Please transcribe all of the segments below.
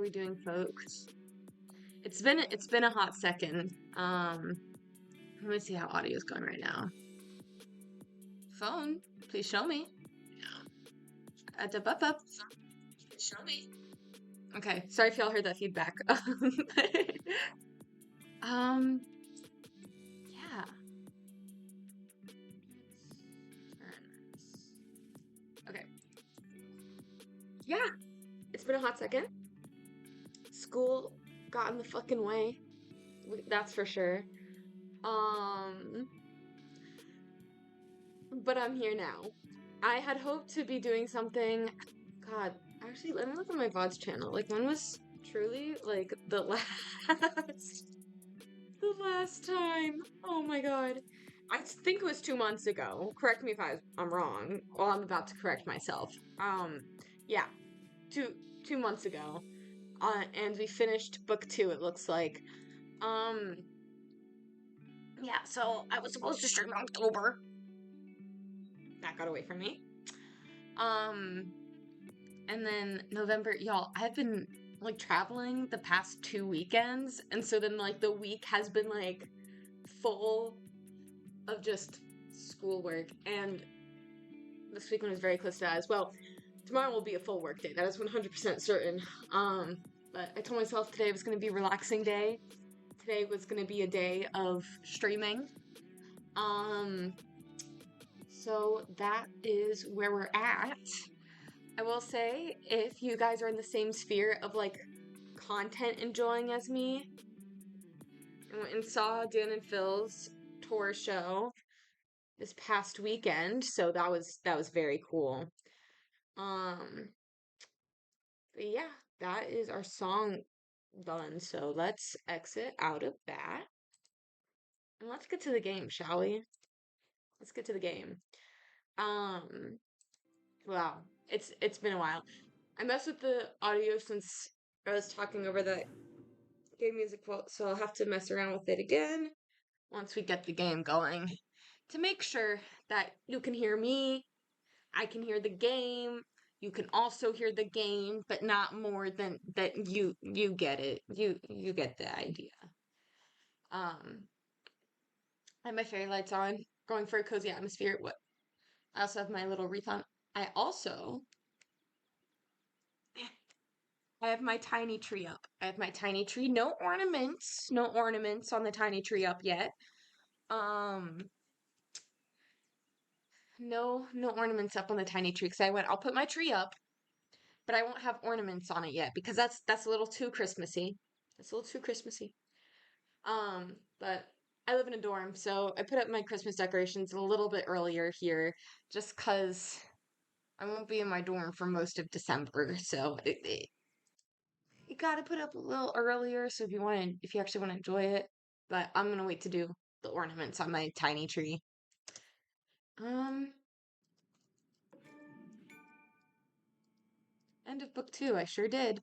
we doing, folks? It's been a hot second. Let me see how audio is going right now. Phone, please show me. Up. Show me. Okay, sorry if y'all heard that feedback. Yeah. Okay. Yeah, it's been a hot second. School got in the fucking way. That's for sure. But I'm here now. I had hoped to be doing something. God, actually, let me look at my VODs channel. Like, when was truly like the last time? Oh my god. I think it was 2 months ago. Correct me if I'm wrong. Well, I'm about to correct myself. Yeah, two months ago. And we finished book 2. It looks like. Yeah. So I was supposed to stream in October. That got away from me. And then November, y'all, I've been like traveling the past 2 weekends, and so then like the week has been like full of just schoolwork, and this weekend was very close to that as well. Tomorrow will be a full work day, that is 100% certain. But I told myself today was going to be a relaxing day. Today was going to be a day of streaming. So that is where we're at. I will say, if you guys are in the same sphere of like content enjoying as me, I went and saw Dan and Phil's tour show this past weekend, so that was very cool. But yeah, that is our song done. So let's exit out of that. And let's get to the game, shall we? Let's get to the game. Wow. It's been a while. I messed with the audio since I was talking over that game music quote, so I'll have to mess around with it again once we get the game going to make sure that you can hear me, I can hear the game, you can also hear the game, but not more than that you get it. You get the idea. I have my fairy lights on, going for a cozy atmosphere. What I also have my little wreath on. I have my tiny tree up. I have my tiny tree. No ornaments. No ornaments on the tiny tree up yet. No ornaments up on the tiny tree because I'll put my tree up, but I won't have ornaments on it yet because that's a little too Christmassy. That's a little too Christmassy. But I live in a dorm, so I put up my Christmas decorations a little bit earlier here just because I won't be in my dorm for most of December, so you gotta put up a little earlier so if you actually want to enjoy it. But I'm gonna wait to do the ornaments on my tiny tree. End of book 2, I sure did.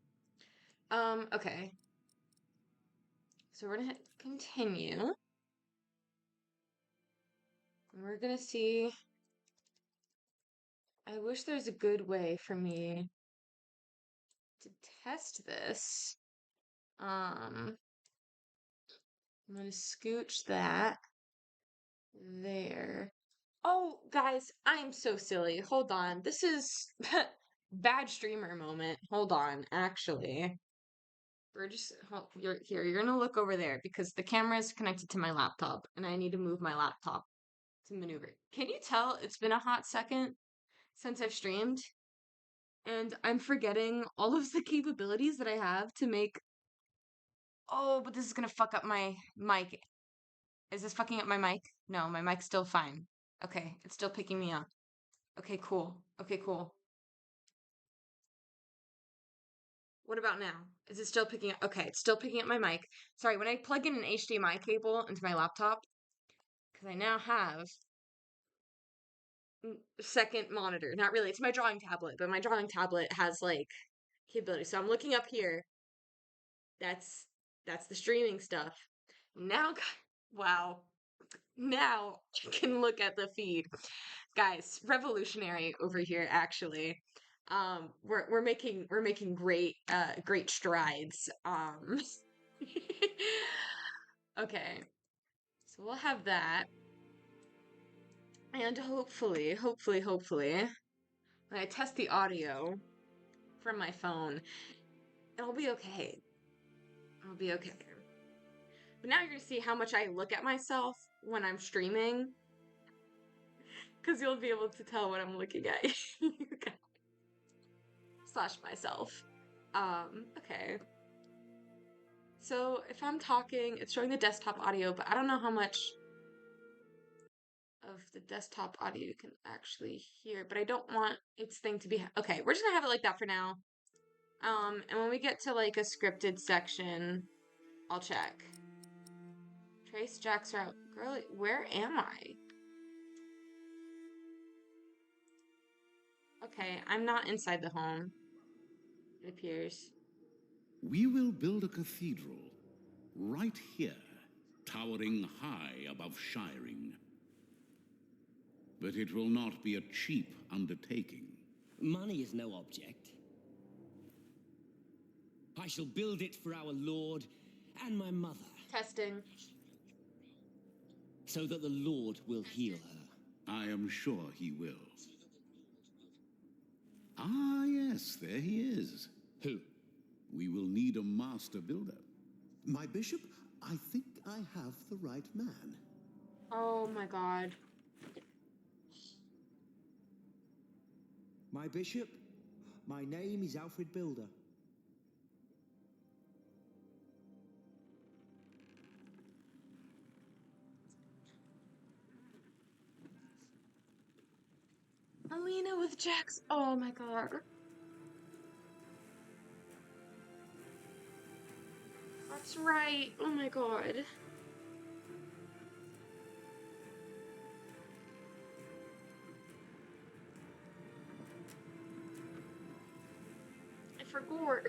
Okay. So we're gonna hit continue. And we're gonna see. I wish there's a good way for me to test this. I'm gonna scooch that there. Oh, guys, I am so silly. Hold on. This is bad streamer moment. Hold on, actually. You're gonna look over there because the camera is connected to my laptop and I need to move my laptop to maneuver. Can you tell it's been a hot second since I've streamed? And I'm forgetting all of the capabilities that I have to make. Oh, but this is gonna fuck up my mic. Is this fucking up my mic? No, my mic's still fine. Okay, it's still picking me up. Okay, cool. Okay, cool. What about now? Is it still picking up? Okay, it's still picking up my mic. Sorry, when I plug in an HDMI cable into my laptop, because I now have second monitor. Not really, it's my drawing tablet, but my drawing tablet has like capability. So I'm looking up here. That's the streaming stuff. Now, wow. Now you can look at the feed. Guys, revolutionary over here, actually. We're making great strides. Okay, so we'll have that, and hopefully, when I test the audio from my phone, it'll be okay. It'll be okay. But now you're gonna see how much I look at myself when I'm streaming, because you'll be able to tell what I'm looking at. Slash myself. Okay. So if I'm talking, it's showing the desktop audio, but I don't know how much of the desktop audio you can actually hear, but I don't want its thing to be, okay, we're just gonna have it like that for now. And when we get to like a scripted section, I'll check. Trace Jack's route. Girlie, where am I? Okay, I'm not inside the home, it appears. We will build a cathedral right here, towering high above Shiring. But it will not be a cheap undertaking. Money is no object. I shall build it for our Lord and my mother. Testing. So that the Lord will heal her. I am sure he will. Ah, yes, there he is. Who? We will need a master builder. My bishop, I think I have the right man. Oh my god. My bishop, my name is Alfred Builder. Alina with Jax. Oh my god. That's right. Oh my god. I forgot.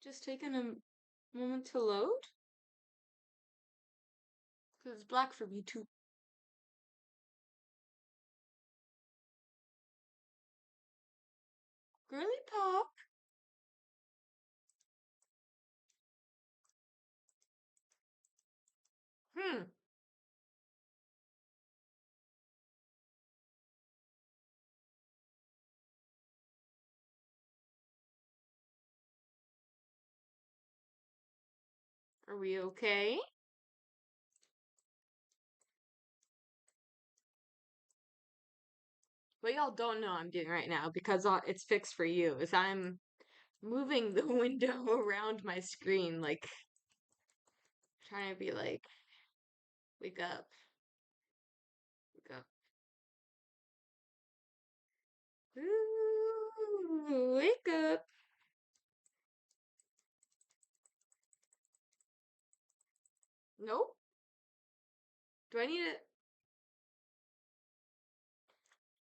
Just taking a moment to load? Because it's black for me too. Girly pop. Hmm. Are we okay? What y'all don't know I'm doing right now, because it's fixed for you, is I'm moving the window around my screen, like, trying to be like, wake up. Wake up. Ooh, wake up. Nope. Do I need it?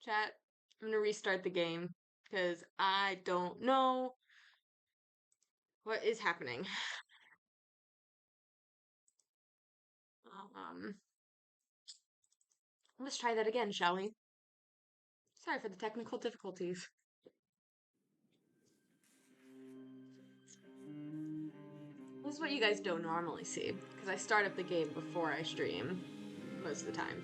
Chat, I'm gonna restart the game because I don't know what is happening. Um, let's try that again, shall we? Sorry for the technical difficulties. This is what you guys don't normally see, because I start up the game before I stream most of the time.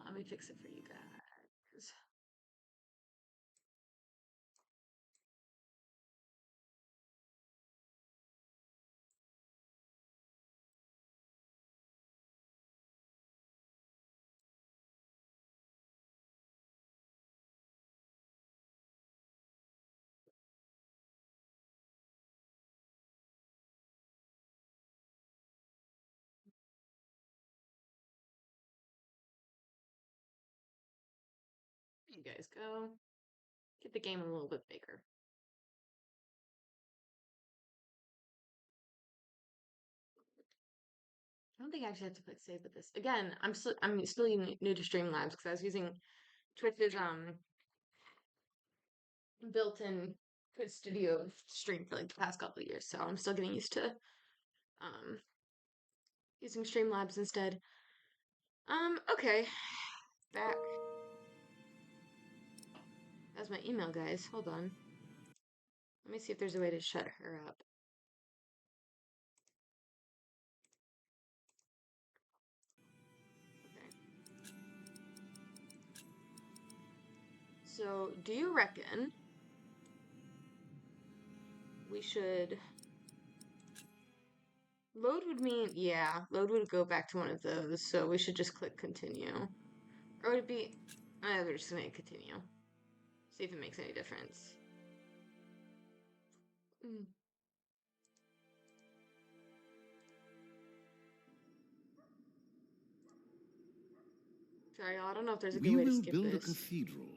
Let me fix it for you guys. There you guys go. Get the game a little bit bigger. I don't think I actually have to click save with this. Again, I'm still new to Streamlabs because I was using Twitch's built-in Twitch Studio stream for like the past couple of years, so I'm still getting used to using Streamlabs instead. Okay. Back. That's my email, guys. Hold on. Let me see if there's a way to shut her up. Okay. So, do you reckon we should load would mean, yeah, load would go back to one of those, so we should just click continue. Or would it be, we're just gonna continue. See if it makes any difference. Mm. Sorry, y'all, I don't know if there's a good We way to will skip build a this. cathedral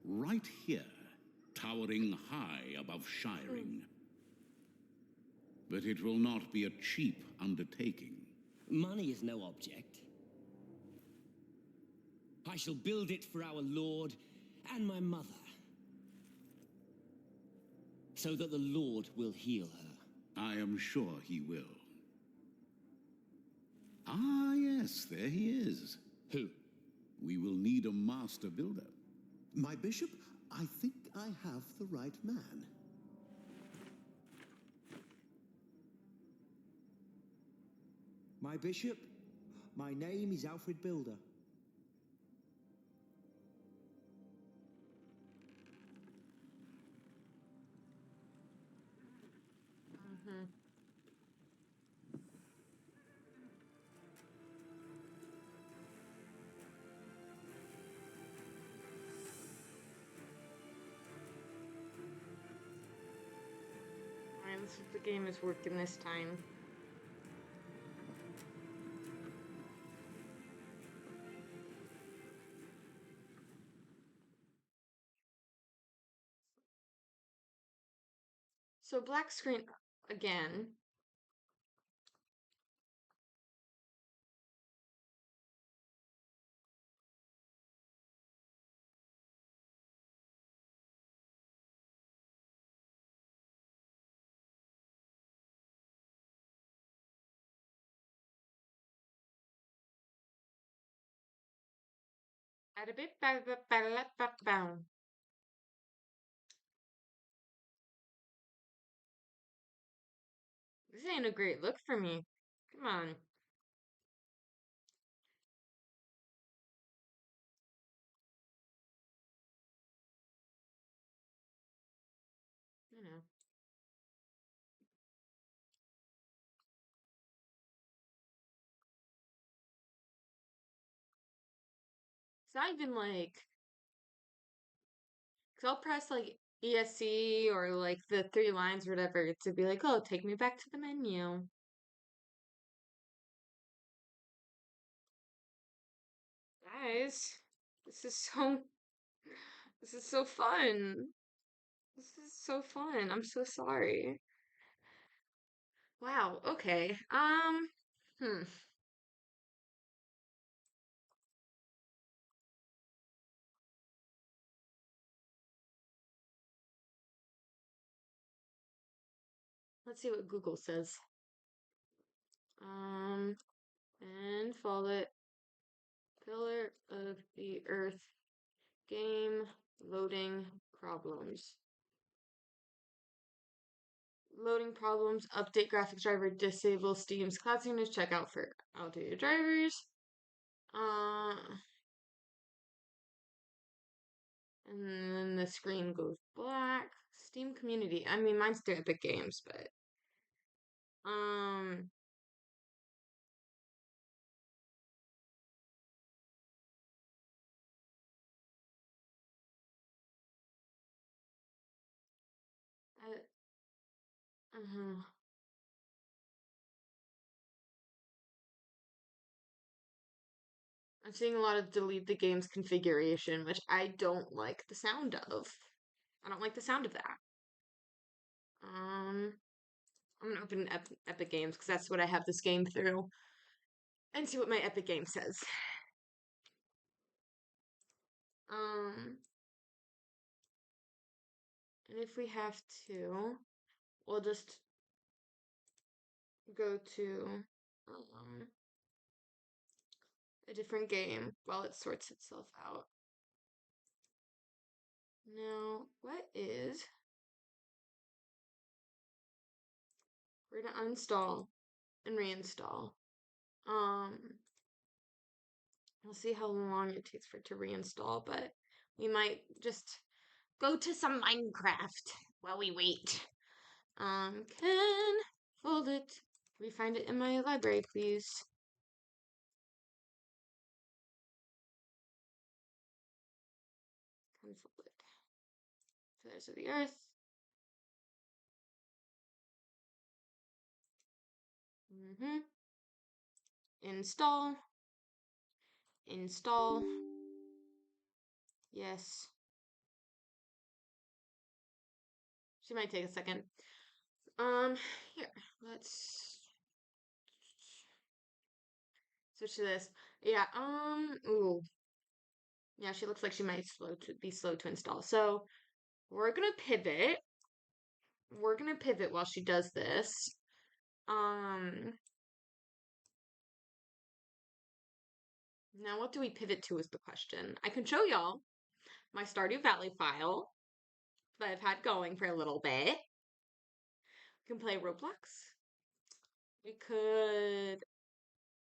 right here, towering high above Shiring. But it will not be a cheap undertaking. Money is no object. I shall build it for our Lord and my mother, so that the Lord will heal her. I am sure he will. Ah, yes, there he is. Who? We will need a master builder. My bishop, I think I have the right man. My bishop, my name is Alfred Builder. Mm-hmm. Alright, let's see if the game is working this time. So black screen again. Add a bit, bound. This ain't a great look for me. Come on. You know. It's not even like, because I'll press like ESC or like the three lines or whatever to be like, oh, take me back to the menu. Guys, this is so, this is so fun. This is so fun. I'm so sorry. Wow, okay. Hmm. Let's see what Google says. And follow it. Pillar of the Earth game loading problems. Loading problems. Update graphics driver. Disable Steam's cloud signals. Check out for outdated drivers. And then the screen goes black. Steam community. I mean, mine's through Epic Games, but uh-huh. I'm seeing a lot of delete the game's configuration, which I don't like the sound of. I don't like the sound of that. I'm gonna open Epic Games because that's what I have this game through, and see what my Epic game says. And if we have to, we'll just go to a different game while it sorts itself out. Now, what is... We're gonna uninstall and reinstall. We'll see how long it takes for it to reinstall, but we might just go to some Minecraft while we wait. Can fold it. Can we find it in my library, please? Can fold it. Feathers of the Earth. Install. Install. Yes. She might take a second. Here, let's switch to this. Yeah, ooh. Yeah, she looks like she might be slow to install. So we're gonna pivot. We're gonna pivot while she does this. Now what do we pivot to is the question. I can show y'all my Stardew Valley file that I've had going for a little bit. We can play Roblox. We could,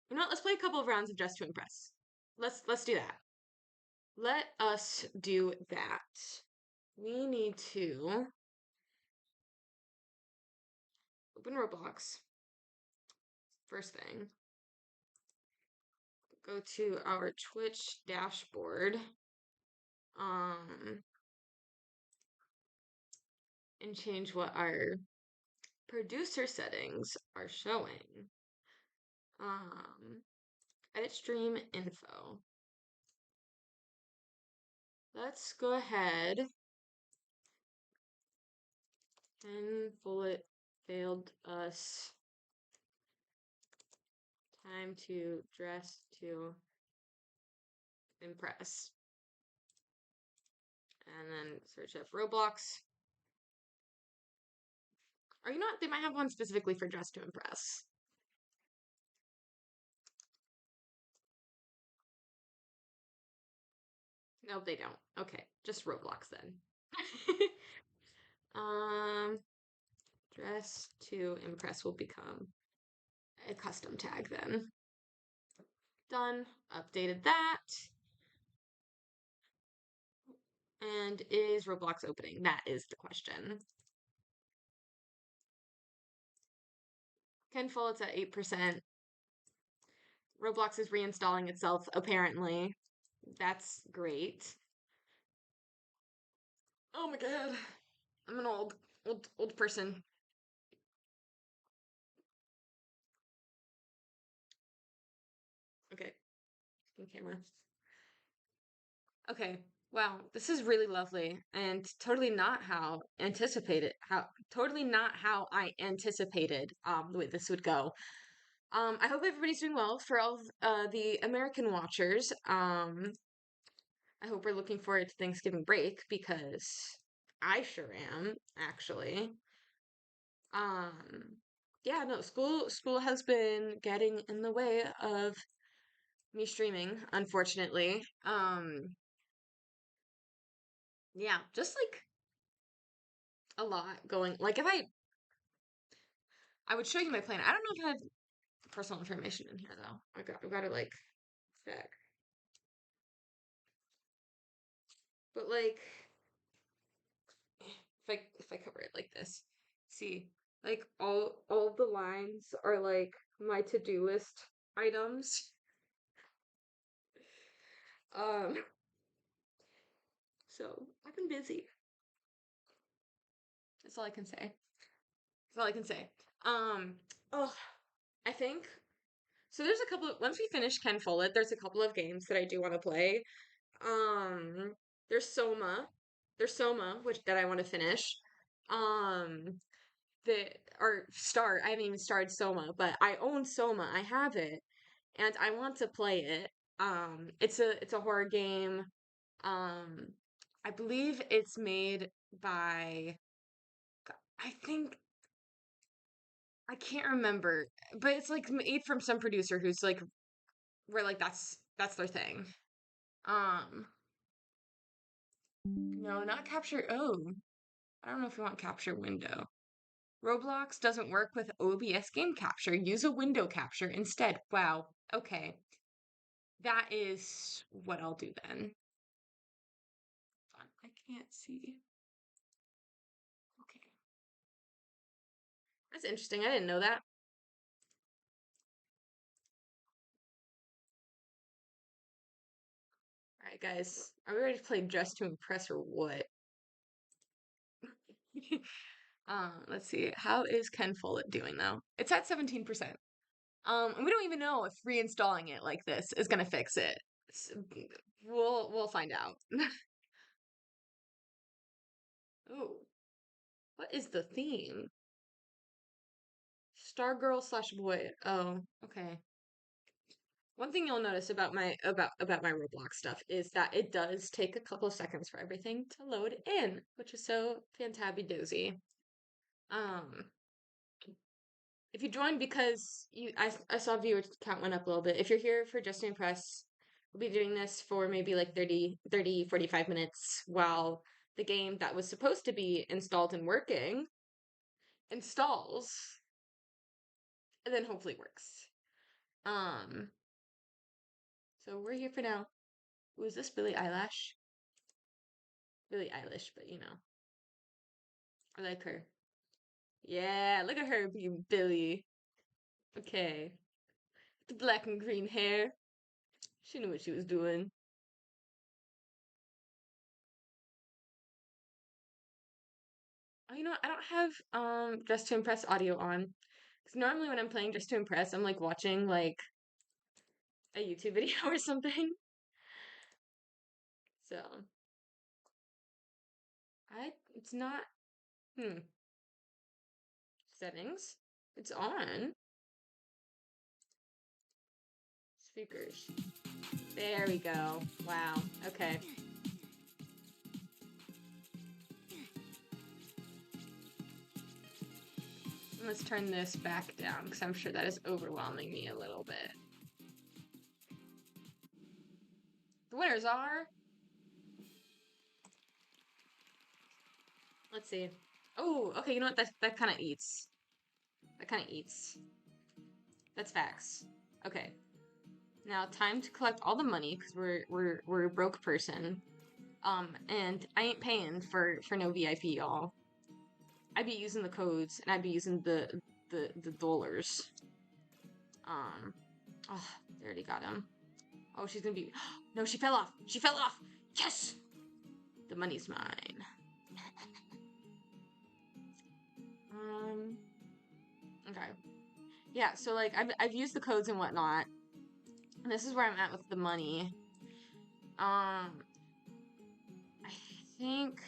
you know what, let's play a couple of rounds of Dress to Impress. Let's do that. Let us do that. We need to open Roblox. First thing. Go to our Twitch dashboard. And change what our producer settings are showing. Edit stream info. Let's go ahead and bullet failed us. Time to dress to impress. And then search up Roblox. Or you know what? They might have one specifically for dress to impress. No, they don't. Okay, just Roblox then. Dress to impress will become a custom tag then. Done. Updated that. And is Roblox opening? That is the question. Kenful, it's at 8%. Roblox is reinstalling itself, apparently. That's great. Oh my god. I'm an old person. Okay. Camera. Okay. Wow, this is really lovely and totally not how anticipated totally not how I anticipated the way this would go. I hope everybody's doing well for all of, the American watchers. I hope we're looking forward to Thanksgiving break because I sure am, actually. Yeah, no, school has been getting in the way of me streaming, unfortunately. Yeah, just like a lot going. Like if I would show you my plan. I don't know if I have personal information in here though. I've got to like check. But like, if I cover it like this, see, like all the lines are like my to-do list items. Um, so I've been busy. That's all I can say. That's all I can say. Oh, I think so. There's a couple. Once we finish Ken Follett, there's a couple of games that I do want to play. Um, there's Soma. There's Soma, which that I want to finish. Um, the or start. I haven't even started Soma, but I own Soma. I have it, and I want to play it. It's a horror game. Um, I believe it's made by. I think I can't remember, but it's like made from some producer who's like where like that's their thing. Um, no, not capture. Oh, I don't know if you want capture window. Roblox doesn't work with OBS game capture. Use a window capture instead. Wow. Okay. That is what I'll do then. Fun. I can't see. Okay. That's interesting. I didn't know that. All right, guys. Are we ready to play Dress to Impress or what? Let's see. How is Ken Follett doing though? It's at 17%. And we don't even know if reinstalling it like this is gonna fix it. We'll find out. Oh, what is the theme? Stargirl slash boy. Oh, okay. One thing you'll notice about my Roblox stuff is that it does take a couple of seconds for everything to load in, which is so fantabby-dozy. Um, if you joined because I saw viewer count went up a little bit. If you're here for Just to Impress, we'll be doing this for maybe like 45 minutes while the game that was supposed to be installed and working installs and then hopefully works. Um, so we're here for now. Was this Billie Eilish? Billie Eilish, but you know, I like her. Yeah, look at her being Billie. Okay, the black and green hair. She knew what she was doing. Oh, you know what? I don't have Just to Impress audio on. Because normally when I'm playing Just to Impress, I'm like watching like a YouTube video or something. So it's not hmm. Settings. It's on. Speakers. There we go. Wow. Okay. Let's turn this back down because I'm sure that is overwhelming me a little bit. The winners are. Let's see. Oh, okay. You know what? That kind of eats. That kind of eats. That's facts. Okay. Now time to collect all the money because we're a broke person. And I ain't paying for no VIP, y'all. I'd be using the codes and I'd be using the dollars. Oh, they already got him. Oh, she's gonna be. No, she fell off. She fell off. Yes, the money's mine. Okay. Yeah. So like I've used the codes and whatnot. And this is where I'm at with the money. I think.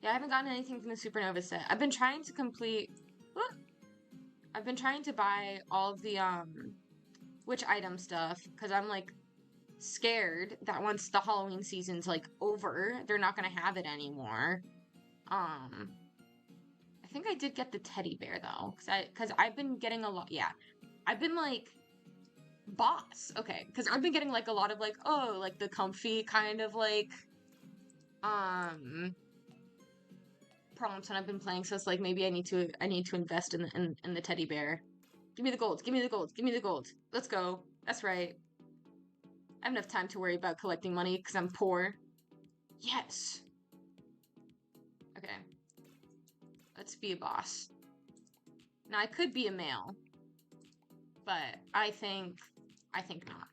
Yeah, I haven't gotten anything from the Supernova set. I've been trying to complete. Whoop, I've been trying to buy all of the witch item stuff because I'm like scared that once the Halloween season's like over, they're not gonna have it anymore. I think I did get the teddy bear though, because I've been getting a lot. Yeah, I've been like boss. Okay, because I've been getting like a lot of like like the comfy kind of like prompts when I've been playing. So it's like maybe I need to invest in the teddy bear. Give me the gold. Give me the gold. Give me the gold. Let's go. That's right. I have enough time to worry about collecting money because I'm poor. Yes. Okay. Let's be a boss. Now, I could be a male, but I think not.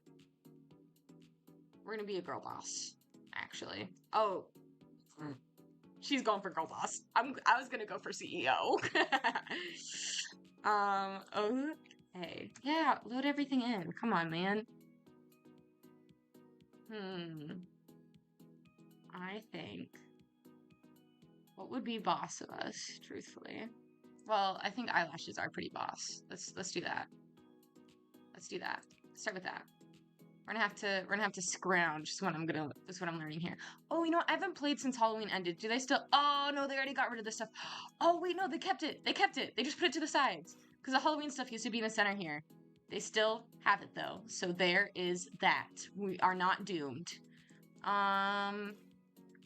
We're gonna be a girl boss, actually. Oh, she's going for girl boss. I was gonna go for CEO. Okay. Yeah, load everything in. Come on, man. I think what would be boss of us, truthfully? Well, I think eyelashes are pretty boss. Let's do that. Let's do that. Start with that. We're gonna have to scrounge. That's what I'm learning here. Oh, you know what? I haven't played since Halloween ended. Do they still? Oh no, they already got rid of this stuff. Oh wait, no, they kept it. They kept it. They just put it to the sides because the Halloween stuff used to be in the center here. They still have it though, so there is that. We are not doomed.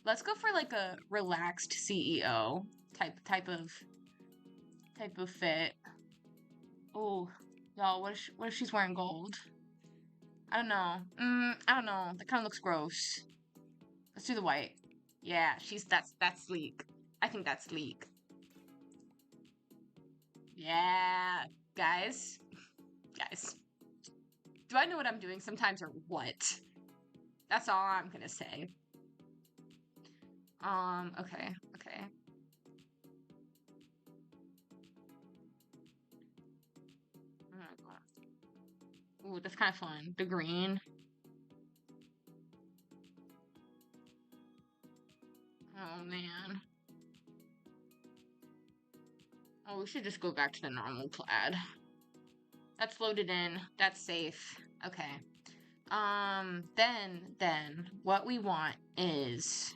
Let's go for like a relaxed CEO type of fit. Oh, y'all, what if she's wearing gold? I don't know. I don't know. That kind of looks gross. Let's do the white. Yeah, that's sleek. I think that's sleek. Yeah, guys. Guys. Do I know what I'm doing sometimes or what? That's all I'm gonna say. Okay. Oh my god. Ooh, that's kind of fun. The green. Oh man. Oh, we should just go back to the normal plaid. That's loaded in. That's safe. Okay. Then what we want is...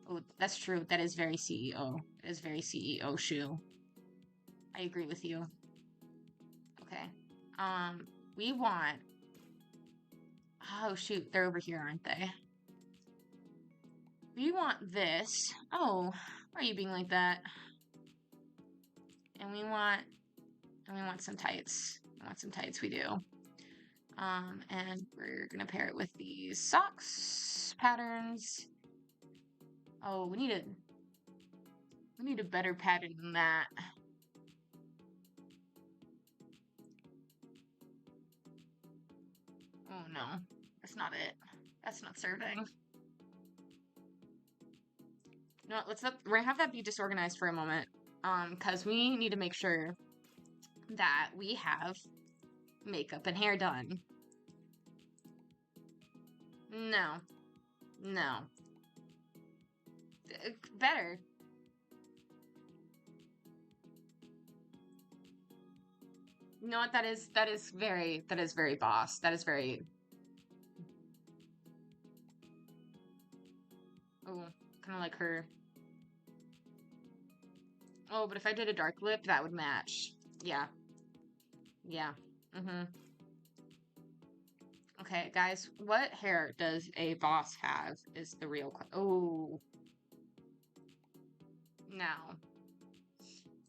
Oh, that's true. That is very CEO. It is very CEO shoe. I agree with you. Okay. We want... Oh, shoot. They're over here, aren't they? We want this. Oh, why are you being like that? And we want some tights. We do. And we're gonna pair it with these socks patterns. Oh, we need a better pattern than that. Oh no, that's not it. That's not serving. No, we're gonna have that be disorganized for a moment. Because we need to make sure that we have makeup and hair done. No. Better. You know what? That is very boss. That is very... Oh, kind of like her. Oh, but if I did a dark lip, that would match. Yeah. Okay, guys, what hair does a boss have is the real question. Oh. No.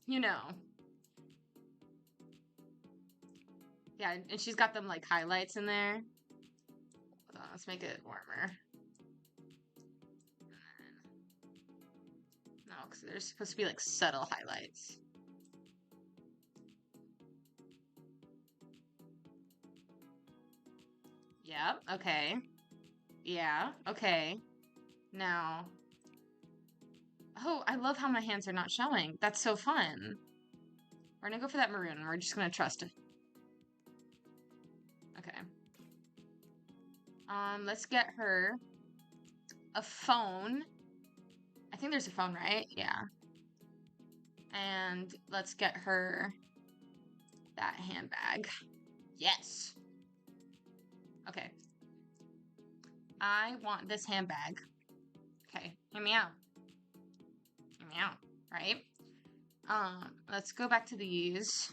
You know. Yeah, and she's got them, like, highlights in there. Hold on, let's make it warmer. No, because there's supposed to be, like, subtle highlights. Yeah, okay. Yeah, okay. Now... Oh, I love how my hands are not showing. That's so fun. We're gonna go for that maroon. We're just gonna trust it. Okay. Let's get her a phone. I think there's a phone, right? Yeah. And let's get her that handbag. Yes. Okay. I want this handbag. Okay, hear me out. Right? Let's go back to these.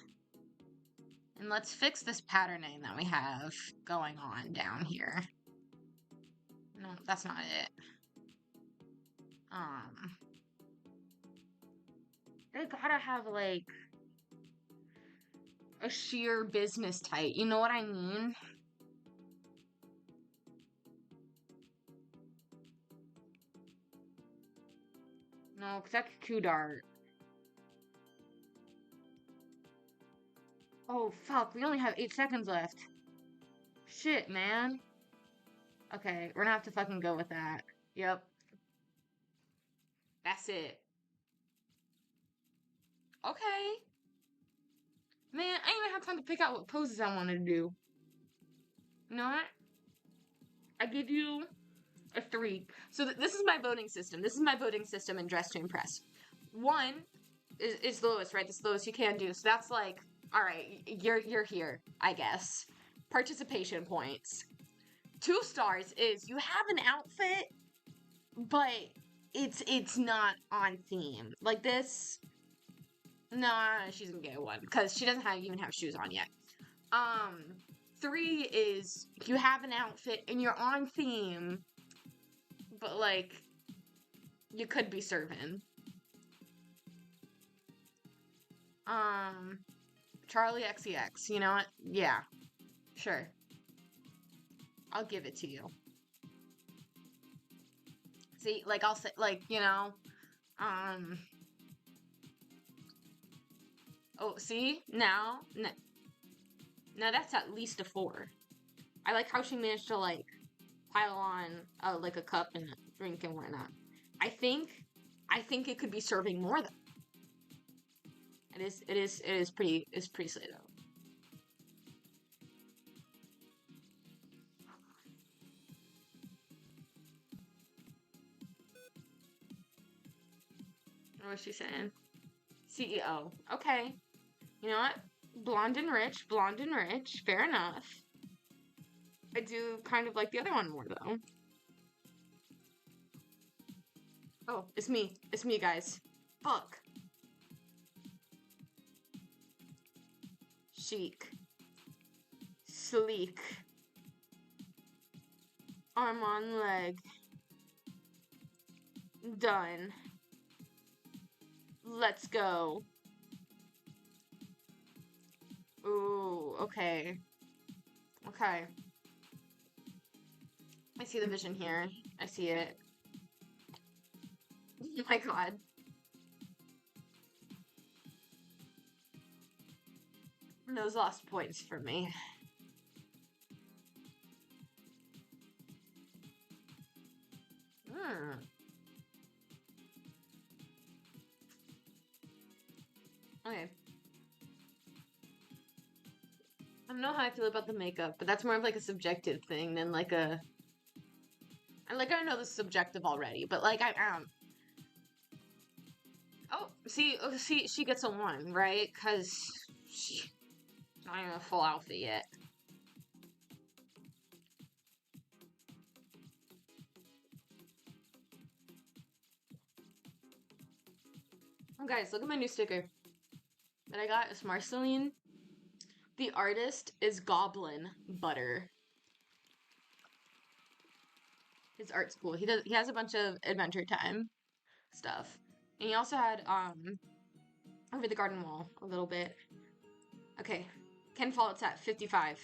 And let's fix this patterning that we have going on down here. No, that's not it. They gotta have, like, a sheer business tight. You know what I mean? No, because that's too dark. Oh, fuck. We only have 8 seconds left. Shit, man. Okay, we're gonna have to fucking go with that. Yep. That's it. Okay. Man, I didn't even have time to pick out what poses I wanted to do. You know what? I give you a 3. So this is my voting system. This is my voting system in Dress to Impress. 1 is the lowest, right? That's the lowest you can do. So that's like, all right, you're here, I guess. Participation points. 2 stars is you have an outfit, but it's not on theme. Like this. Nah, she's gonna get 1 because she doesn't even have shoes on yet. 3 is you have an outfit and you're on theme, but like you could be serving. Charlie XCX, you know what? Yeah, sure. I'll give it to you. See, like I'll say, like, you know, oh, see? Now that's at least a 4. I like how she managed to, like, pile on, like, a cup and a drink and whatnot. I think it could be serving more, though. It is pretty sweet, though. What was she saying? CEO. Okay. You know what? Blonde and rich. Fair enough. I do kind of like the other one more, though. Oh, it's me. It's me, guys. Fuck. Chic. Sleek. Arm on leg. Done. Let's go. Ooh, okay. Okay. I see the vision here. I see it. Oh my god. Those lost points for me. Okay. I don't know how I feel about the makeup, but that's more of like a subjective thing than like a... And like I know this is subjective already, but like I Oh, see, she gets a 1, right? Because she's not even a full outfit yet. Oh, guys, look at my new sticker that I got. It's Marceline. The artist is Goblin Butter. His art's cool. He has a bunch of Adventure Time stuff. And he also had Over the Garden Wall a little bit. Okay. Ken Follett's at 55.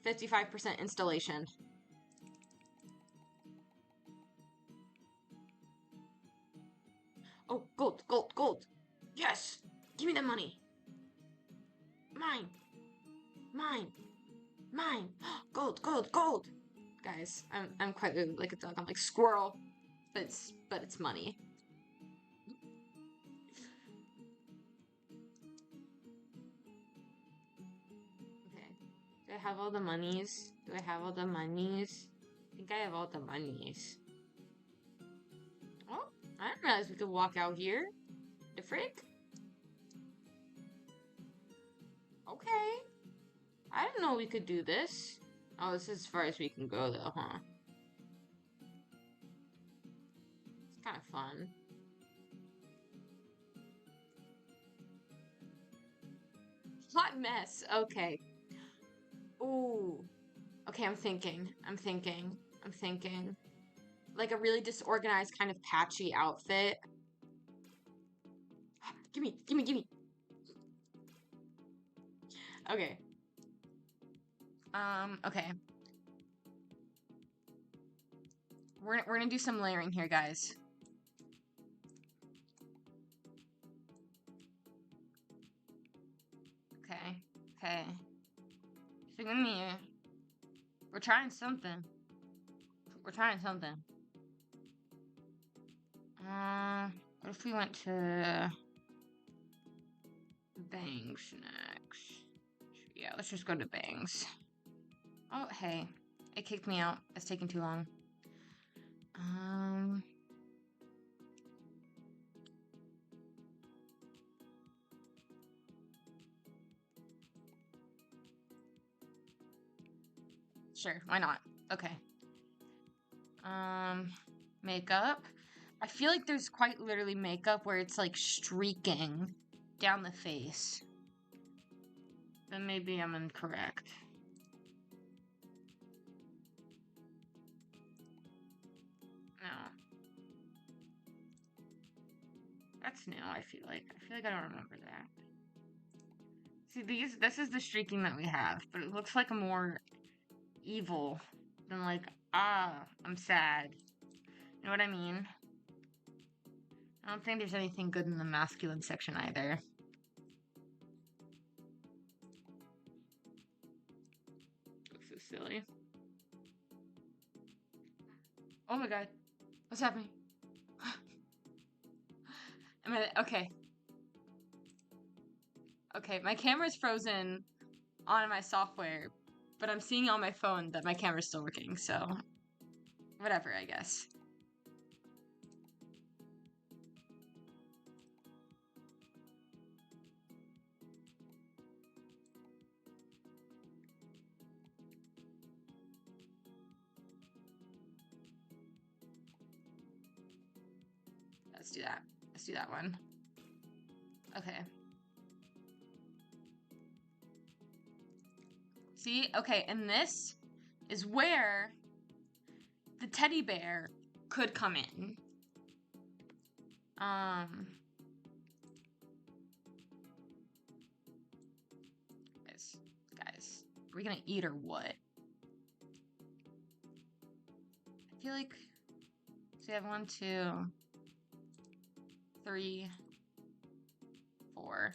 55% installation. Oh, gold, gold, gold. Yes! Give me the money. Mine. Mine. Mine. Gold, gold, gold. Guys, I'm quite like a dog. I'm like squirrel, but it's money. Okay. Do I have all the monies? Do I have all the monies? I think I have all the monies. Oh, I didn't realize we could walk out here. The frick? Okay. I didn't know we could do this. Oh, this is as far as we can go, though, huh? It's kind of fun. Hot mess. Okay. Ooh. Okay, I'm thinking. Like a really disorganized, kind of patchy outfit. Gimme. Okay. Okay. We're gonna do some layering here, guys. kidding me? We're trying something. We're trying something. What if we went to Bangs next? Yeah, let's just go to Bangs. Oh, hey. It kicked me out. It's taking too long. Sure, why not? Okay. Makeup. I feel like there's quite literally makeup where it's like streaking down the face. Then maybe I'm incorrect. No. That's new, I feel like. I feel like I don't remember that. See, this is the streaking that we have, but it looks like a more evil than like, I'm sad. You know what I mean? I don't think there's anything good in the masculine section either. Looks so silly. Oh my god. What's happening? Okay. Okay, my camera's frozen on my software, but I'm seeing on my phone that my camera's still working, so whatever, I guess. Let's do that. Let's do that one. Okay. See? Okay, and this is where the teddy bear could come in. Guys, are we gonna eat or what? I feel like, so we have 1, 2, 3, 4.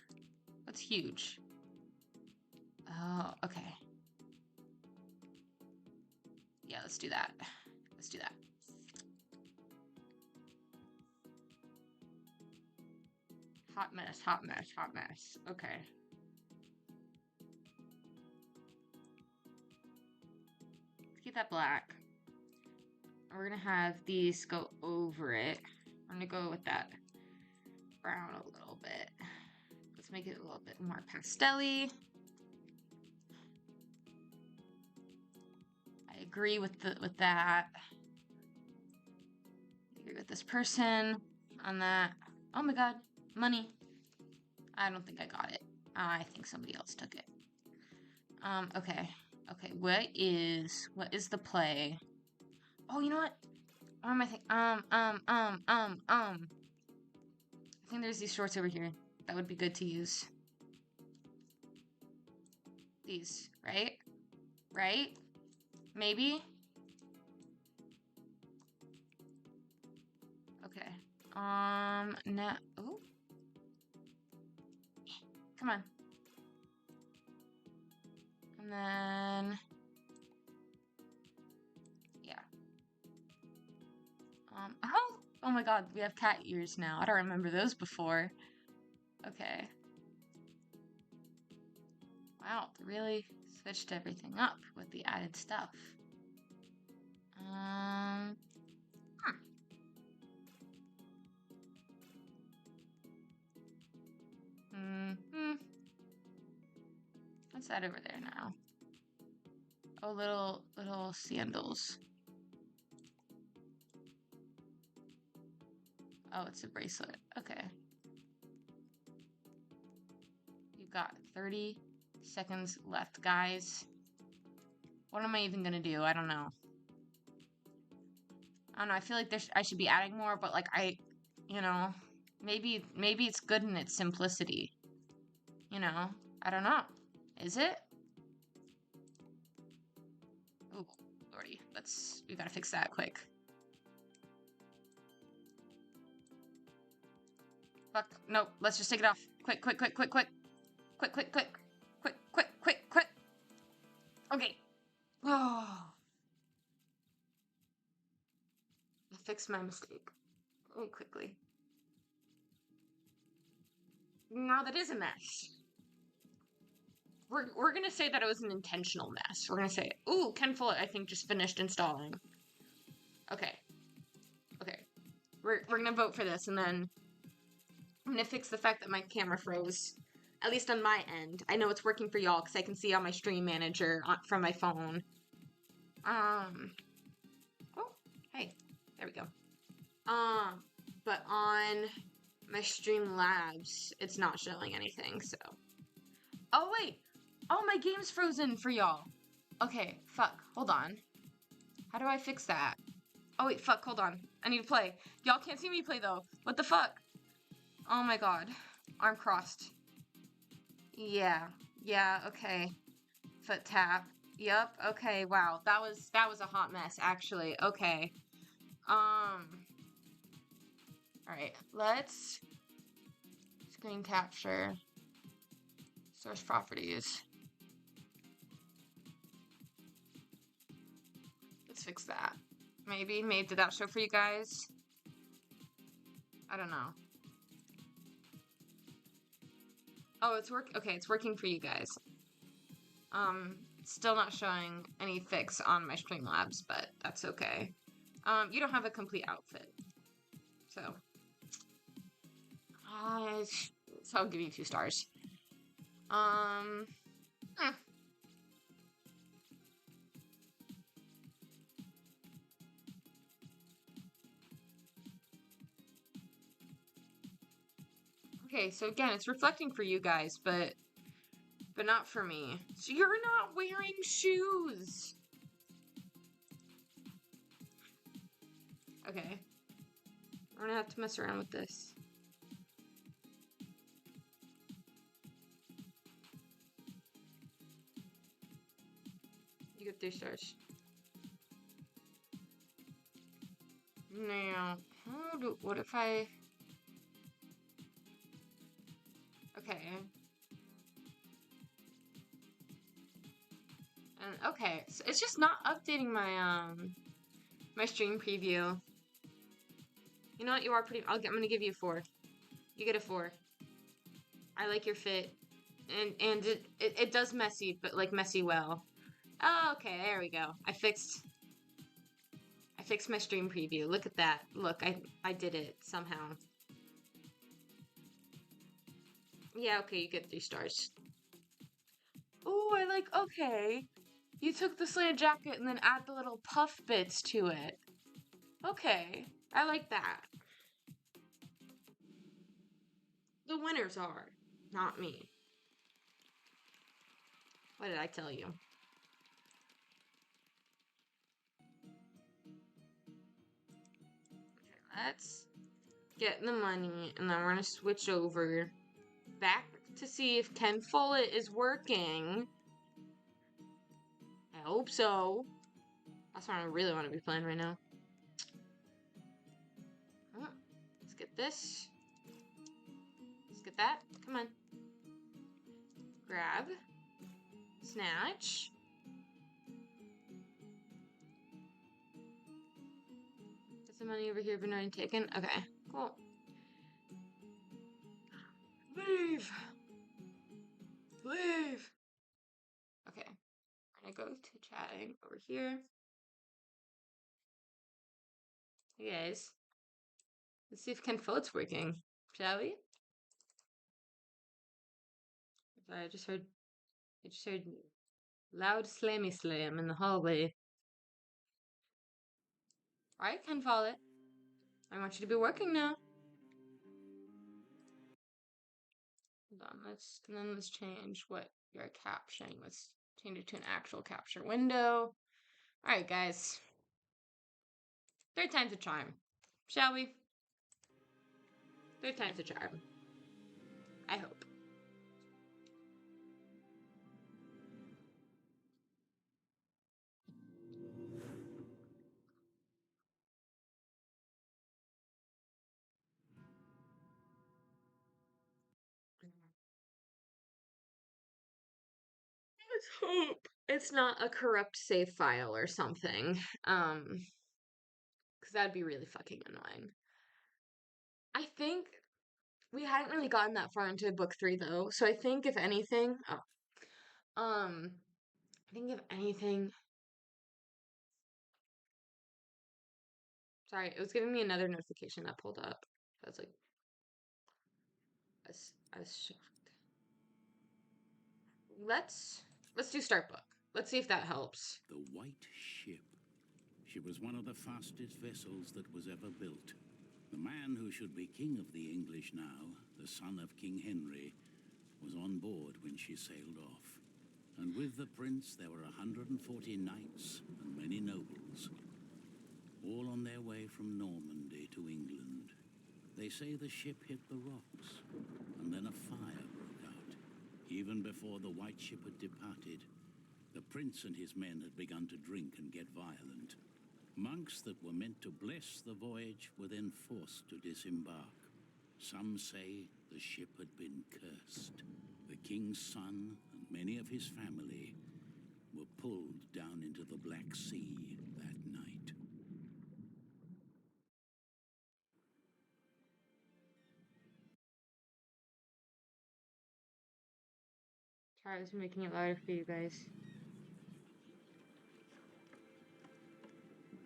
That's huge. Oh, okay. Yeah, let's do that. Let's do that. Hot mess, hot mess, hot mess. Okay. Let's keep that black. We're gonna have these go over it. I'm gonna go with that brown a little bit. Let's make it a little bit more pastel-y. I agree with that. I agree with this person on that. Oh my god, money. I don't think I got it. I think somebody else took it. Okay. Okay, what is the play? Oh, you know what? What am I thinking? I think there's these shorts over here that would be good to use. These, right? Right? Maybe? Okay. No. Ooh. Come on. And then... yeah. Oh my god, we have cat ears now. I don't remember those before. Okay. Wow, they really switched everything up with the added stuff. What's that over there now? Oh, little sandals. Oh, it's a bracelet. Okay. You've got 30 seconds left, guys. What am I even gonna do? I don't know. I don't know. I feel like I should be adding more, but like you know, maybe it's good in its simplicity. You know, I don't know. Is it? Oh, lordy. We gotta fix that quick. Fuck. No, let's just take it off. Quick. Quick. Okay. Oh. I fixed my mistake. Very quickly. Now that is a mess. We're gonna say that it was an intentional mess. We're gonna say, ooh, Ken Follett, I think, just finished installing. Okay. Okay. We're gonna vote for this, and then I'm gonna fix the fact that my camera froze. At least on my end. I know it's working for y'all because I can see on my stream manager from my phone. Oh, hey, there we go. But on my Streamlabs, it's not showing anything, so. Oh, wait. Oh, my game's frozen for y'all. Okay, fuck. Hold on. How do I fix that? Oh, wait, fuck. Hold on. I need to play. Y'all can't see me play, though. What the fuck? Oh, my God. Arm crossed. Yeah. Yeah, okay. Foot tap. Yep. Okay, wow. That was a hot mess, actually. Okay. Alright, let's screen capture. Source properties. Let's fix that. Maybe did that show for you guys? I don't know. Oh, it's working for you guys. Still not showing any fix on my Streamlabs, but that's okay. You don't have a complete outfit. So I'll give you 2 stars. Okay, so again, it's reflecting for you guys, but not for me. So you're not wearing shoes! Okay. We're gonna have to mess around with this. You get 3 stars. Now, what if I... Okay. And okay, so it's just not updating my my stream preview. You know what? You are pretty. I'm gonna give you a 4. You get a 4. I like your fit, and it does messy, but like messy well. Oh, okay, there we go. I fixed my stream preview. Look at that. Look, I did it somehow. Yeah, okay, you get 3 stars. Oh, I like. Okay. You took the slanted jacket and then add the little puff bits to it. Okay, I like that. The winners are, not me. What did I tell you? Okay, let's get the money, and then we're gonna switch over back to see if Ken Follett is working. I hope so. That's what I really want to be playing right now. Let's get this. Let's get that. Come on. Grab. Snatch. Get some money over here been already taken. Okay, cool. Leave. Leave. Okay. We're gonna go to chatting over here. Hey guys. Let's see if Ken Follett's working. Shall we? Sorry, I just heard loud slammy slam in the hallway. Alright, Ken Follett. I want you to be working now. Hold on, let's change what you're capturing. Let's change it to an actual capture window. Alright, guys. 3rd time's a charm. Shall we? 3rd time's a charm. I hope. Let's hope. it's not a corrupt save file or something. Because that'd be really fucking annoying. I think we hadn't really gotten that far into book 3 though, so I think if anything, I think if anything, sorry, it was giving me another notification that pulled up. I was like, I was shocked. Let's do start book. Let's see if that helps. The White Ship. She was one of the fastest vessels that was ever built. The man who should be king of the English now, the son of King Henry, was on board when she sailed off. And with the prince there were 140 knights and many nobles, all on their way from Normandy to England. They say the ship hit the rocks, and then a fire broke out. Even before the White Ship had departed, the prince and his men had begun to drink and get violent. Monks that were meant to bless the voyage were then forced to disembark. Some say the ship had been cursed. The king's son and many of his family were pulled down into the Black Sea that night. Sorry, I was making it louder for you guys.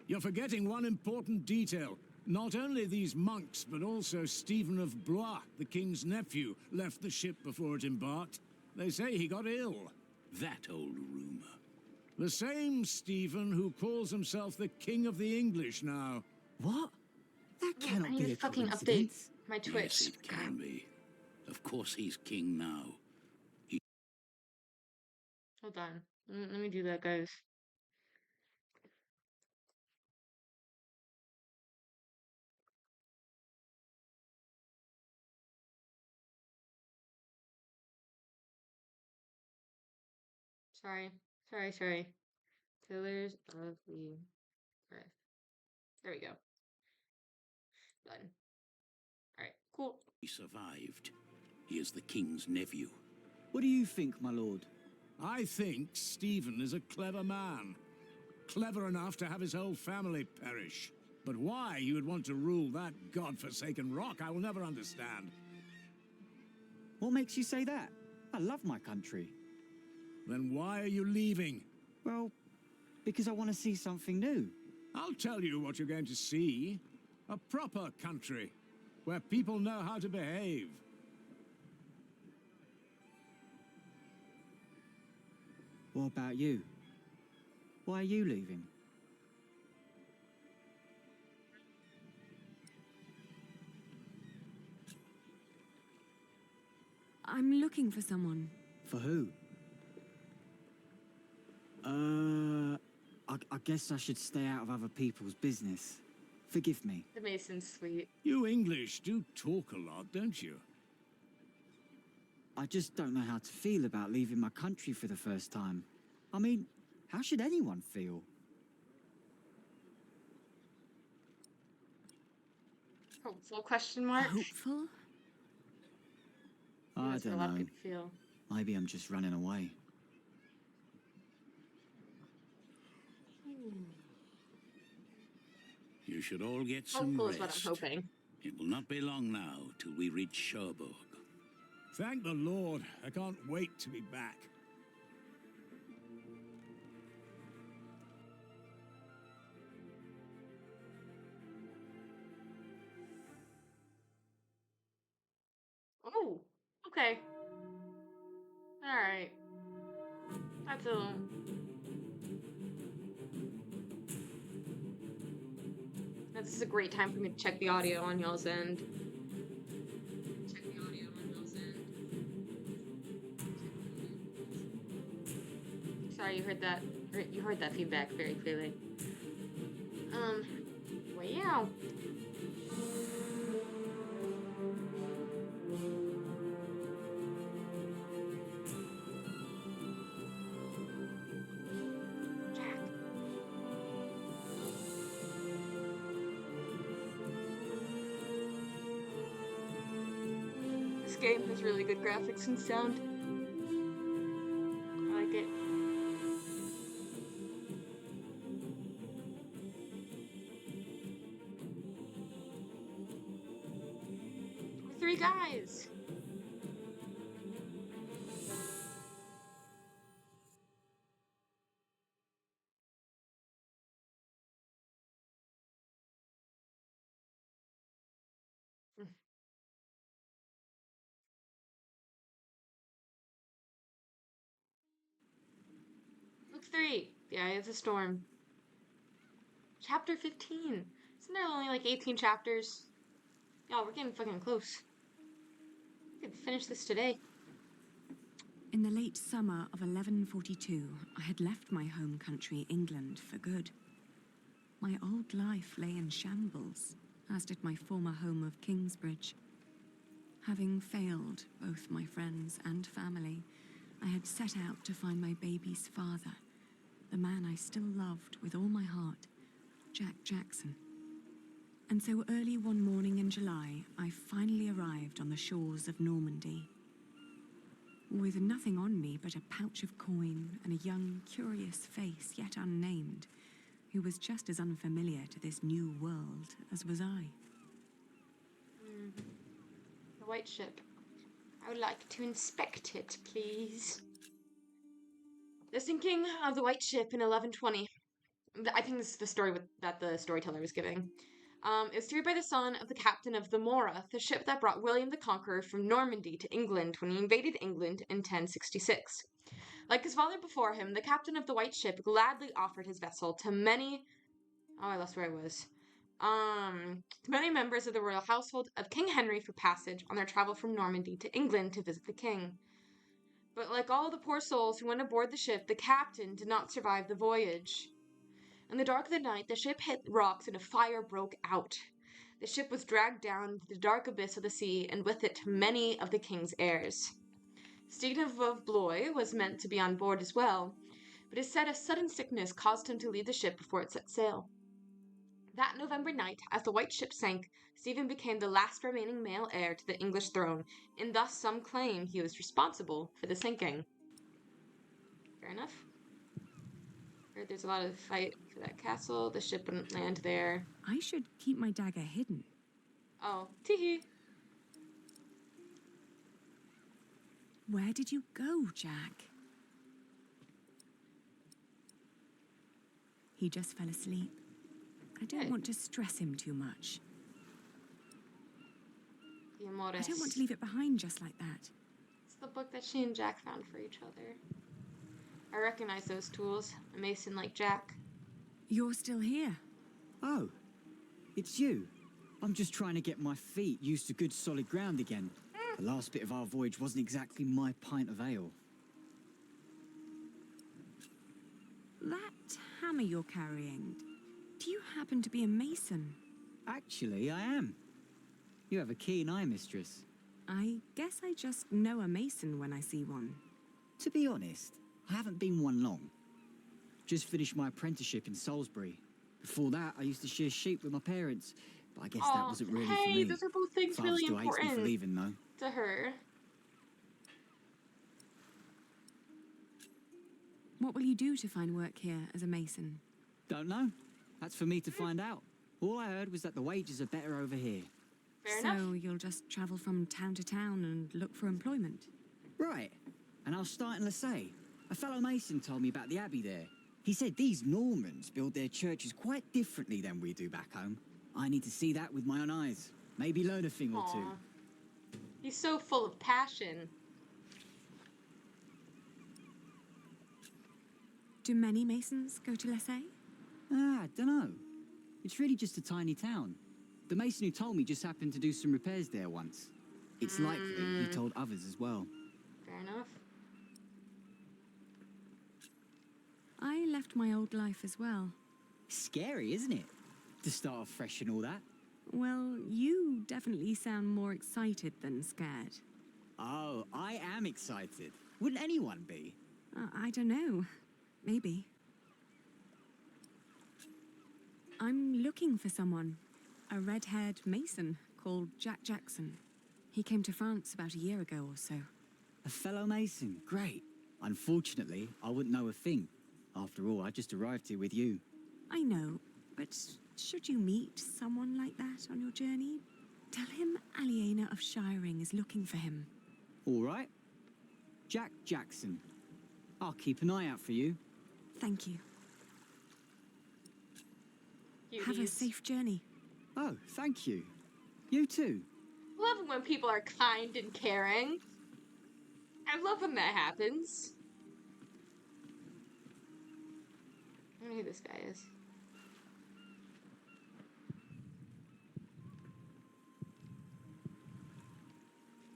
You're forgetting one important detail. Not only these monks, but also Stephen of Blois, the king's nephew, left the ship before it embarked. They say he got ill. That old rumor. The same Stephen who calls himself the king of the English now. What? That I cannot need be to a fucking update coincidence. my Twitch. Yes, it can be. Of course he's king now. Hold on. Let me do that, guys. Sorry. Pillars of the Earth. There we go. Done. Alright, cool. He survived. He is the king's nephew. What do you think, my lord? I think Stephen is a clever man. Clever enough to have his whole family perish. But why you would want to rule that godforsaken rock, I will never understand. What makes you say that? I love my country. Then why are you leaving? Well, because I want to see something new. I'll tell you what you're going to see. A proper country, where people know how to behave. What about you? Why are you leaving? I'm looking for someone. For who? I guess I should stay out of other people's business. Forgive me. The Mason's sweet. You English do talk a lot, don't you? I just don't know how to feel about leaving my country for the first time. I mean, how should anyone feel? Hopeful question mark? Hopeful? I That's what don't a lot of know. people feel. Maybe I'm just running away. You should all get some Hopeful is rest. what I'm hoping. It will not be long now till we reach Cherbourg. Thank the Lord. I can't wait to be back. Oh, okay. Alright. That's a little... This is a great time for me to check the audio on y'all's end. Check the audio on y'all's end. Sorry, you heard that. You heard that feedback very clearly. Wow. Jack. This game has really good graphics and sound. I like it. 3 guys. Book 3, The Eye of the Storm. Chapter 15. Isn't there only like 18 chapters? Y'all, we're getting fucking close. We could finish this today. In the late summer of 1142, I had left my home country, England, for good. My old life lay in shambles, as did my former home of Kingsbridge. Having failed both my friends and family, I had set out to find my baby's father, the man I still loved with all my heart, Jack Jackson. And so early one morning in July, I finally arrived on the shores of Normandy. With nothing on me but a pouch of coin and a young, curious face yet unnamed, who was just as unfamiliar to this new world as was I. The white ship. I would like to inspect it, please. The sinking of the white ship in 1120. I think this is the story that the storyteller was giving. It was steered by the son of the captain of the Mora, the ship that brought William the Conqueror from Normandy to England when he invaded England in 1066. Like his father before him, the captain of the white ship gladly offered his vessel to many... Oh, I lost where I was. To many members of the royal household of King Henry for passage on their travel from Normandy to England to visit the king. But like all the poor souls who went aboard the ship, the captain did not survive the voyage. In the dark of the night, the ship hit rocks and a fire broke out. The ship was dragged down into the dark abyss of the sea, and with it many of the king's heirs. Stephen of Blois was meant to be on board as well, but it is said a sudden sickness caused him to leave the ship before it set sail. That November night, as the white ship sank, Stephen became the last remaining male heir to the English throne, and thus some claim he was responsible for the sinking. Fair enough. Heard there's a lot of fight for that castle. The ship wouldn't land there. I should keep my dagger hidden. Oh, teehee. Where did you go, Jack? He just fell asleep. I don't want to stress him too much. I don't want to leave it behind just like that. It's the book that she and Jack found for each other. I recognize those tools. A mason like Jack. You're still here. Oh, it's you. I'm just trying to get my feet used to good solid ground again. The last bit of our voyage wasn't exactly my pint of ale. That hammer you're carrying, do you happen to be a mason? Actually, I am. You have a keen eye, mistress. I guess I just know a mason when I see one. To be honest, I haven't been one long. Just finished my apprenticeship in Salisbury. Before that, I used to shear sheep with my parents, but I guess that wasn't really for me. Hey, those are both things Father really still hates me for important leaving, though. to her. What will you do to find work here as a mason? Don't know. That's for me to find out. All I heard was that the wages are better over here. Fair so enough. You'll just travel from town to town and look for employment? Right. And I'll start in Lassay. A fellow mason told me about the abbey there. He said these Normans build their churches quite differently than we do back home. I need to see that with my own eyes. Maybe learn a thing or two. He's so full of passion. Do many masons go to Lassay? I dunno. It's really just a tiny town. The mason who told me just happened to do some repairs there once. It's likely he told others as well. Fair enough. I left my old life as well. Scary, isn't it? To start off fresh and all that. Well, you definitely sound more excited than scared. Oh, I am excited. Wouldn't anyone be? I don't know. Maybe. I'm looking for someone. A red-haired mason called Jack Jackson. He came to France about a year ago or so. A fellow mason, great. Unfortunately, I wouldn't know a thing. After all, I just arrived here with you. I know, but should you meet someone like that on your journey, tell him Aliena Governor of Shiring is looking for him. All right. Jack Jackson. I'll keep an eye out for you. Thank you. Have a Cuties. safe journey. Oh, thank you. You too. Love it when people are kind and caring. I love when that happens. I don't know who this guy is.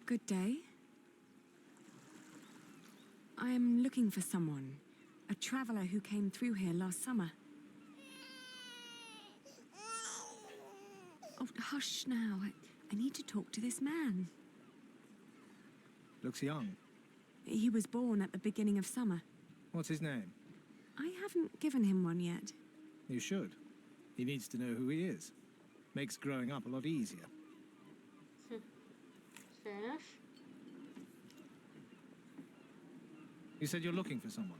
Good day. I am looking for someone. A traveler who came through here last summer. Oh, hush now. I need to talk to this man. Looks young. He was born at the beginning of summer. What's his name? I haven't given him one yet. You should. He needs to know who he is. Makes growing up a lot easier. Fair enough. You said you're looking for someone.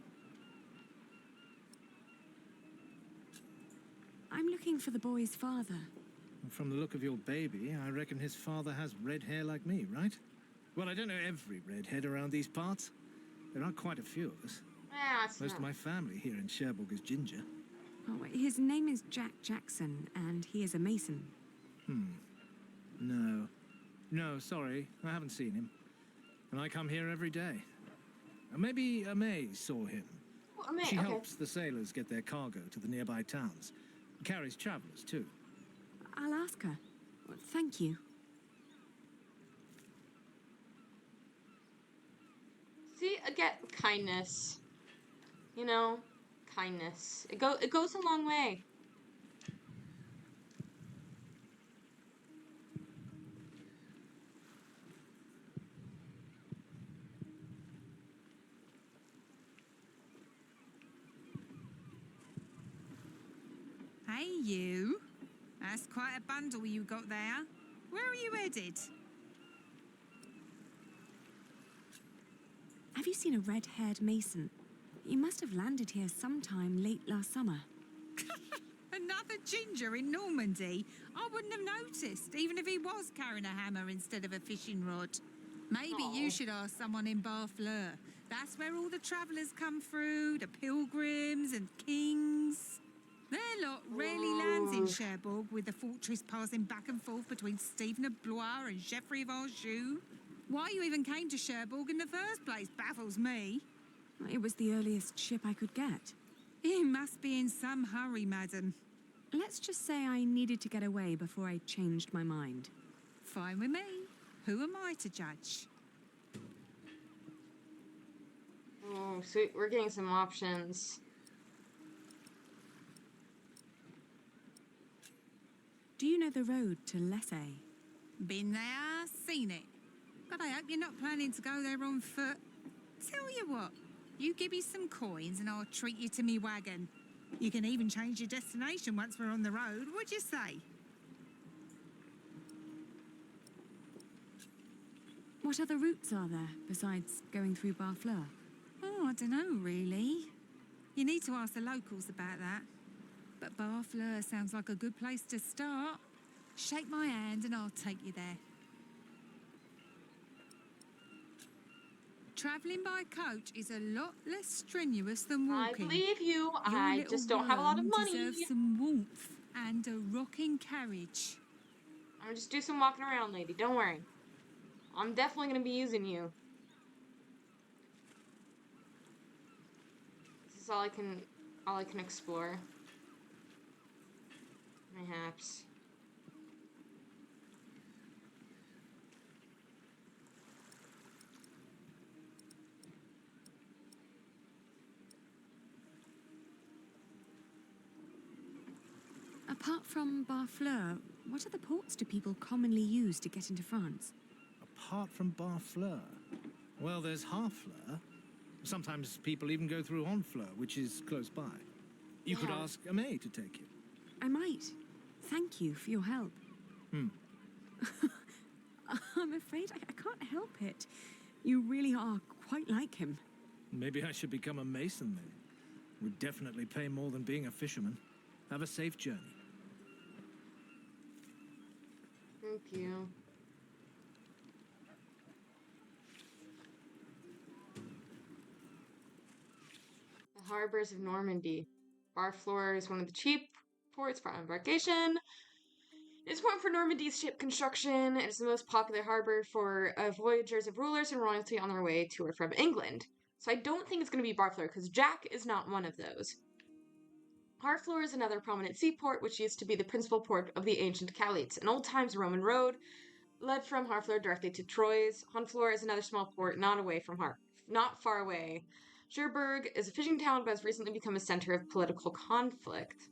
I'm looking for the boy's father. From the look of your baby, I reckon his father has red hair like me, right? Well, I don't know every redhead around these parts. There are quite a few of us. Yeah, it's Most of not. my family here in Cherbourg is ginger. Oh, his name is Jack Jackson, and he is a mason. No. No, sorry. I haven't seen him. And I come here every day. Maybe May saw him. Well, man, She okay. helps the sailors get their cargo to the nearby towns. Carries travelers, too. I'll ask her. Well, thank you. See, again, kindness. You know, kindness. It goes a long way. Hey, you. That's quite a bundle you got there. Where are you headed? Have you seen a red-haired mason? He must have landed here sometime late last summer. Another ginger in Normandy? I wouldn't have noticed, even if he was carrying a hammer instead of a fishing rod. Maybe Aw. you should ask someone in Barfleur. That's where all the travellers come through, the pilgrims and kings. Their lot rarely lands in Cherbourg, with the fortress passing back and forth between Stephen of Blois and Geoffrey of Anjou. Why you even came to Cherbourg in the first place baffles me. It was the earliest ship I could get. You must be in some hurry, madam. Let's just say I needed to get away before I changed my mind. Fine with me. Who am I to judge? Oh, so we're getting some options. Do you know the road to Lessay? Been there, seen it. But I hope you're not planning to go there on foot. Tell you what, you give me some coins and I'll treat you to me wagon. You can even change your destination once we're on the road. What'd you say? What other routes are there besides going through Barfleur? Oh, I don't know, really. You need to ask the locals about that. But Barfleur sounds like a good place to start. Shake my hand and I'll take you there. Travelling by coach is a lot less strenuous than I walking. believe you. Your I little just don't have a lot of worm money. deserves some warmth and a rocking carriage. I'm gonna just do some walking around, lady. Don't worry. I'm definitely gonna be using you. This is all I can explore. Perhaps. Apart from Barfleur, what other ports do people commonly use to get into France? Apart from Barfleur. Well, there's Harfleur. Sometimes people even go through Honfleur, which is close by. You could Yeah. ask May to take you. I might. Thank you for your help. I'm afraid I can't help it. You really are quite like him. Maybe I should become a mason then. Would definitely pay more than being a fisherman. Have a safe journey. Thank you. harbors of Normandy. Barfleur is one of the chief ports for embarkation. It's important for Normandy's ship construction. It is the most popular harbor for voyagers of rulers and royalty on their way to or from England. So I don't think it's going to be Barfleur, because Jack is not one of those. Harfleur is another prominent seaport, which used to be the principal port of the ancient Calites. An old times Roman road led from Harfleur directly to Troyes. Honfleur is another small port not far away. Cherbourg is a fishing town, but has recently become a center of political conflict.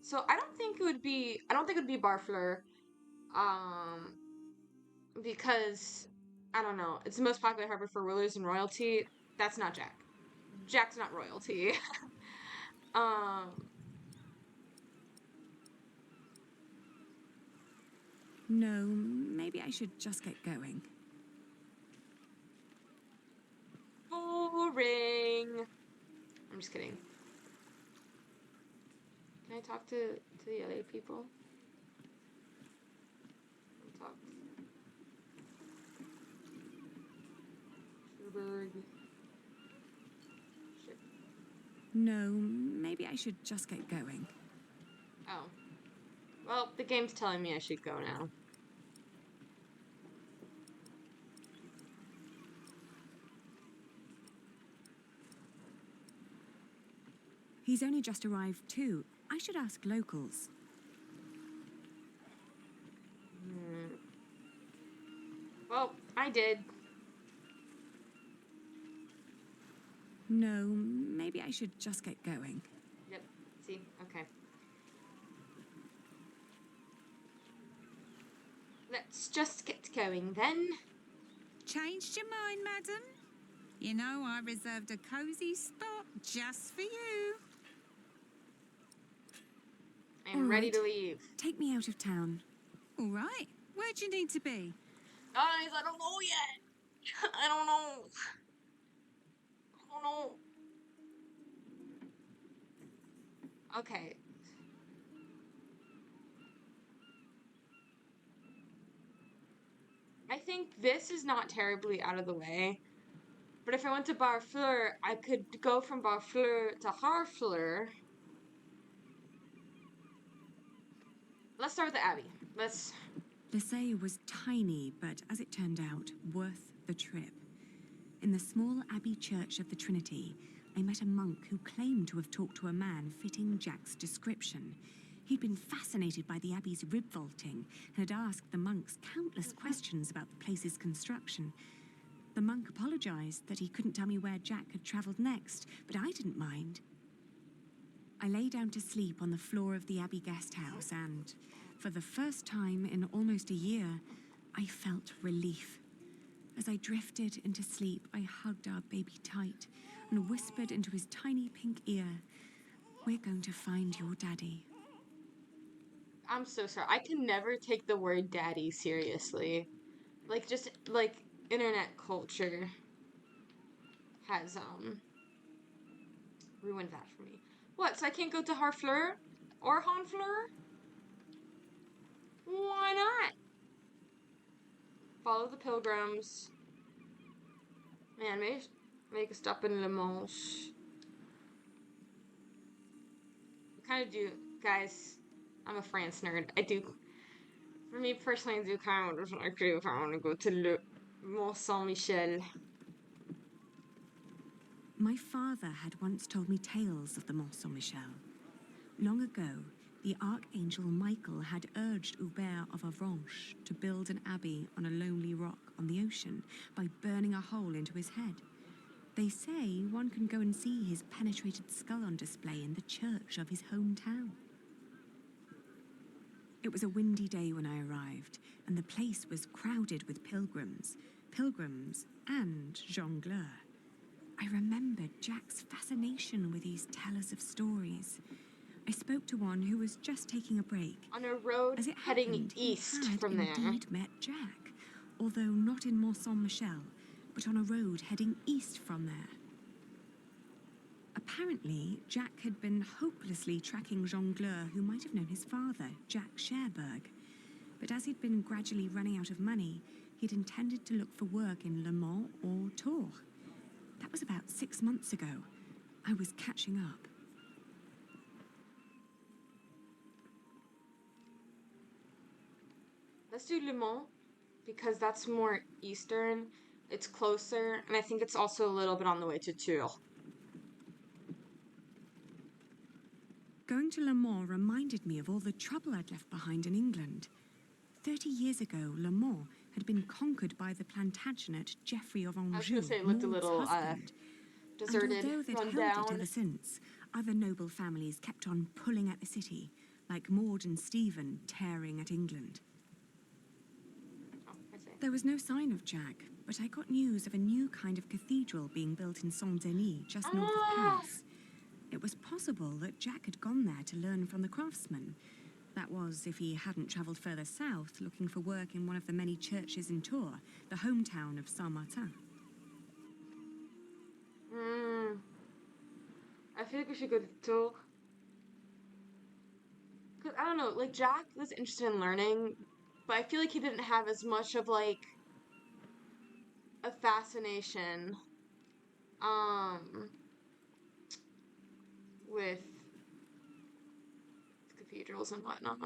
So I don't think it would be Barfleur, because I don't know, it's the most popular harbor for rulers and royalty. That's not Jack. Jack's not royalty. No, maybe I should just get going. Boring. I'm just kidding. Can I talk to the LA people? Talk. Cherbourg. Shit. No, maybe I should just get going. Oh. Well, the game's telling me I should go now. He's only just arrived too. I should ask locals. Well, I did. No, maybe I should just get going. Yep. See? Okay. Let's just get going then. Changed your mind, madam? You know, I reserved a cozy spot just for you. I'm ready to leave. Take me out of town. All right. Where'd you need to be? Guys, I don't know yet. I don't know. Okay. I think this is not terribly out of the way. But if I went to Barfleur, I could go from Barfleur to Harfleur. Let's start with the Abbey. Lissay was tiny, but as it turned out, worth the trip. In the small abbey church of the Trinity, I met a monk who claimed to have talked to a man fitting Jack's description. He'd been fascinated by the abbey's rib vaulting and had asked the monks countless questions about the place's construction. The monk apologized that he couldn't tell me where Jack had traveled next, but I didn't mind. I lay down to sleep on the floor of the abbey guest house and, for the first time in almost a year, I felt relief. As I drifted into sleep, I hugged our baby tight and whispered into his tiny pink ear, "We're going to find your daddy." I'm so sorry. I can never take the word daddy seriously. Internet culture has, ruined that for me. What, so I can't go to Harfleur? Or Honfleur? Why not? Follow the pilgrims. Man, make a stop in Le Mans. I kind of do, guys. I'm a France nerd. For me personally, I do kind of what I do if I want to go to Le Mont Saint-Michel. My father had once told me tales of the Mont Saint-Michel. Long ago, the Archangel Michael had urged Hubert of Avranches to build an abbey on a lonely rock on the ocean by burning a hole into his head. They say one can go and see his penetrated skull on display in the church of his hometown. It was a windy day when I arrived, and the place was crowded with pilgrims and jongleurs. I remembered Jack's fascination with these tellers of stories. I spoke to one who was just taking a break. On a road As it heading happened, east he had from there. indeed met Jack, although not in Mont Saint-Michel, but on a road heading east from there. Apparently, Jack had been hopelessly tracking jongleurs who might have known his father, Jack Cherbourg. But as he'd been gradually running out of money, he'd intended to look for work in Le Mans or Tours. That was about 6 months ago, I was catching up. Let's do Le Mans because that's more eastern. It's closer, and I think it's also a little bit on the way to Tours. Going to Le Mans reminded me of all the trouble I'd left behind in England. 30 years ago, Le Mans had been conquered by the Plantagenet Geoffrey of I was Anjou, gonna say it looked a Maud's little husband. deserted, And although they'd run held it down. ever since, other noble families kept on pulling at the city, like Maud and Stephen tearing at England. Oh, I see. There was no sign of Jack, but I got news of a new kind of cathedral being built in Saint-Denis, just north of Paris. It was possible that Jack had gone there to learn from the craftsmen. That was, if he hadn't travelled further south, looking for work in one of the many churches in Tours, the hometown of Saint-Martin. I feel like we should go to Tours. Cause I don't know, like Jack was interested in learning, but I feel like he didn't have as much of like a fascination with cathedrals and whatnot.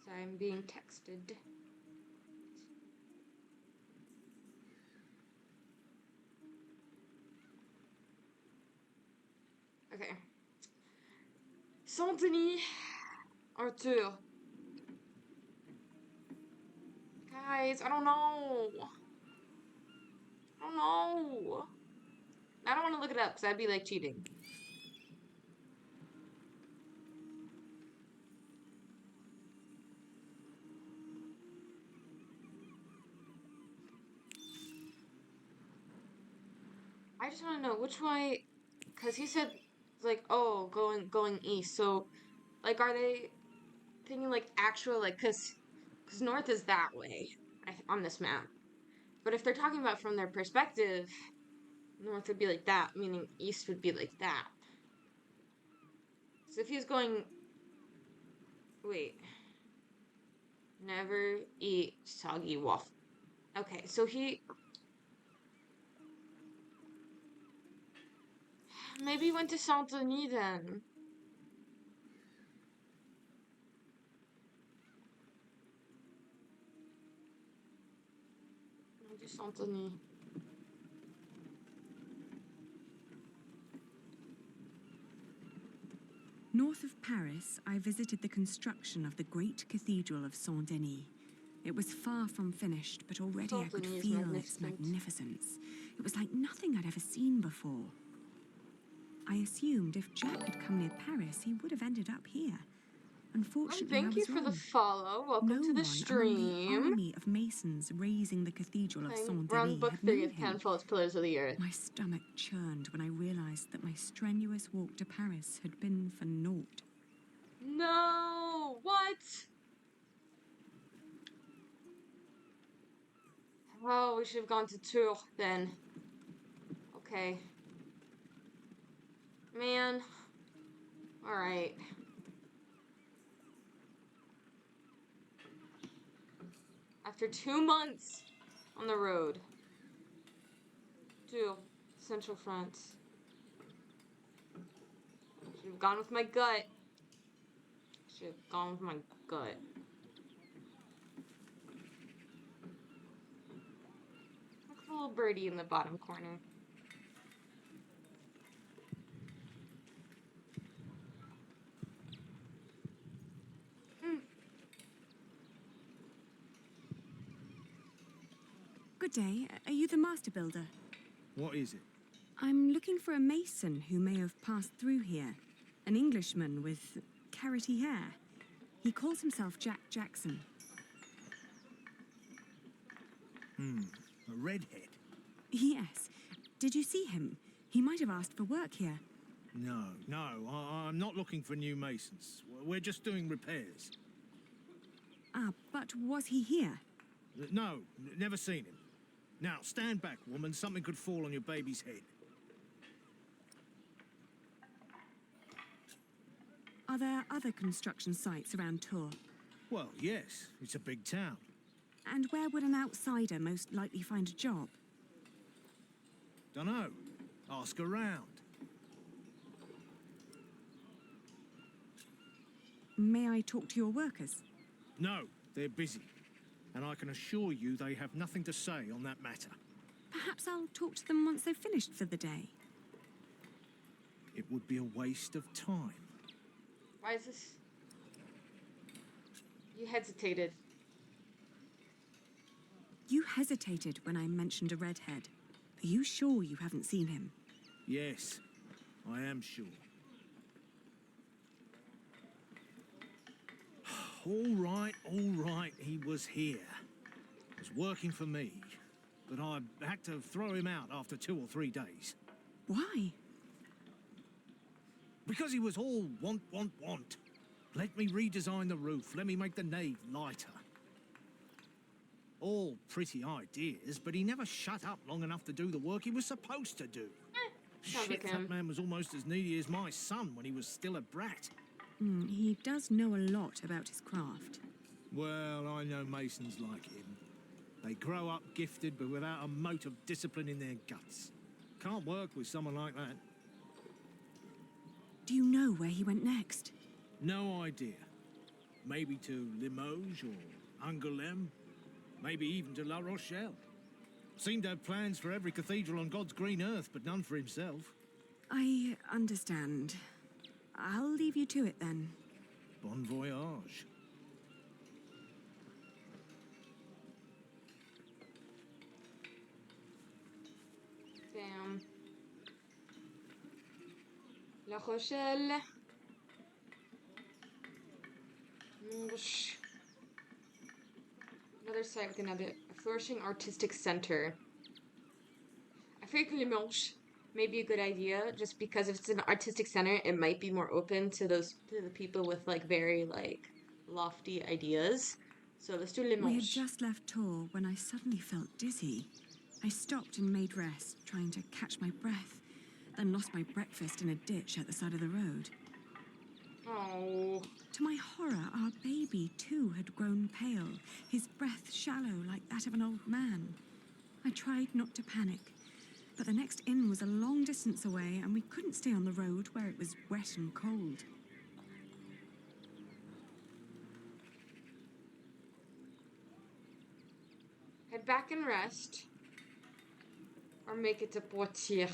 So I'm being texted. Okay. Saint-Denis or Tours? Guys, I don't know. I don't know. I don't want to look it up because that'd be like cheating. I just want to know which way, because he said like, oh, going east. So, like, are they thinking like actual like, cause north is that way on this map. But if they're talking about from their perspective, north would be like that, meaning east would be like that. So if he was going, wait, never eat soggy waffle. Okay, so he maybe went to Saint Denis then. Maybe Saint Denis. North of Paris, I visited the construction of the great cathedral of Saint-Denis. It was far from finished, but already I could Saint-Denis is feel its magnificence. It was like nothing I'd ever seen before. I assumed if Jack had come near Paris, he would have ended up here. Unfortunately, I Thank was you for the wrong. follow. Welcome No to the one among the stream. army of masons raising the cathedral of We're on Saint-Denis book had 3 known of him. 10 False Pillars of the Earth. My stomach churned when I realized that my strenuous walk to Paris had been for naught. No! What? Oh, we should have gone to Tours then. Okay. Man. Alright. After 2 months on the road. Tours. Central France. Should have gone with my gut. Should have gone with my gut. Look at the little birdie in the bottom corner. Good day. Are you the master builder? What is it? I'm looking for a mason who may have passed through here. An Englishman with carroty hair. He calls himself Jack Jackson. A redhead? Yes. Did you see him? He might have asked for work here. No, I'm not looking for new masons. We're just doing repairs. Ah, but was he here? No, never seen him. Now, stand back, woman. Something could fall on your baby's head. Are there other construction sites around Tours? Well, yes, it's a big town. And where would an outsider most likely find a job? Dunno. Ask around. May I talk to your workers? No, they're busy. And I can assure you they have nothing to say on that matter. Perhaps I'll talk to them once they've finished for the day. It would be a waste of time. Why is this? You hesitated. You hesitated when I mentioned a redhead. Are you sure you haven't seen him? Yes, I am sure. All right, he was here. Was working for me. But I had to throw him out after 2 or 3 days. Why? Because he was all want. Let me redesign the roof, let me make the nave lighter. All pretty ideas, but he never shut up long enough to do the work he was supposed to do. Sounds Shit, like him. that man was almost as needy as my son when he was still a brat. He does know a lot about his craft. Well, I know masons like him. They grow up gifted, but without a mote of discipline in their guts. Can't work with someone like that. Do you know where he went next? No idea. Maybe to Limoges or Angoulême. Maybe even to La Rochelle. Seemed to have plans for every cathedral on God's green earth, but none for himself. I understand. I'll leave you to it then. Bon voyage. Damn. La Rochelle. Another site with another flourishing artistic center. I feel like Limoges may be a good idea, just because if it's an artistic center, it might be more open to the people with like very like lofty ideas. So let's do Limoges. We had just left Tours when I suddenly felt dizzy. I stopped and made rest, trying to catch my breath, then lost my breakfast in a ditch at the side of the road. Oh. To my horror, our baby too had grown pale, his breath shallow like that of an old man. I tried not to panic, but the next inn was a long distance away and we couldn't stay on the road where it was wet and cold. Head back and rest. Or make it to Poitiers.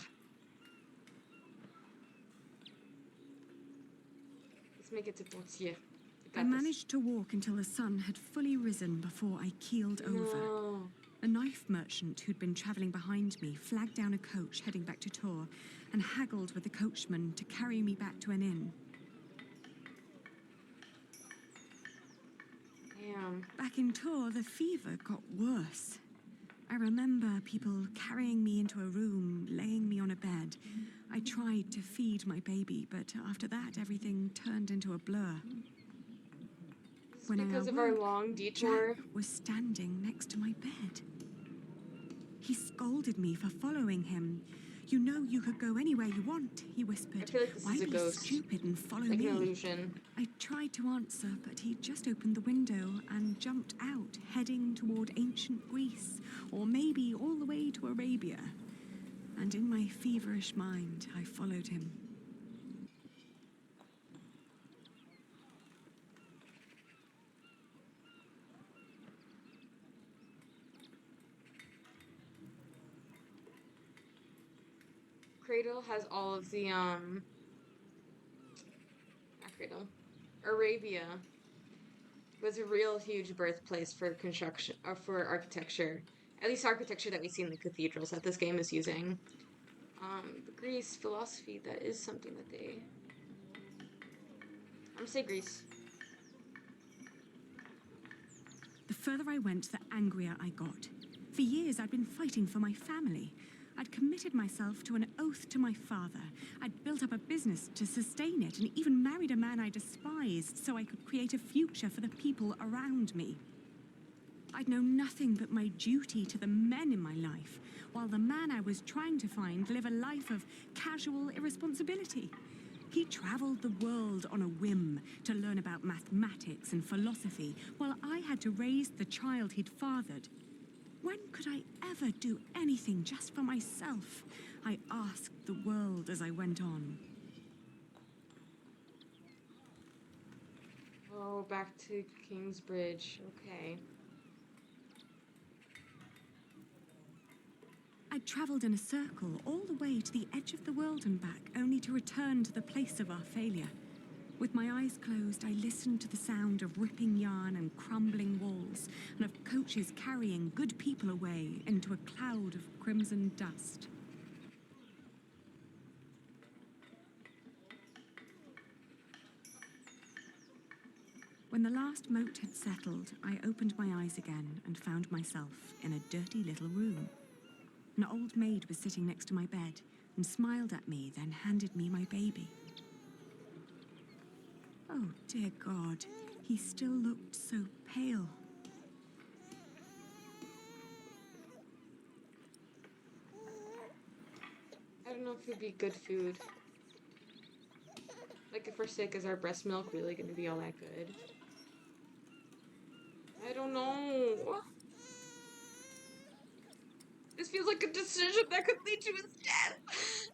Let's make it to Poitiers. I managed to walk until the sun had fully risen before I keeled over. No. A knife merchant who'd been travelling behind me flagged down a coach heading back to Tours and haggled with the coachman to carry me back to an inn. Damn. Back in Tours, the fever got worse. I remember people carrying me into a room, laying me on a bed. I tried to feed my baby, but after that, everything turned into a blur. When Because I of our awoke, long detour. Jack was standing next to my bed. He scolded me for following him. You know you could go anywhere you want, he whispered. I feel like this Why is a be ghost. stupid and follow Like me? an illusion. I tried to answer, but he just opened the window and jumped out, heading toward ancient Greece, or maybe all the way to Arabia. And in my feverish mind, I followed him. Cradle has all of the not Cradle. Arabia was a real huge birthplace for construction or for architecture. At least architecture that we see in the cathedrals that this game is using. The Greece philosophy, that is something that they I'm gonna say Greece. The further I went, the angrier I got. For years, I'd been fighting for my family. I'd committed myself to an oath to my father. I'd built up a business to sustain it and even married a man I despised so I could create a future for the people around me. I'd known nothing but my duty to the men in my life, while the man I was trying to find lived a life of casual irresponsibility. He travelled the world on a whim to learn about mathematics and philosophy, while I had to raise the child he'd fathered. When could I ever do anything just for myself? I asked the world as I went on. Oh, back to Kingsbridge. Okay. I'd travelled in a circle all the way to the edge of the world and back, only to return to the place of our failure. With my eyes closed, I listened to the sound of ripping yarn and crumbling walls, and of coaches carrying good people away into a cloud of crimson dust. When the last moat had settled, I opened my eyes again and found myself in a dirty little room. An old maid was sitting next to my bed and smiled at me, then handed me my baby. Oh, dear God, he still looked so pale. I don't know if it'd be good food. Like, if we're sick, is our breast milk really going to be all that good? I don't know. This feels like a decision that could lead to his death.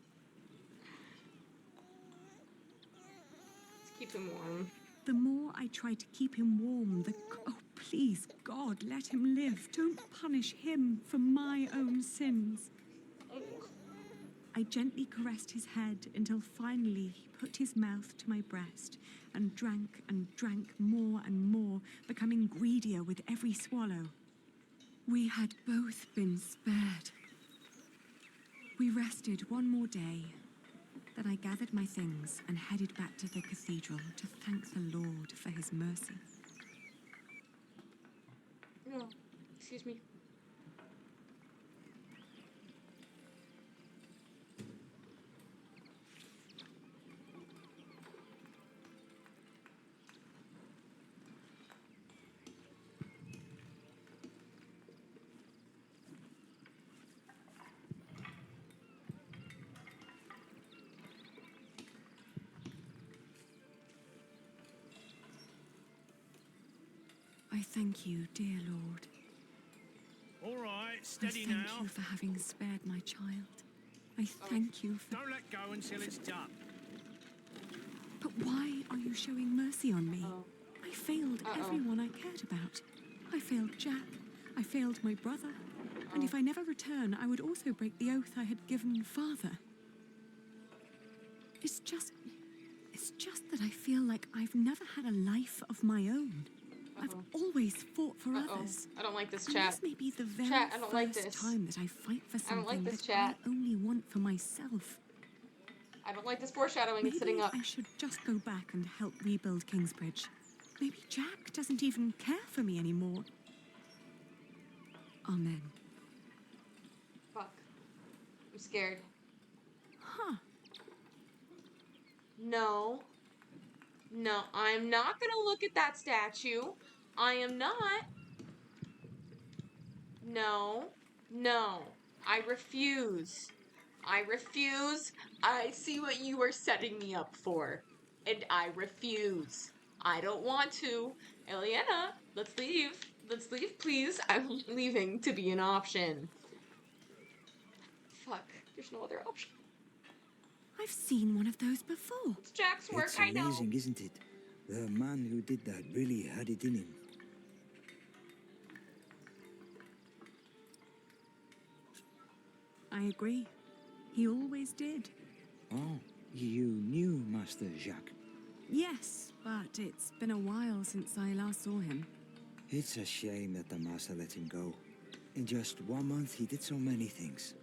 Let's keep him warm. The more I tried to keep him warm, oh, please, God, let him live. Don't punish him for my own sins. I gently caressed his head until finally he put his mouth to my breast and drank more and more, becoming greedier with every swallow. We had both been spared. We rested one more day. Then I gathered my things and headed back to the cathedral to thank the Lord for his mercy. No, excuse me. I thank you, dear Lord. All right, I steady thank now. you for having spared my child. I thank you for... Don't let go until it's done. But why are you showing mercy on me? Oh. I failed everyone I cared about. I failed Jack. I failed my brother. And if I never return, I would also break the oath I had given Father. It's just that I feel like I've never had a life of my own. I've always fought for others. I don't like this And chat. this may be the very Chat, I don't like first this. time that I fight for I don't like something this, that chat. I only want for myself. I don't like this foreshadowing. Maybe It's sitting up. I should just go back and help rebuild Kingsbridge. Maybe Jack doesn't even care for me anymore. Amen. Fuck. I'm scared. Huh. No. No, I'm not gonna look at that statue. I am not. No. No. I refuse. I refuse. I see what you are setting me up for. And I refuse. I don't want to. Eliana, let's leave. Let's leave, please. I'm leaving to be an option. Fuck. There's no other option. I've seen one of those before. It's Jack's work, It's I know. amazing, isn't it? The man who did that really had it in him. I agree. He always did. Oh, you knew Master Jacques. Yes, but it's been a while since I last saw him. It's a shame that the Master let him go. In just 1 month, he did so many things.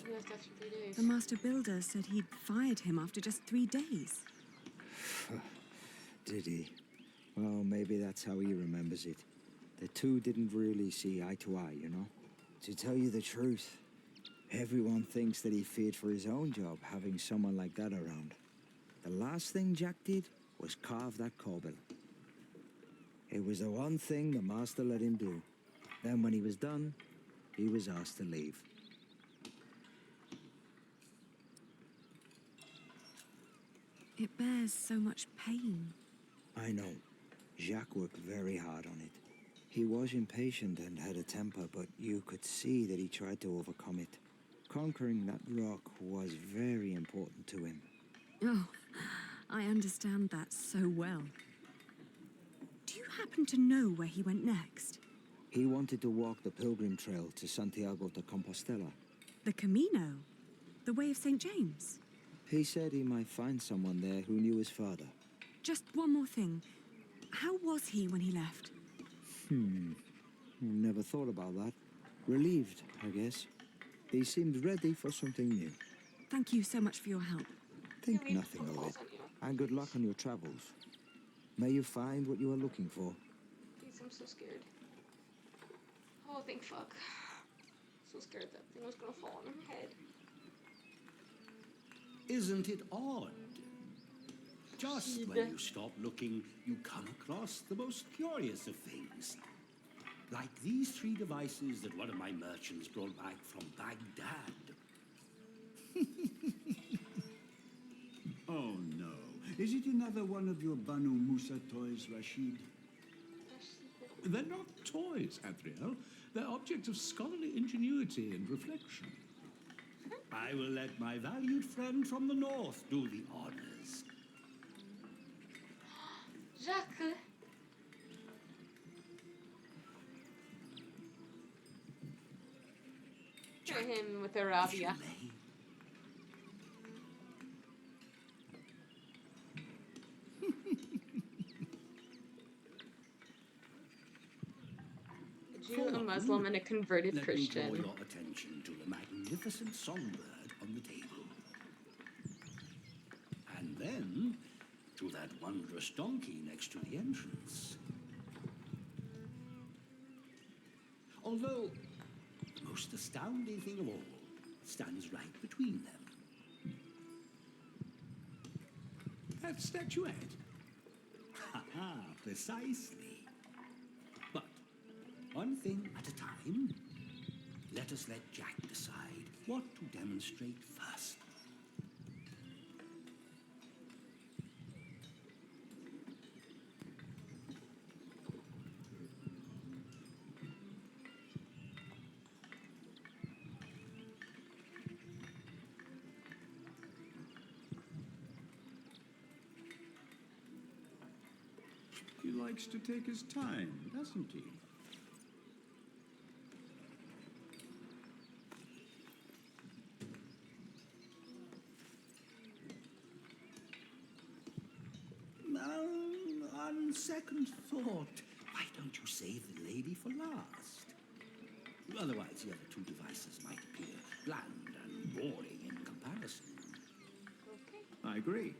He left after 3 days. The Master Builder said he'd fired him after just 3 days. Did he? Well, maybe that's how he remembers it. The two didn't really see eye to eye, you know? To tell you the truth, everyone thinks that he feared for his own job, having someone like that around. The last thing Jack did was carve that corbel. It was the one thing the Master let him do. Then when he was done, he was asked to leave. It bears so much pain. I know. Jacques worked very hard on it. He was impatient and had a temper, but you could see that he tried to overcome it. Conquering that rock was very important to him. Oh, I understand that so well. Do you happen to know where he went next? He wanted to walk the pilgrim trail to Santiago de Compostela. The Camino? The Way of St. James? He said he might find someone there who knew his father. Just one more thing. How was he when he left? Never thought about that. Relieved, I guess. He seemed ready for something new. Thank you so much for your help. Think nothing of it. And good luck on your travels. May you find what you are looking for. Please, I'm so scared. Oh, thank fuck. So scared that thing was gonna fall on her head. Isn't it odd? Just when you stop looking, you come across the most curious of things. Like these 3 devices that one of my merchants brought back from Baghdad. Oh no. Is it another one of your Banu Musa toys, Rashid? They're not toys, Adriel. They're objects of scholarly ingenuity and reflection. I will let my valued friend from the north do the honors. Jacques. Look at him with Arabia. A Jew, a Muslim, and a converted Christian. Let me draw your attention to the magnificent songbird on the table. And then to that wondrous donkey next to the entrance. Although the most astounding thing of all stands right between them. That statuette. Ha-ha, precisely. But one thing at a time. Let us let Jack decide what to demonstrate first. He likes to take his time, doesn't he? On second thought, why don't you save the lady for last? Otherwise, the other 2 devices might appear bland and boring in comparison. I agree.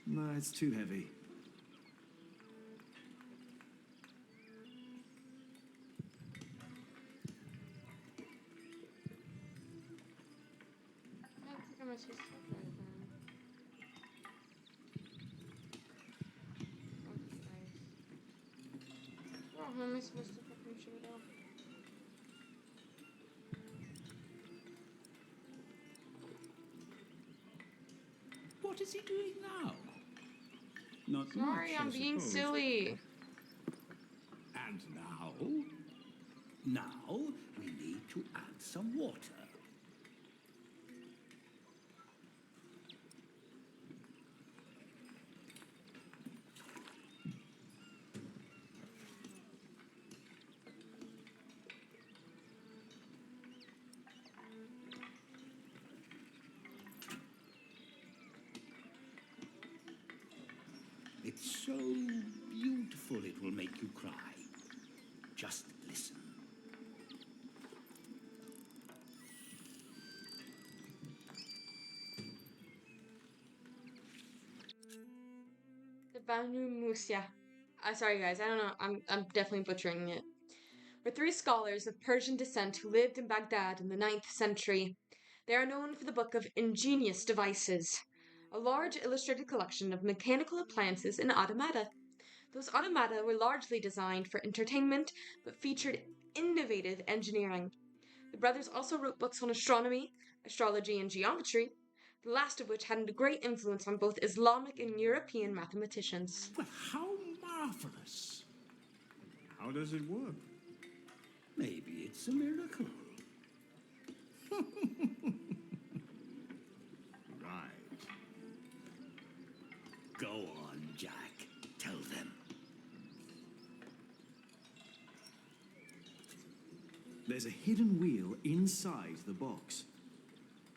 No, it's too heavy. I think I'm supposed to stop right then. Oh, how am I supposed to fucking shoot it off? What is he doing now? Not Sorry, much, I'm I being suppose. silly. And now? Now we need to add some water. It's so beautiful it will make you cry. Just listen. The Banu Musa. Sorry guys, I don't know. I'm definitely butchering it. Were 3 scholars of Persian descent who lived in Baghdad in the 9th century. They are known for the Book of Ingenious Devices, a large illustrated collection of mechanical appliances and automata. Those automata were largely designed for entertainment, but featured innovative engineering. The brothers also wrote books on astronomy, astrology, and geometry, the last of which had a great influence on both Islamic and European mathematicians. Well, how marvelous! How does it work? Maybe it's a miracle. Right. Go on, Jack. Tell them. There's a hidden wheel inside the box.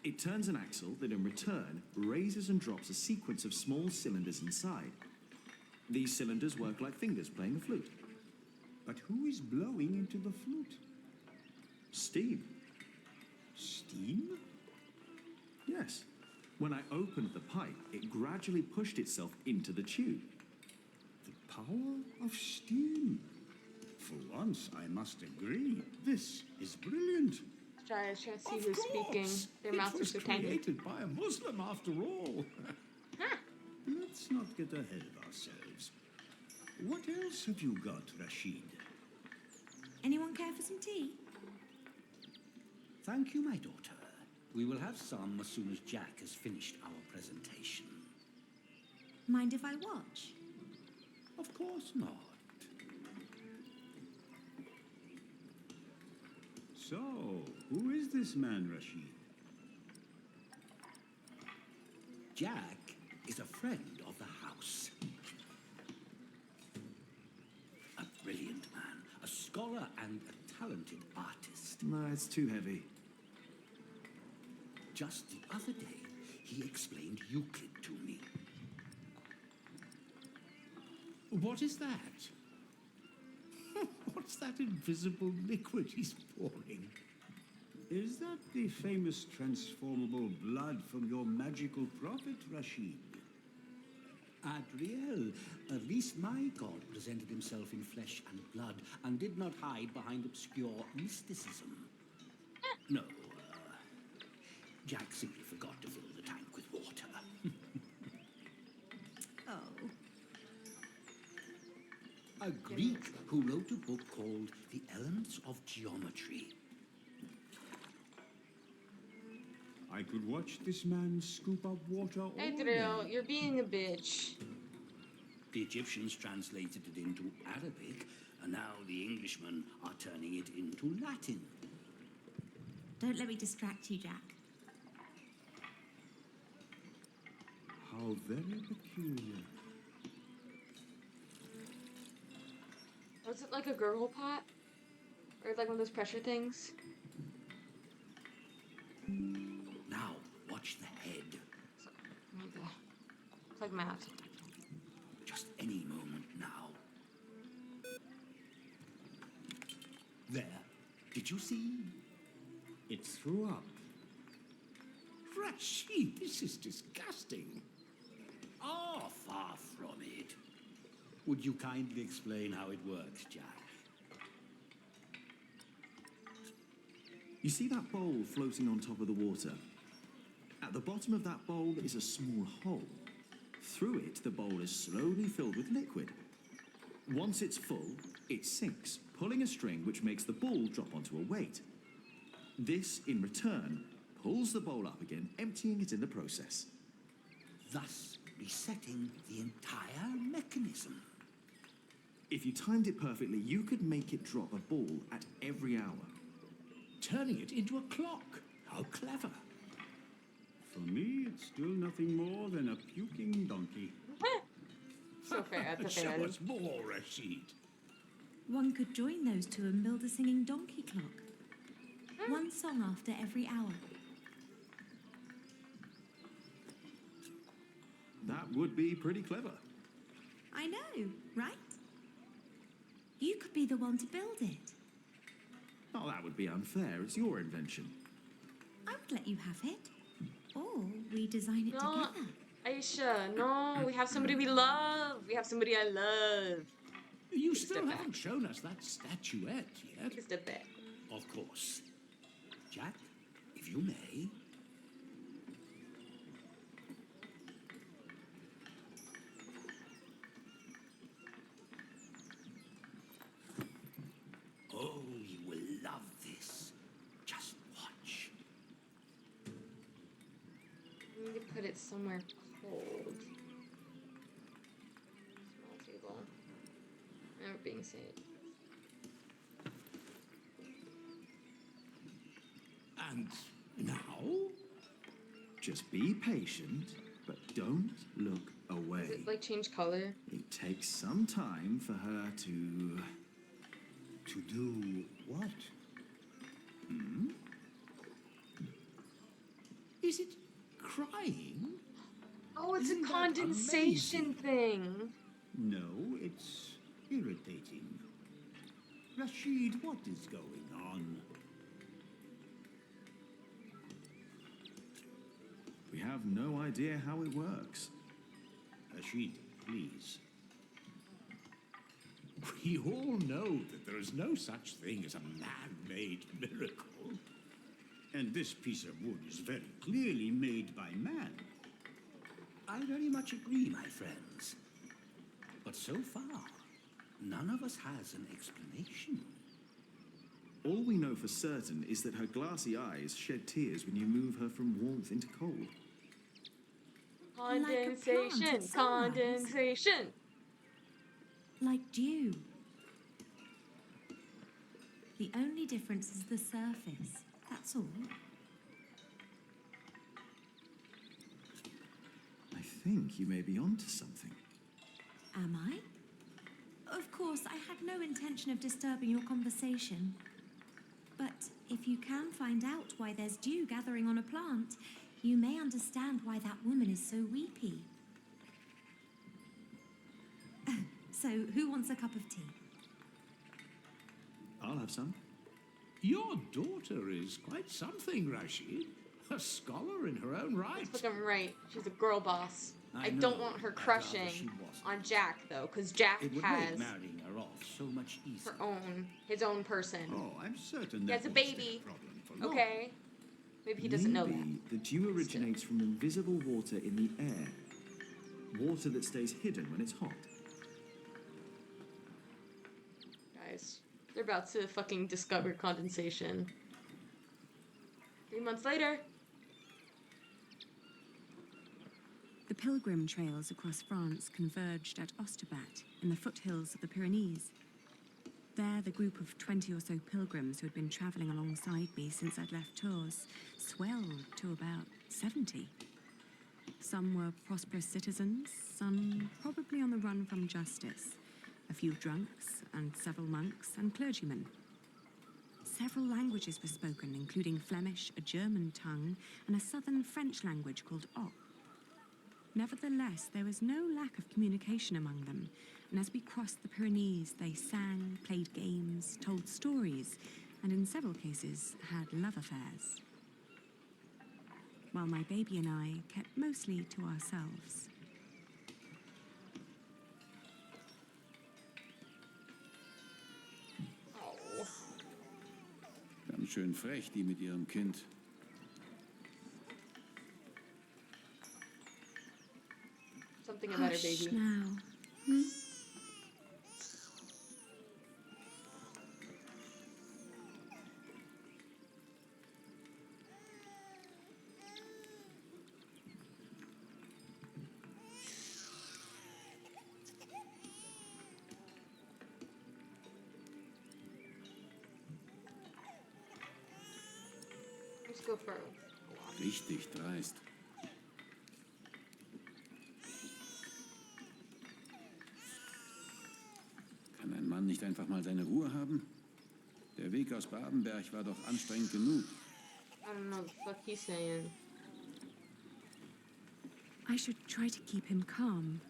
It turns an axle that in return raises and drops a sequence of small cylinders inside. These cylinders work like fingers playing a flute. But who is blowing into the flute? Steam. Steam? Yes. When I opened the pipe, it gradually pushed itself into the tube. The power of steam. For once, I must agree. This is brilliant. Trying to see Of who's speaking. course. Their It mouths are was so tiny. created by a Muslim after all. Huh. Let's not get ahead of ourselves. What else have you got, Rashid? Anyone care for some tea? Thank you, my daughter. We will have some as soon as Jack has finished our presentation. Mind if I watch? Of course not. So, who is this man, Rashid? Jack is a friend of the house. A brilliant man, a scholar and a talented artist. No, it's too heavy. Just the other day, he explained Euclid to me. What is that? What's that invisible liquid he's pouring? Is that the famous transformable blood from your magical prophet, Rashid? Adriel, at least my god presented himself in flesh and blood and did not hide behind obscure mysticism. No, Jack simply forgot to fill the tank with water. Oh. A Greek who wrote a book called The Elements of Geometry. I could watch this man scoop up water all Hey, day. Drill, you're being a bitch. The Egyptians translated it into Arabic, and now the Englishmen are turning it into Latin. Don't let me distract you, Jack. How very peculiar. Was it like a gurgle pot? Or like one of those pressure things? Now, watch the head. It's like math. Just any moment now. There. Did you see? It threw up. Rashid, this is disgusting. Oh, far from it. Would you kindly explain how it works, Jack? You see that bowl floating on top of the water? At the bottom of that bowl is a small hole. Through it, the bowl is slowly filled with liquid. Once it's full, it sinks, pulling a string which makes the ball drop onto a weight. This, in return, pulls the bowl up again, emptying it in the process. Thus resetting the entire mechanism. If you timed it perfectly, you could make it drop a ball at every hour. Turning it into a clock. How clever. For me, it's still nothing more than a puking donkey. So fair at the Show end. us more, Rashid. One could join those two and build a singing donkey clock. One song after every hour. That would be pretty clever. I know, right? You could be the one to build it. Oh, that would be unfair. It's your invention. I would let you have it. Or we design it No, together. Aisha, no, we have somebody we love. We have somebody I love. You Take a still step haven't back. shown us that statuette yet. Take a step back. Of course. Jack, if you may. Oh, you will love this. Just it somewhere cold. Small table. Never being seen. And now? Just be patient, but don't look away. Does it like change color? It takes some time for her to... To do what? Hmm? Is it crying? Oh, it's Isn't a that condensation thing. No, it's irritating. Rashid, what is going on? We have no idea how it works. Rashid, please. We all know that there is no such thing as a man-made miracle. And this piece of wood is very clearly made by man. I very much agree, my friends. But so far, none of us has an explanation. All we know for certain is that her glassy eyes shed tears when you move her from warmth into cold. Condensation, condensation. Like dew. The only difference is the surface. That's all. I think you may be onto something. Am I? Of course, I had no intention of disturbing your conversation. But if you can find out why there's dew gathering on a plant, you may understand why that woman is so weepy. So, who wants a cup of tea? I'll have some. Your daughter is quite something, Rashid. A scholar in her own right. That's fucking right. She's a girl boss. I know, don't want her I'd rather she crushing wasn't. on Jack though, because Jack It would has make marrying her off so much easier. his own person. Oh, I'm certain He that has a won't stay baby. problem for long. Okay. Maybe he doesn't know that. Maybe the dew originates from invisible water in the air. Water that stays hidden when it's hot. Guys, they're about to fucking discover condensation. 3 months later. The pilgrim trails across France converged at Osterbat in the foothills of the Pyrenees. There, the group of 20 or so pilgrims who had been travelling alongside me since I'd left Tours swelled to about 70. Some were prosperous citizens, some probably on the run from justice, a few drunks and several monks and clergymen. Several languages were spoken, including Flemish, a German tongue, and a southern French language called Oc. Nevertheless, there was no lack of communication among them, and as we crossed the Pyrenees, they sang, played games, told stories, and in several cases had love affairs. While my baby and I kept mostly to ourselves. Ganz schön frech, die mit ihrem Kind. Something about her Hush baby. now. Let's go for a walk. Richtig dreist. Kann ein Mann nicht einfach mal seine Ruhe haben? Der Weg aus Babenberg war doch anstrengend genug. I don't know the fuck he's saying. I should try to keep him calm.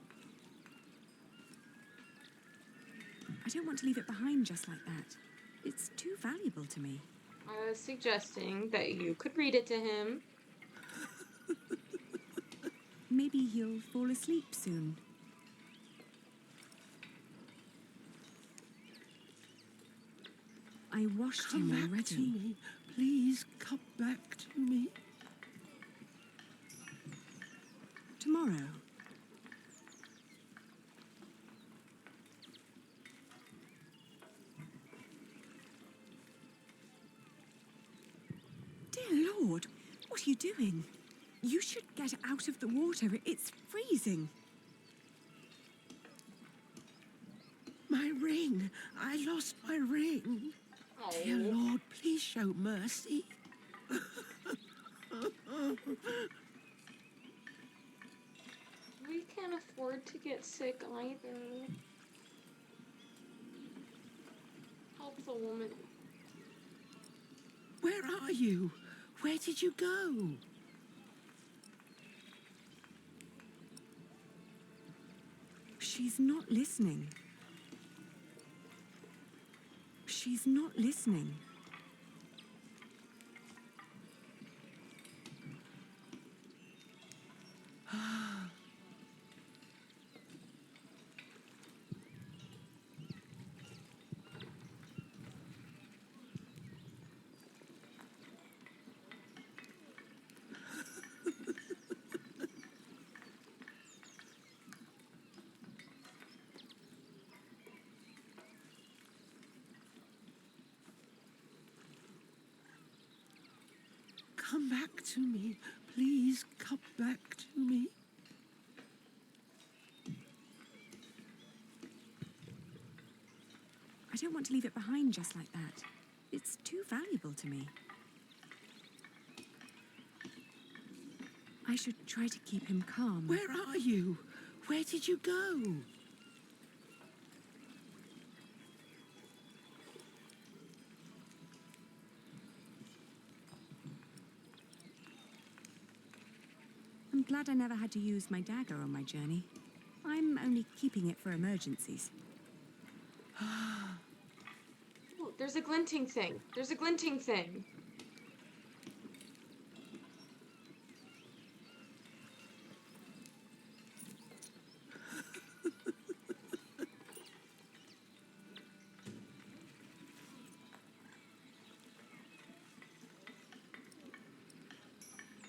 I don't want to leave it behind just like that. It's too valuable to me. I was suggesting that you could read it to him. Maybe he'll fall asleep soon. I washed him already. Please come back to me. Tomorrow. Dear Lord, what are you doing? You should get out of the water. It's freezing. My ring! I lost my ring! Dear Lord, please show mercy. We can't afford to get sick either. Help the woman. Where are you? Where did you go? She's not listening. She's not listening. Come back to me. Please come back to me. I don't want to leave it behind just like that. It's too valuable to me. I should try to keep him calm. Where are you? Where did you go? I'm glad I never had to use my dagger on my journey. I'm only keeping it for emergencies. Oh, there's a glinting thing. There's a glinting thing.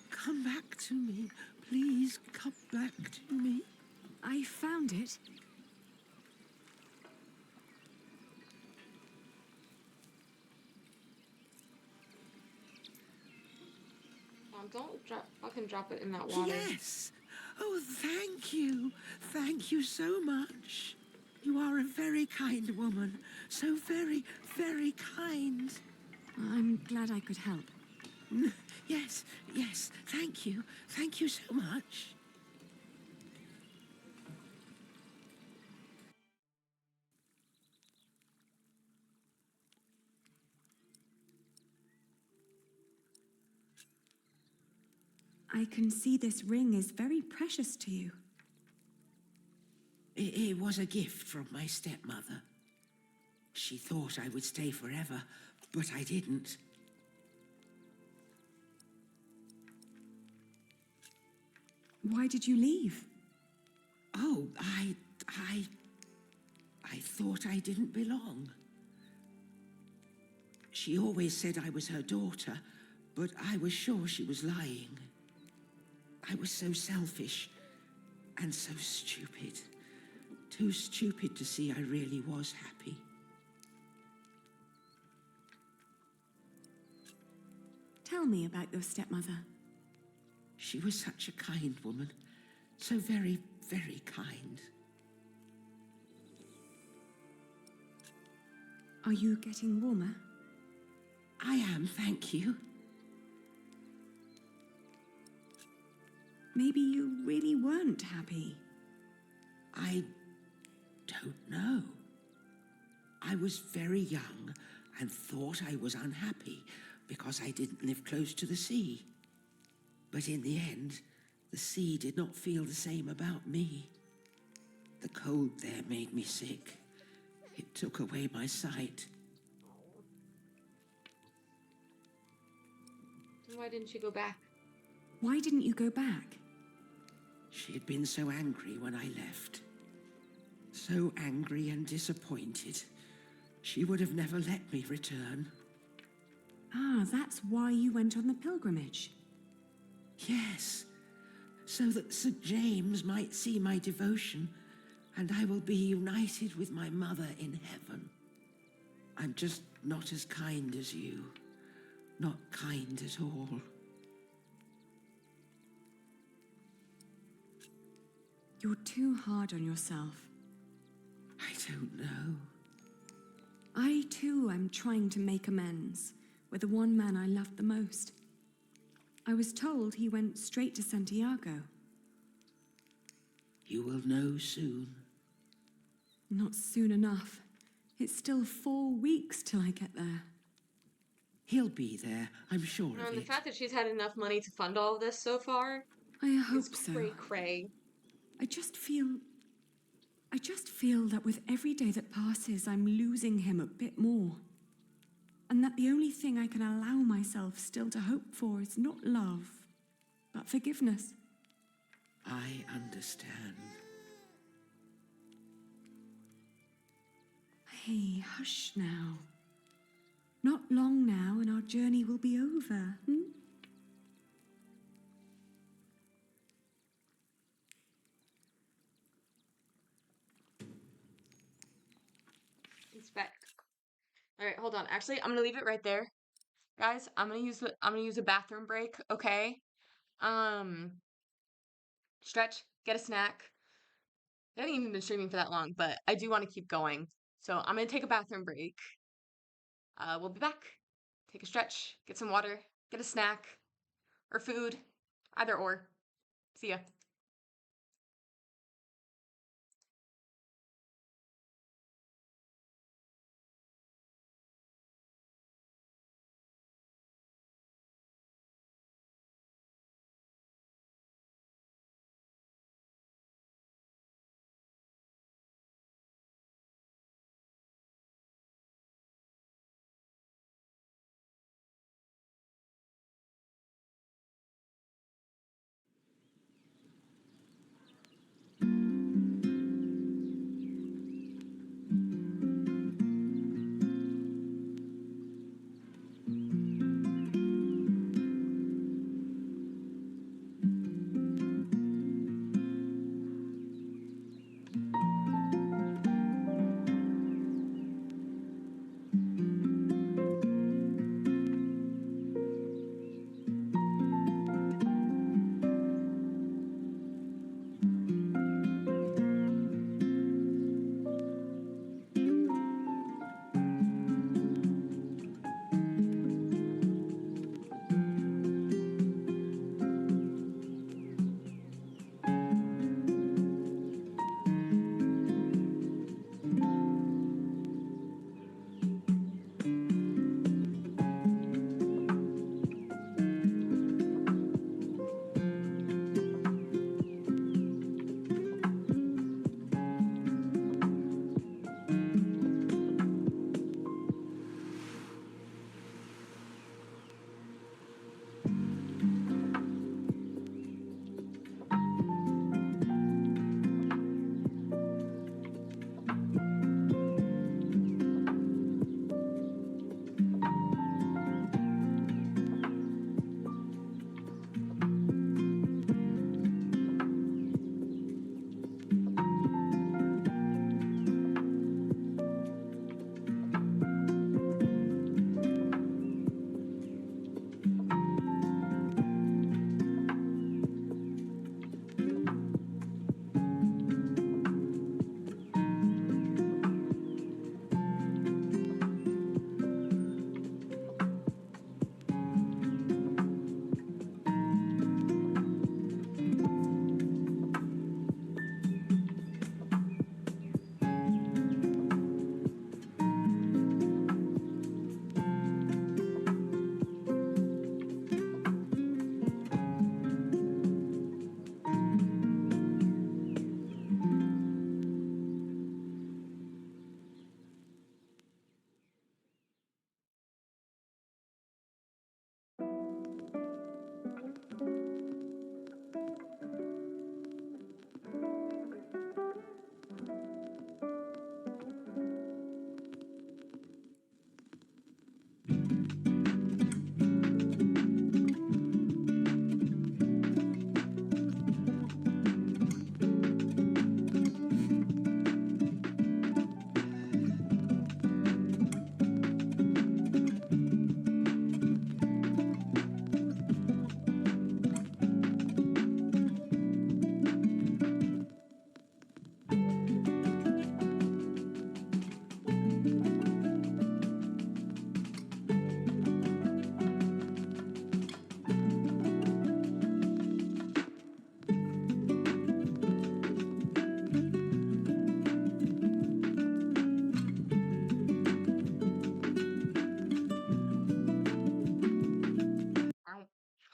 Come back to me. Please come back to me. I found it. Don't fucking drop it in that water. Yes. Oh, thank you. Thank you so much. You are a very kind woman. So very, very kind. I'm glad I could help. Yes, yes. Thank you. Thank you so much. I can see this ring is very precious to you. It was a gift from my stepmother. She thought I would stay forever, but I didn't. Why did you leave? Oh, I thought I didn't belong. She always said I was her daughter, but I was sure she was lying. I was so selfish and so stupid. Too stupid to see I really was happy. Tell me about your stepmother. She was such a kind woman. So very, very kind. Are you getting warmer? I am, thank you. Maybe you really weren't happy. I don't know. I was very young and thought I was unhappy because I didn't live close to the sea. But in the end, the sea did not feel the same about me. The cold there made me sick. It took away my sight. Why didn't you go back? Why didn't you go back? She had been so angry when I left. So angry and disappointed. She would have never let me return. Ah, that's why you went on the pilgrimage. Yes, so that St. James might see my devotion and I will be united with my mother in heaven. I'm just not as kind as you. Not kind at all. You're too hard on yourself. I don't know. I, too, am trying to make amends with the one man I loved the most. I was told he went straight to Santiago. You will know soon. Not soon enough. It's still 4 weeks till I get there. He'll be there, I'm sure of And the it. fact that she's had enough money to fund all of this so far I hope is so. cray. I just feel that with every day that passes, I'm losing him a bit more. And that the only thing I can allow myself still to hope for is not love, but forgiveness. I understand. Hey, hush now. Not long now and our journey will be over, Inspect. All right, hold on. Actually, I'm gonna leave it right there, guys. I'm gonna use a bathroom break. Okay. Um, stretch. Get a snack. I haven't even been streaming for that long, but I do want to keep going. So I'm gonna take a bathroom break. We'll be back. Take a stretch. Get some water. Get a snack or food. Either or. See ya.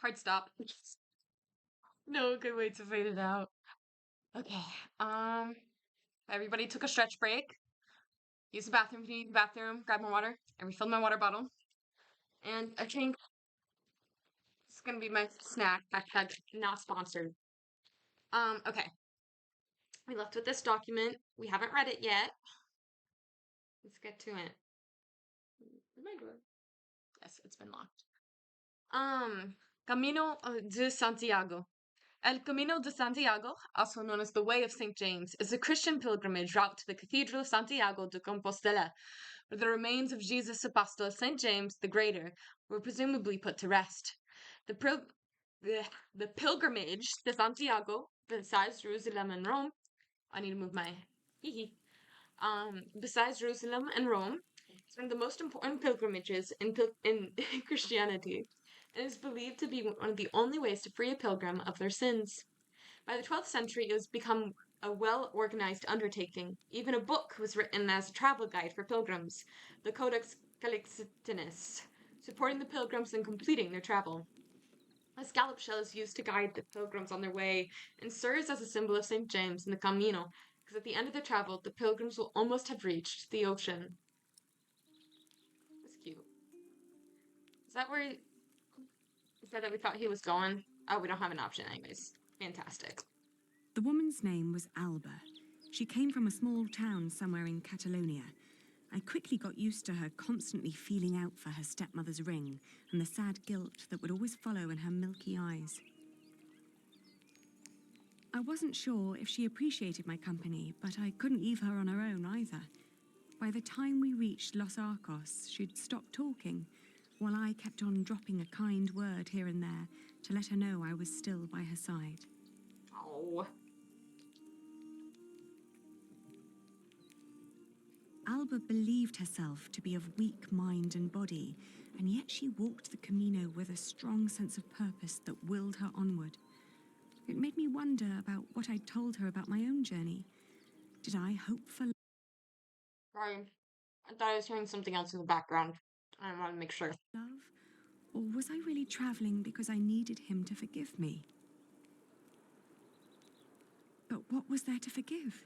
Hard stop. No good way to fade it out. Okay. Everybody took a stretch break. Use the bathroom if you need the bathroom. Grab more water. I refilled my water bottle. And I think it's gonna be my snack. Hashtag not sponsored. Okay. We left with this document. We haven't read it yet. Let's get to it. Where's my door? Yes, it's been locked. Camino de Santiago. El Camino de Santiago, also known as the Way of St. James, is a Christian pilgrimage route to the Cathedral of Santiago de Compostela, where the remains of Jesus Apostle St. James the Greater were presumably put to rest. The pilgrimage to Santiago, besides Jerusalem and Rome, I need to move my besides Jerusalem and Rome, it's one of the most important pilgrimages in Christianity, and is believed to be one of the only ways to free a pilgrim of their sins. By the 12th century, it was become a well-organized undertaking. Even a book was written as a travel guide for pilgrims, the Codex Calixtinus, supporting the pilgrims in completing their travel. A scallop shell is used to guide the pilgrims on their way and serves as a symbol of St. James in the Camino, because at the end of the travel, the pilgrims will almost have reached the ocean. That's cute. Is that where he said that we thought he was going? Oh, we don't have an option anyways. Fantastic. The woman's name was Alba. She came from a small town somewhere in Catalonia. I quickly got used to her constantly feeling out for her stepmother's ring and the sad guilt that would always follow in her milky eyes. I wasn't sure if she appreciated my company, but I couldn't leave her on her own either. By the time we reached Los Arcos, she'd stopped talking, while I kept on dropping a kind word here and there to let her know I was still by her side. Oh. Alba believed herself to be of weak mind and body, and yet she walked the Camino with a strong sense of purpose that willed her onward. It made me wonder about what I'd told her about my own journey. Did I hope for Sorry. I thought I was hearing something else in the background. I want to make sure. love? Or was I really traveling because I needed him to forgive me? But what was there to forgive?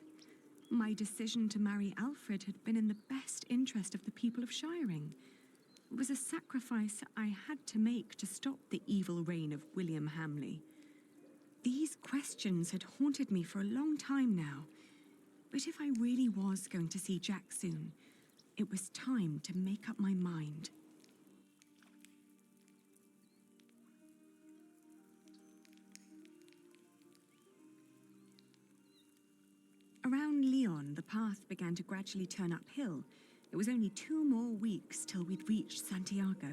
My decision to marry Alfred had been in the best interest of the people of Shiring. It was a sacrifice I had to make to stop the evil reign of William Hamley. These questions had haunted me for a long time now. But if I really was going to see Jack soon, it was time to make up my mind. Around Lyon, the path began to gradually turn uphill. It was only 2 more weeks till we'd reached Santiago.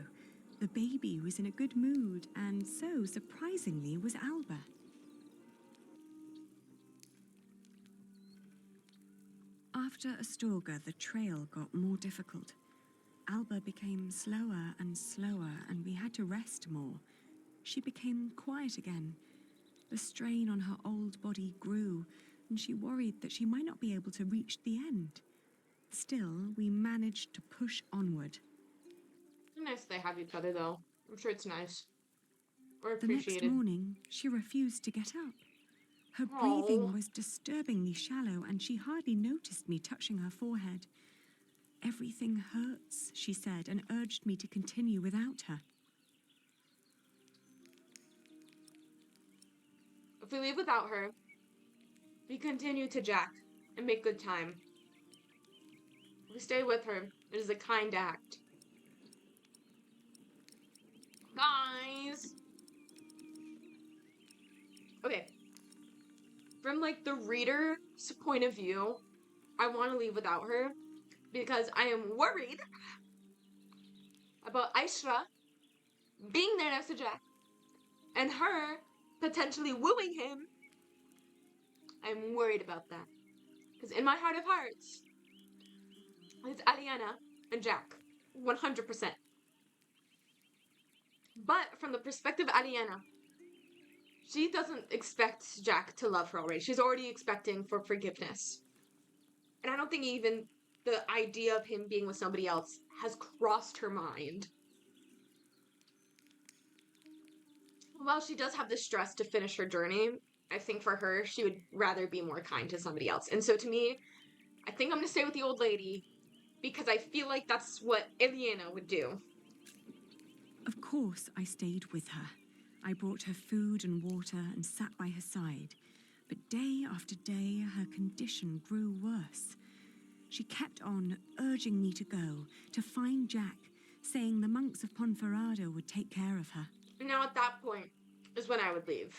The baby was in a good mood, and so, surprisingly, was Alba. After Astorga, the trail got more difficult. Alba became slower and slower, and we had to rest more. She became quiet again. The strain on her old body grew, and she worried that she might not be able to reach the end. Still, we managed to push onward. It's nice they have each other, though. I'm sure it's nice. Or The next appreciated. morning, she refused to get up. Her breathing was disturbingly shallow, and she hardly noticed me touching her forehead. Everything hurts, she said, and urged me to continue without her. If we leave without her, we continue to Jack and make good time. If we stay with her, it is a kind act. Guys! Okay. From, like, the reader's point of view, I want to leave without her because I am worried about Aisha being there next to Jack and her potentially wooing him. I'm worried about that. Because in my heart of hearts, it's Aliana and Jack. 100%. But from the perspective of Aliana, she doesn't expect Jack to love her already. She's already expecting for forgiveness. And I don't think even the idea of him being with somebody else has crossed her mind. while she does have the stress to finish her journey, I think for her, she would rather be more kind to somebody else. And so to me, I think I'm gonna stay with the old lady because I feel like that's what Eliana would do. Of course, I stayed with her. I brought her food and water and sat by her side. But day after day, her condition grew worse. She kept on urging me to go, to find Jack, saying the monks of Ponferrado would take care of her. Now at that point is when I would leave.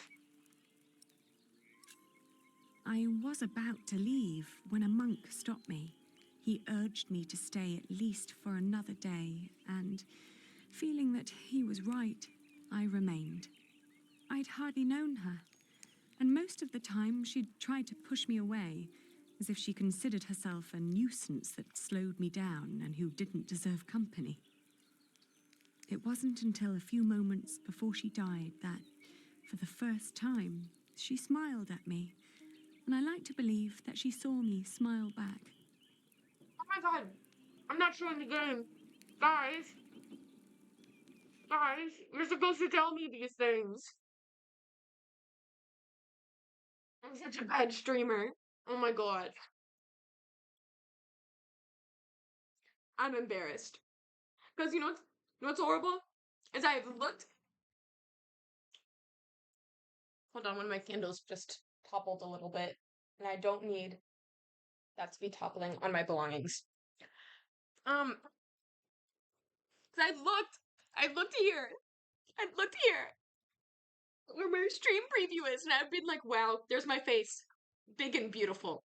I was about to leave when a monk stopped me. He urged me to stay at least for another day, and feeling that he was right, I remained. I'd hardly known her, and most of the time she'd tried to push me away, as if she considered herself a nuisance that slowed me down and who didn't deserve company. It wasn't until a few moments before she died that, for the first time, she smiled at me, and I like to believe that she saw me smile back. Oh my god, I'm not showing the game. Guys, you're supposed to tell me these things. I'm such a bad streamer. Oh my god. I'm embarrassed. Because you know what's horrible? Is I have looked. Hold on, one of my candles just toppled a little bit. And I don't need that to be toppling on my belongings. Because I looked here. Where my stream preview is, and I've been like, wow, there's my face. Big and beautiful.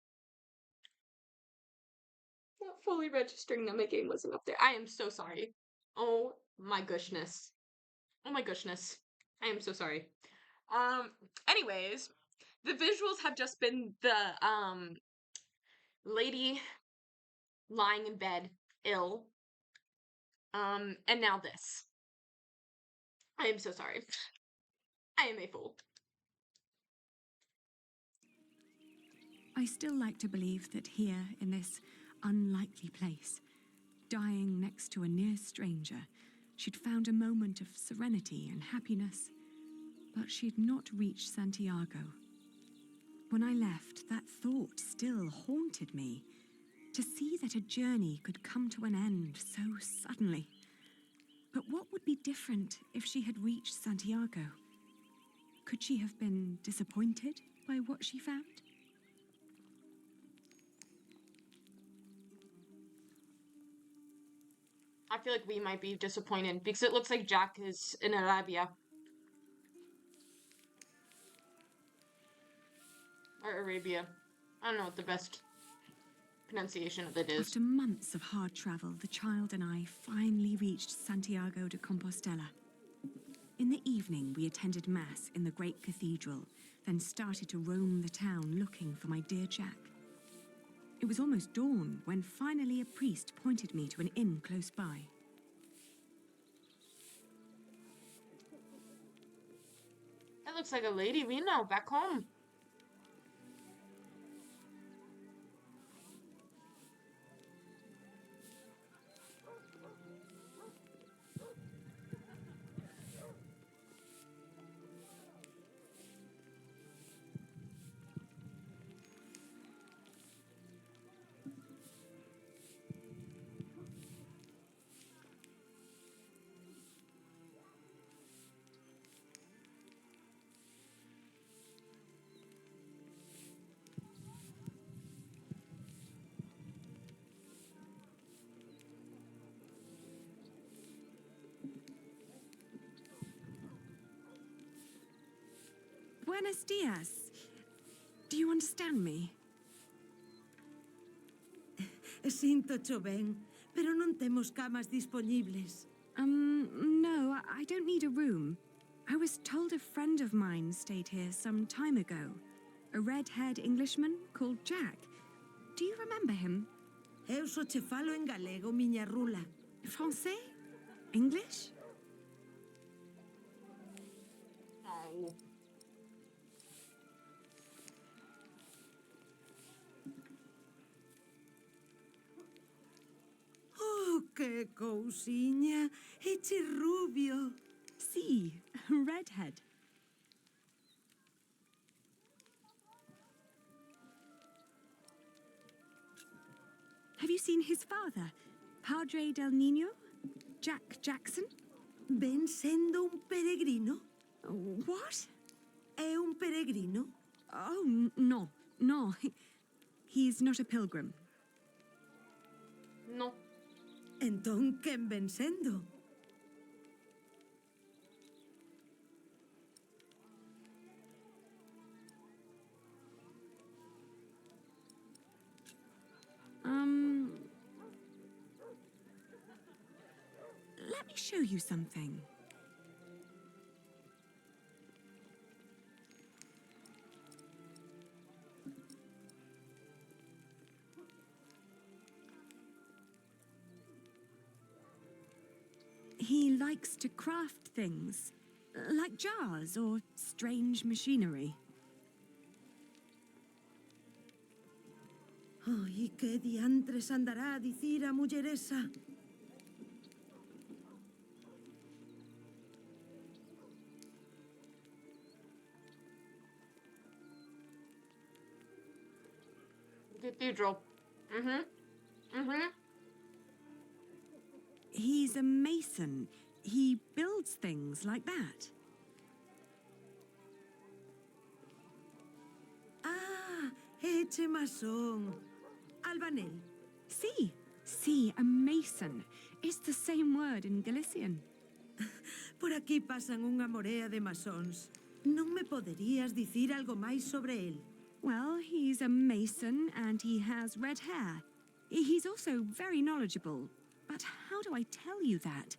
Not fully registering that my game wasn't up there. I am so sorry. Oh my goodness. Oh my goodness. I am so sorry. Anyways, the visuals have just been the lady lying in bed ill. And now this. I am so sorry. I am a fool. I still like to believe that here, in this unlikely place, dying next to a near stranger, she'd found a moment of serenity and happiness, but she'd not reached Santiago. When I left, that thought still haunted me. To see that a journey could come to an end so suddenly. But what would be different if she had reached Santiago? Could she have been disappointed by what she found? I feel like we might be disappointed because it looks like Jack is in Arabia. Or Arabia. I don't know what the best pronunciation of it is. After months of hard travel, the child and I finally reached Santiago de Compostela. In the evening, we attended Mass in the great cathedral, then started to roam the town looking for my dear Jack. It was almost dawn when finally a priest pointed me to an inn close by. That looks like a lady we know back home. Buenos dias. Do you understand me? Sinto cho ben, pero non temos camas dispoñibles. No, I don't need a room. I was told a friend of mine stayed here some time ago. A red-haired Englishman called Jack. Do you remember him? Eu só che falo en galego, miña rula. Français? English? Oh. Oh, que cousiña. Eche rubio. See, redhead. Have you seen his father, Padre del Nino? Jack Jackson? Ven sendo un peregrino? What? É un peregrino? Oh, no, no. He's not a pilgrim. No. Entón, quen ven sendo? Let me show you something. He likes to craft things, like jars or strange machinery. Ai, que diantres andará a dicir a muller esa? Cathedral. He's a mason. He builds things like that. Ah, eche masón. Albanel. Sí, a mason. It's the same word in Galician. Por aquí pasan unha morea de masóns. Non me poderías dicir algo máis sobre él? Well, he's a mason and he has red hair. He's also very knowledgeable. But how do I tell you that?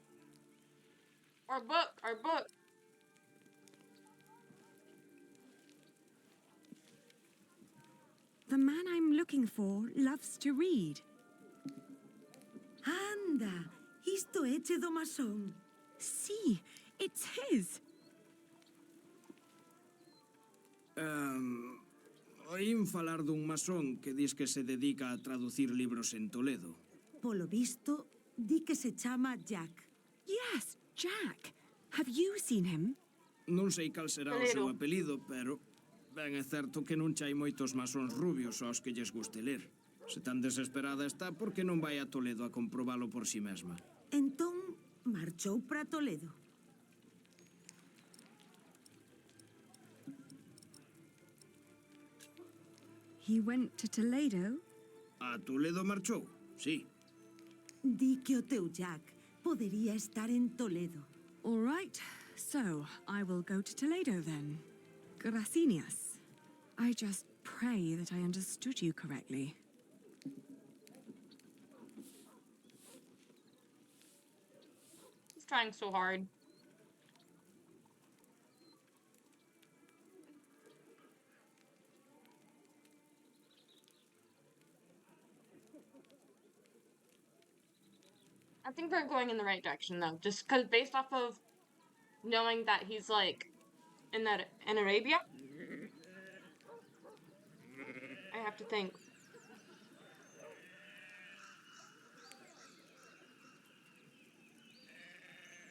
Our book. The man I'm looking for loves to read. Anda, isto eche do masón. Sí, it's his. Oín falar dun masón que dis que se dedica a traducir libros en Toledo. Polo visto, di que se chama Jack. Yes, Jack. Have you seen him? Non sei cal será o seu apelido, pero ben é certo que non chai moitos masóns rubios aos que lles guste ler. Se tan desesperada está, por que non vai a Toledo a comprobalo por si mesma? Entón, marchou para Toledo. He went to Toledo? A Toledo marchou, sí. Di que o teu Jack podería estar en Toledo. All right, so I will go to Toledo then. Gracias. I just pray that I understood you correctly. He's trying so hard. I think we're going in the right direction though, just because based off of knowing that he's like in Arabia, I have to think.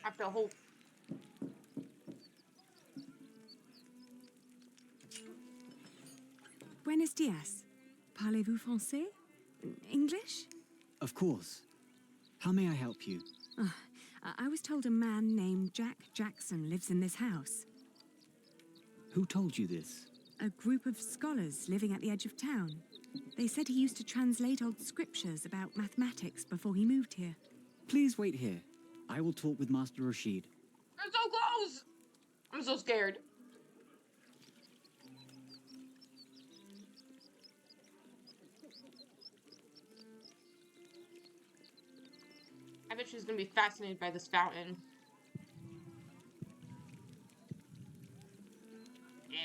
I have to hope. Buenos dias. Parlez-vous français? English? Of course. How may I help you? I was told a man named Jack Jackson lives in this house. Who told you this? A group of scholars living at the edge of town. They said he used to translate old scriptures about mathematics before he moved here. Please wait here. I will talk with Master Rashid. I'm so close! I'm so scared. I bet she's gonna be fascinated by this fountain. Yeah.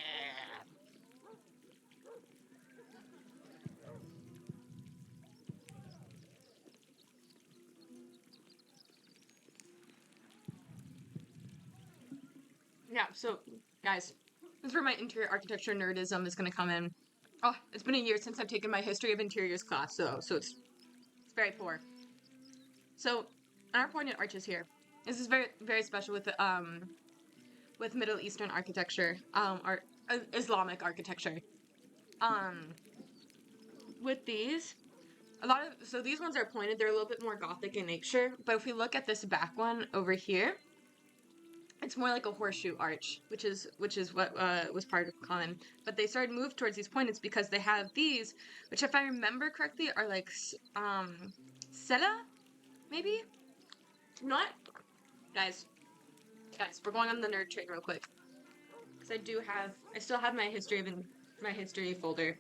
Yeah, so, guys, this is where my interior architecture nerdism is gonna come in. Oh, it's been a year since I've taken my history of interiors class, so it's very poor. So, our pointed arches here. This is very, very special with Middle Eastern architecture, Islamic architecture. With these, So these ones are pointed, they're a little bit more gothic in nature, but if we look at this back one over here, it's more like a horseshoe arch, which is what was part of common. But they started to move towards these pointeds because they have these, which if I remember correctly are like Seta, maybe? Not guys, we're going on the nerd train real quick. Because I still have my history folder.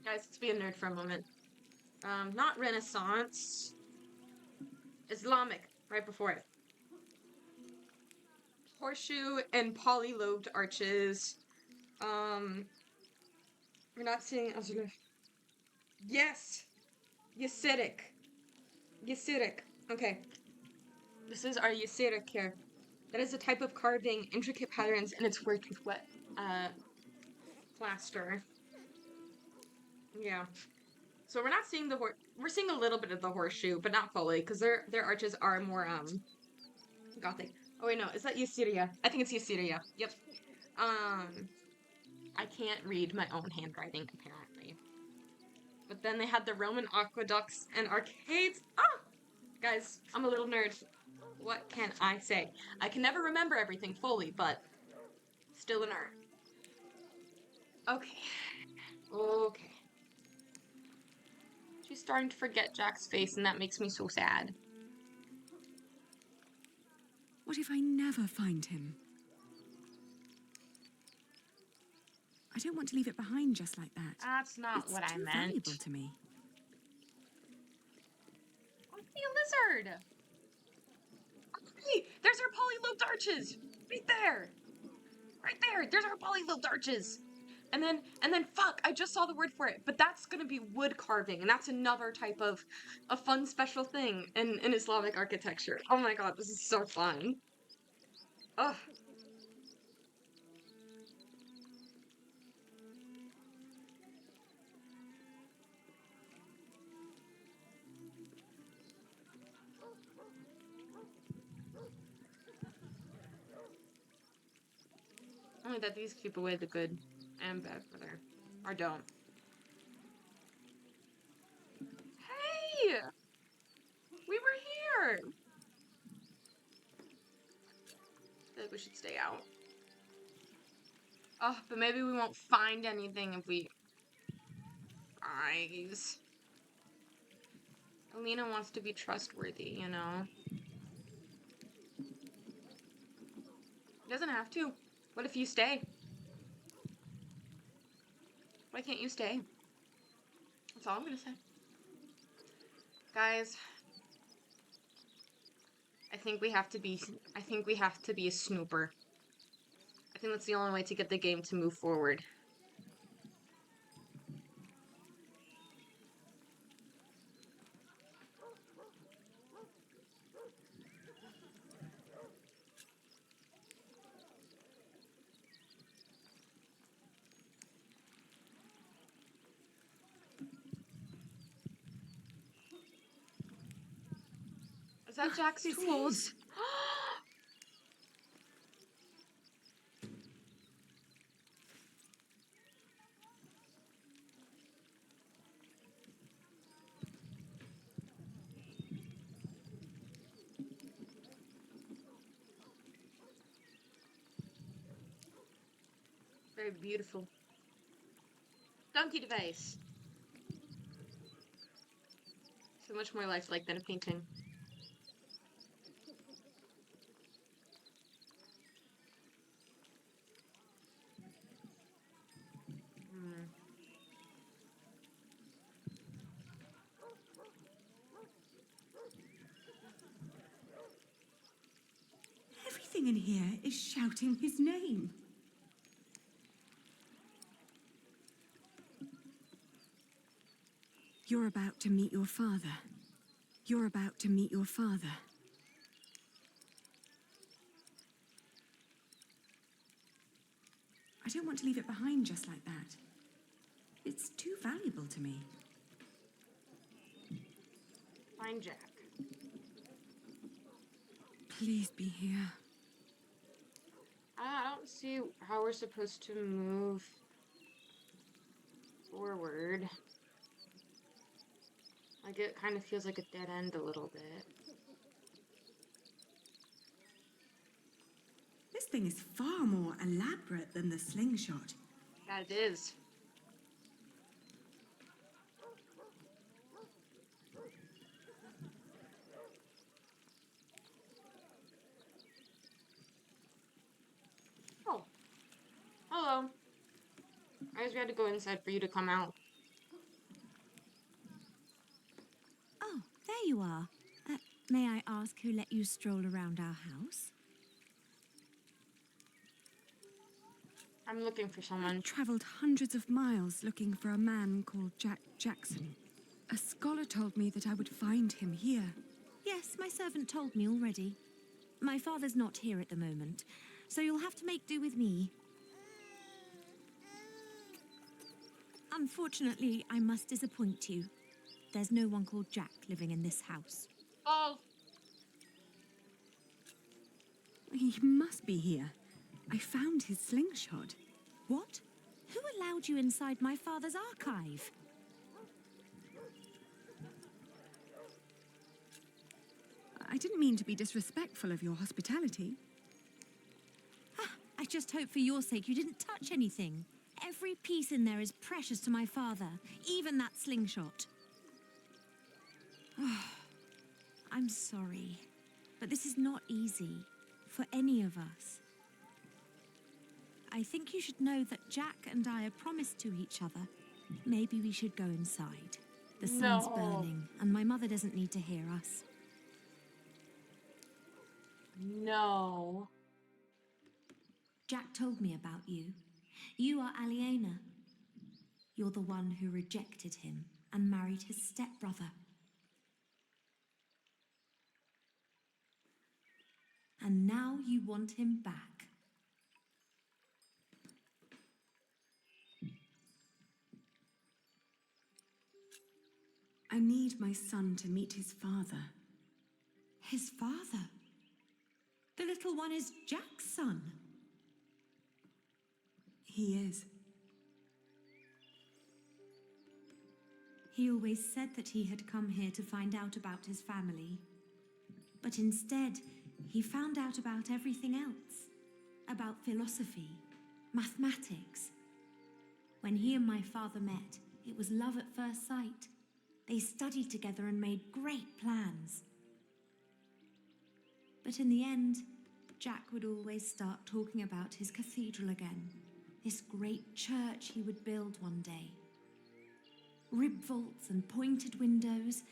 Guys, let's be a nerd for a moment. Not Renaissance. Islamic, right before it. Horseshoe and polylobed arches. We're not seeing. Yes! Yasidic. Okay. This is our Yasidic here. That is a type of carving, intricate patterns, and it's worked with wet plaster. Yeah. So we're not seeing we're seeing a little bit of the horseshoe, but not fully, because their arches are more gothic. Oh wait, no, is that Yasiria? I think it's Yasiria. Yep. I can't read my own handwriting apparently. But then they had the Roman aqueducts and arcades. Ah! Guys, I'm a little nerd. What can I say? I can never remember everything fully, but still a nerd. Okay. She's starting to forget Jack's face, and that makes me so sad. What if I never find him? I don't want to leave it behind just like that. That's not what I meant. It's too valuable to me. Oh, the lizard! Hey, there's our polylobed arches! Right there! Right there! There's our polylobed arches! And then, fuck, I just saw the word for it, but that's gonna be wood carving, and that's another type of a fun special thing in Islamic architecture. Oh my god, this is so fun. Ugh. Only that these keep away the good and bad for there. Or don't. Hey! We were here! I feel like we should stay out. Oh, but maybe we won't find anything if we... Guys. Alina wants to be trustworthy, you know? Doesn't have to. What if you stay? Why can't you stay? That's all I'm gonna say. Guys, I think we have to be a snooper. I think that's the only way to get the game to move forward. Is that Jack's tools? Very beautiful. Donkey device. So much more lifelike than a painting. Everything in here is shouting his name. You're about to meet your father. You're about to meet your father. I don't want to leave it behind just like that. It's too valuable to me. Find Jack. Please be here. I don't see how we're supposed to move. forward. Like, it kind of feels like a dead end a little bit. This thing is far more elaborate than the slingshot. That it is. Oh. Hello. I guess we had to go inside for you to come out. Oh, there you are. May I ask who let you stroll around our house? I'm looking for someone. I've travelled hundreds of miles looking for a man called Jack Jackson. A scholar told me that I would find him here. Yes, my servant told me already. My father's not here at the moment, so you'll have to make do with me. Unfortunately, I must disappoint you. There's no one called Jack living in this house. Oh. He must be here. I found his slingshot. What? Who allowed you inside my father's archive? I didn't mean to be disrespectful of your hospitality. I just hope for your sake you didn't touch anything. Every piece in there is precious to my father, even that slingshot. I'm sorry, but this is not easy for any of us. I think you should know that Jack and I are promised to each other. Maybe we should go inside. The sun's burning, and my mother doesn't need to hear us. No. Jack told me about you. You are Aliena. You're the one who rejected him and married his stepbrother. And now you want him back. I need my son to meet his father. His father? The little one is Jack's son. He is. He always said that he had come here to find out about his family. But instead, he found out about everything else. About philosophy, mathematics. When he and my father met, it was love at first sight. They studied together and made great plans. But in the end, Jack would always start talking about his cathedral again. This great church he would build one day. Rib vaults and pointed windows.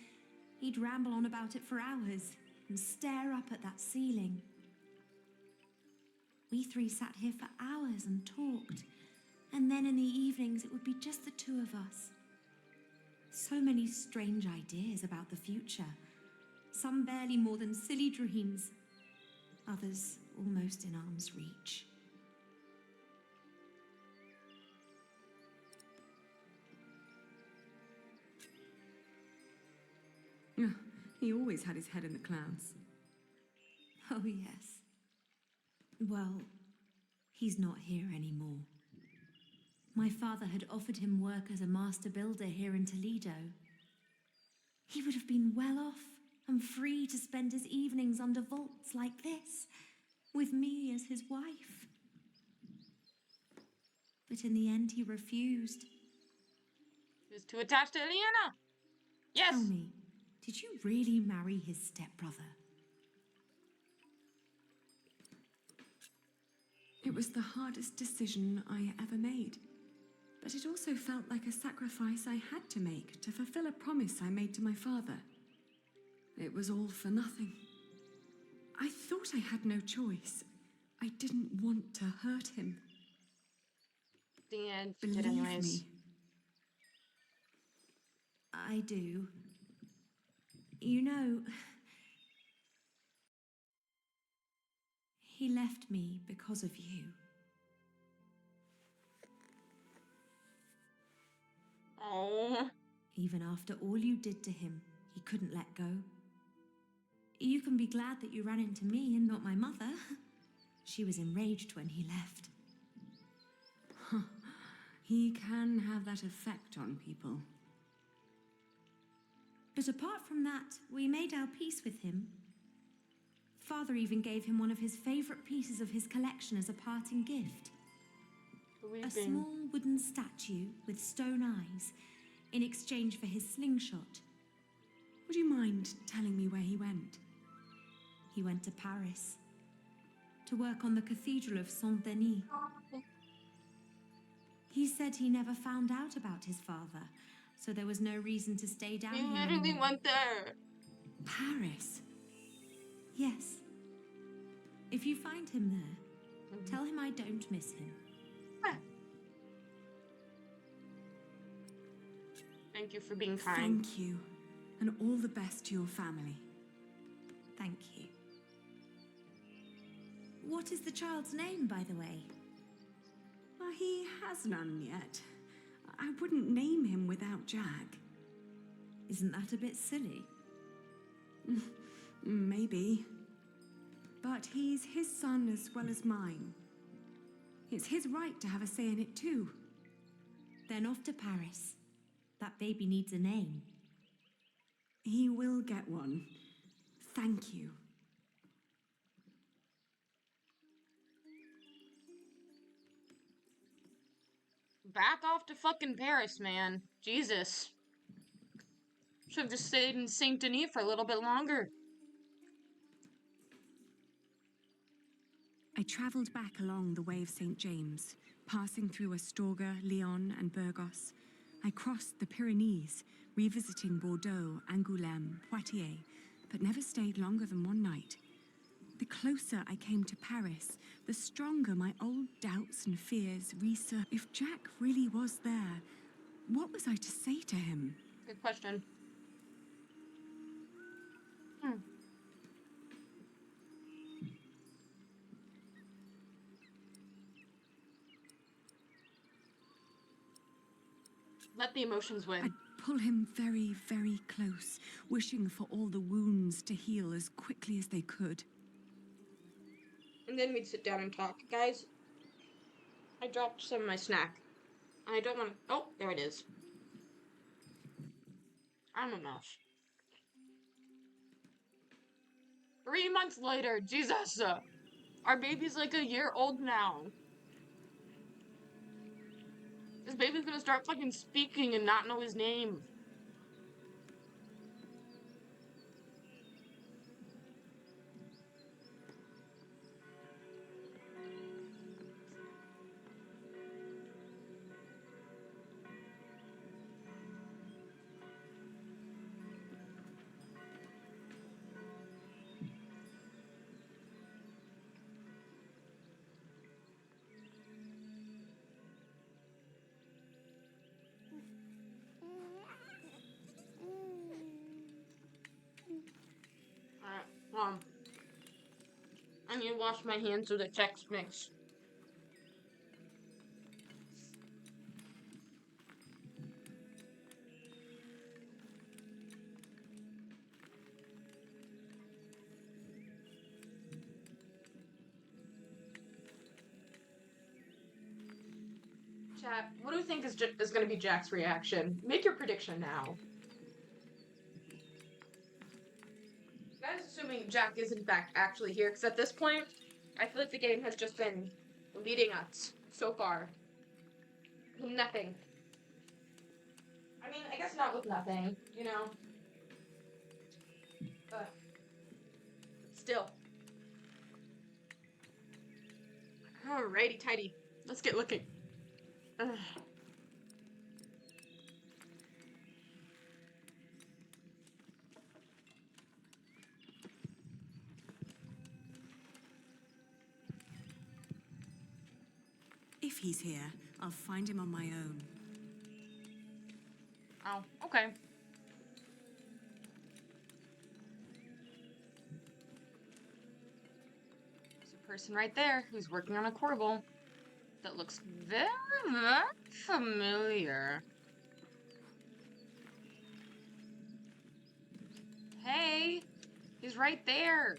He'd ramble on about it for hours and stare up at that ceiling. We three sat here for hours and talked. And then in the evenings, it would be just the two of us. So many strange ideas about the future. Some barely more than silly dreams. Others almost in arm's reach. He always had his head in the clouds. Oh, yes. Well, he's not here anymore. My father had offered him work as a master builder here in Toledo. He would have been well off and free to spend his evenings under vaults like this, with me as his wife. But in the end, he refused. He was too attached to Aliena. Yes. Tell me, did you really marry his stepbrother? It was the hardest decision I ever made. But it also felt like a sacrifice I had to make to fulfill a promise I made to my father. It was all for nothing. I thought I had no choice. I didn't want to hurt him. The end. Believe me. I do. You know, he left me because of you. Oh. Even after all you did to him, he couldn't let go. You can be glad that you ran into me and not my mother. She was enraged when he left. He can have that effect on people. But apart from that, we made our peace with him. Father even gave him one of his favorite pieces of his collection as a parting gift. A small wooden statue with stone eyes in exchange for his slingshot. Would you mind telling me where he went? He went to Paris to work on the Cathedral of Saint-Denis. He said he never found out about his father, so there was no reason to stay down here. He literally went there. Paris? Yes. If you find him there, tell him I don't miss him. Thank you for being kind. Thank you, and all the best to your family. Thank you. What is the child's name, by the way? He has none yet. I wouldn't name him without Jack. Isn't that a bit silly? Maybe. But he's his son as well as mine. It's his right to have a say in it too. Then off to Paris. That baby needs a name. He will get one. Thank you. Back off to fucking Paris, man. Jesus. Should have just stayed in Saint Denis for a little bit longer. I travelled back along the way of St. James, passing through Astorga, Lyon, and Burgos. I crossed the Pyrenees, revisiting Bordeaux, Angoulême, Poitiers, but never stayed longer than one night. The closer I came to Paris, the stronger my old doubts and fears resurfaced. If Jack really was there, what was I to say to him? Good question. Let the emotions win. I'd pull him very, very close, wishing for all the wounds to heal as quickly as they could. And then we'd sit down and talk. Guys, I dropped some of my snack. I don't want to... Oh, there it is. I'm a mess. 3 months later, Jesus! Our baby's like a year old now. This baby's gonna start fucking speaking and not know his name. I need to wash my hands with a Chex Mix. Chat, what do you think is going to be Jack's reaction? Make your prediction now. That is assuming Jack is in fact actually here, because at this point, I feel like the game has just been leading us so far. Nothing. I mean, I guess not with nothing, you know? But still. Alrighty, tidy. Let's get looking. Ugh. If he's here, I'll find him on my own. Oh, okay. There's a person right there who's working on a corbel that looks very, very familiar. Hey, he's right there.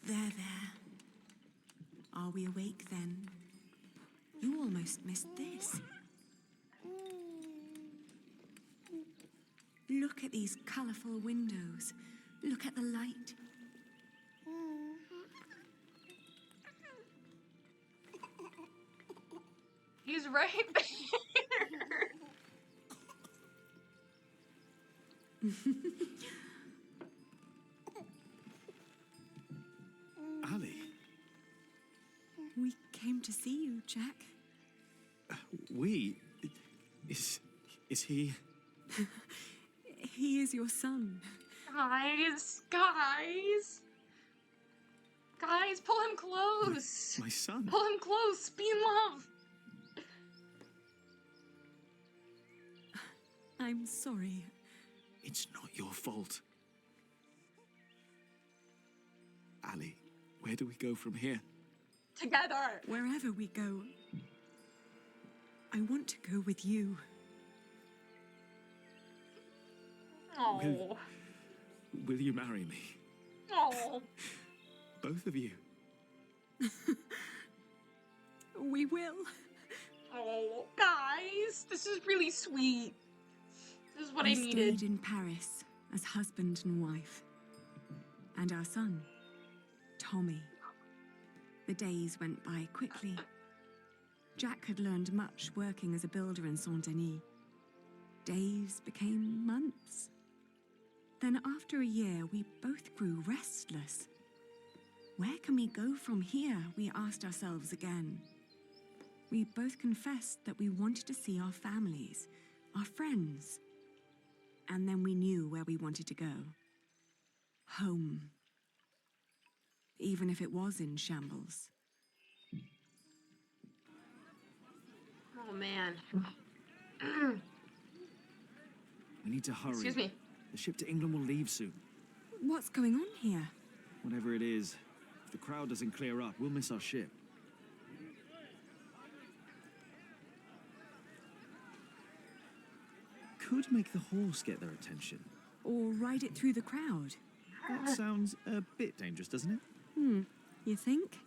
There. be awake then. You almost missed this. Look at these colourful windows. Look at the light. He's right there. Ali, We came to see you, Jack. we... Is he... He is your son. Guys, pull him close. My son? Pull him close. Be in love. I'm sorry. It's not your fault. Ali, where do we go from here? Together. Wherever we go, I want to go with you. Oh. Will you marry me? Oh. Both of you? We will. Oh, guys, this is really sweet. This is what I We needed. stayed in Paris as husband and wife. And our son, Tommy. The days went by quickly. Jack had learned much working as a builder in Saint-Denis. Days became months. Then after a year, we both grew restless. Where can we go from here, we asked ourselves again. We both confessed that we wanted to see our families, our friends. And then we knew where we wanted to go. Home. Even if it was in shambles. Oh, man. We need to hurry. Excuse me. The ship to England will leave soon. What's going on here? Whatever it is, if the crowd doesn't clear up, we'll miss our ship. Could make the horse get their attention. Or ride it through the crowd. That sounds a bit dangerous, doesn't it? You think?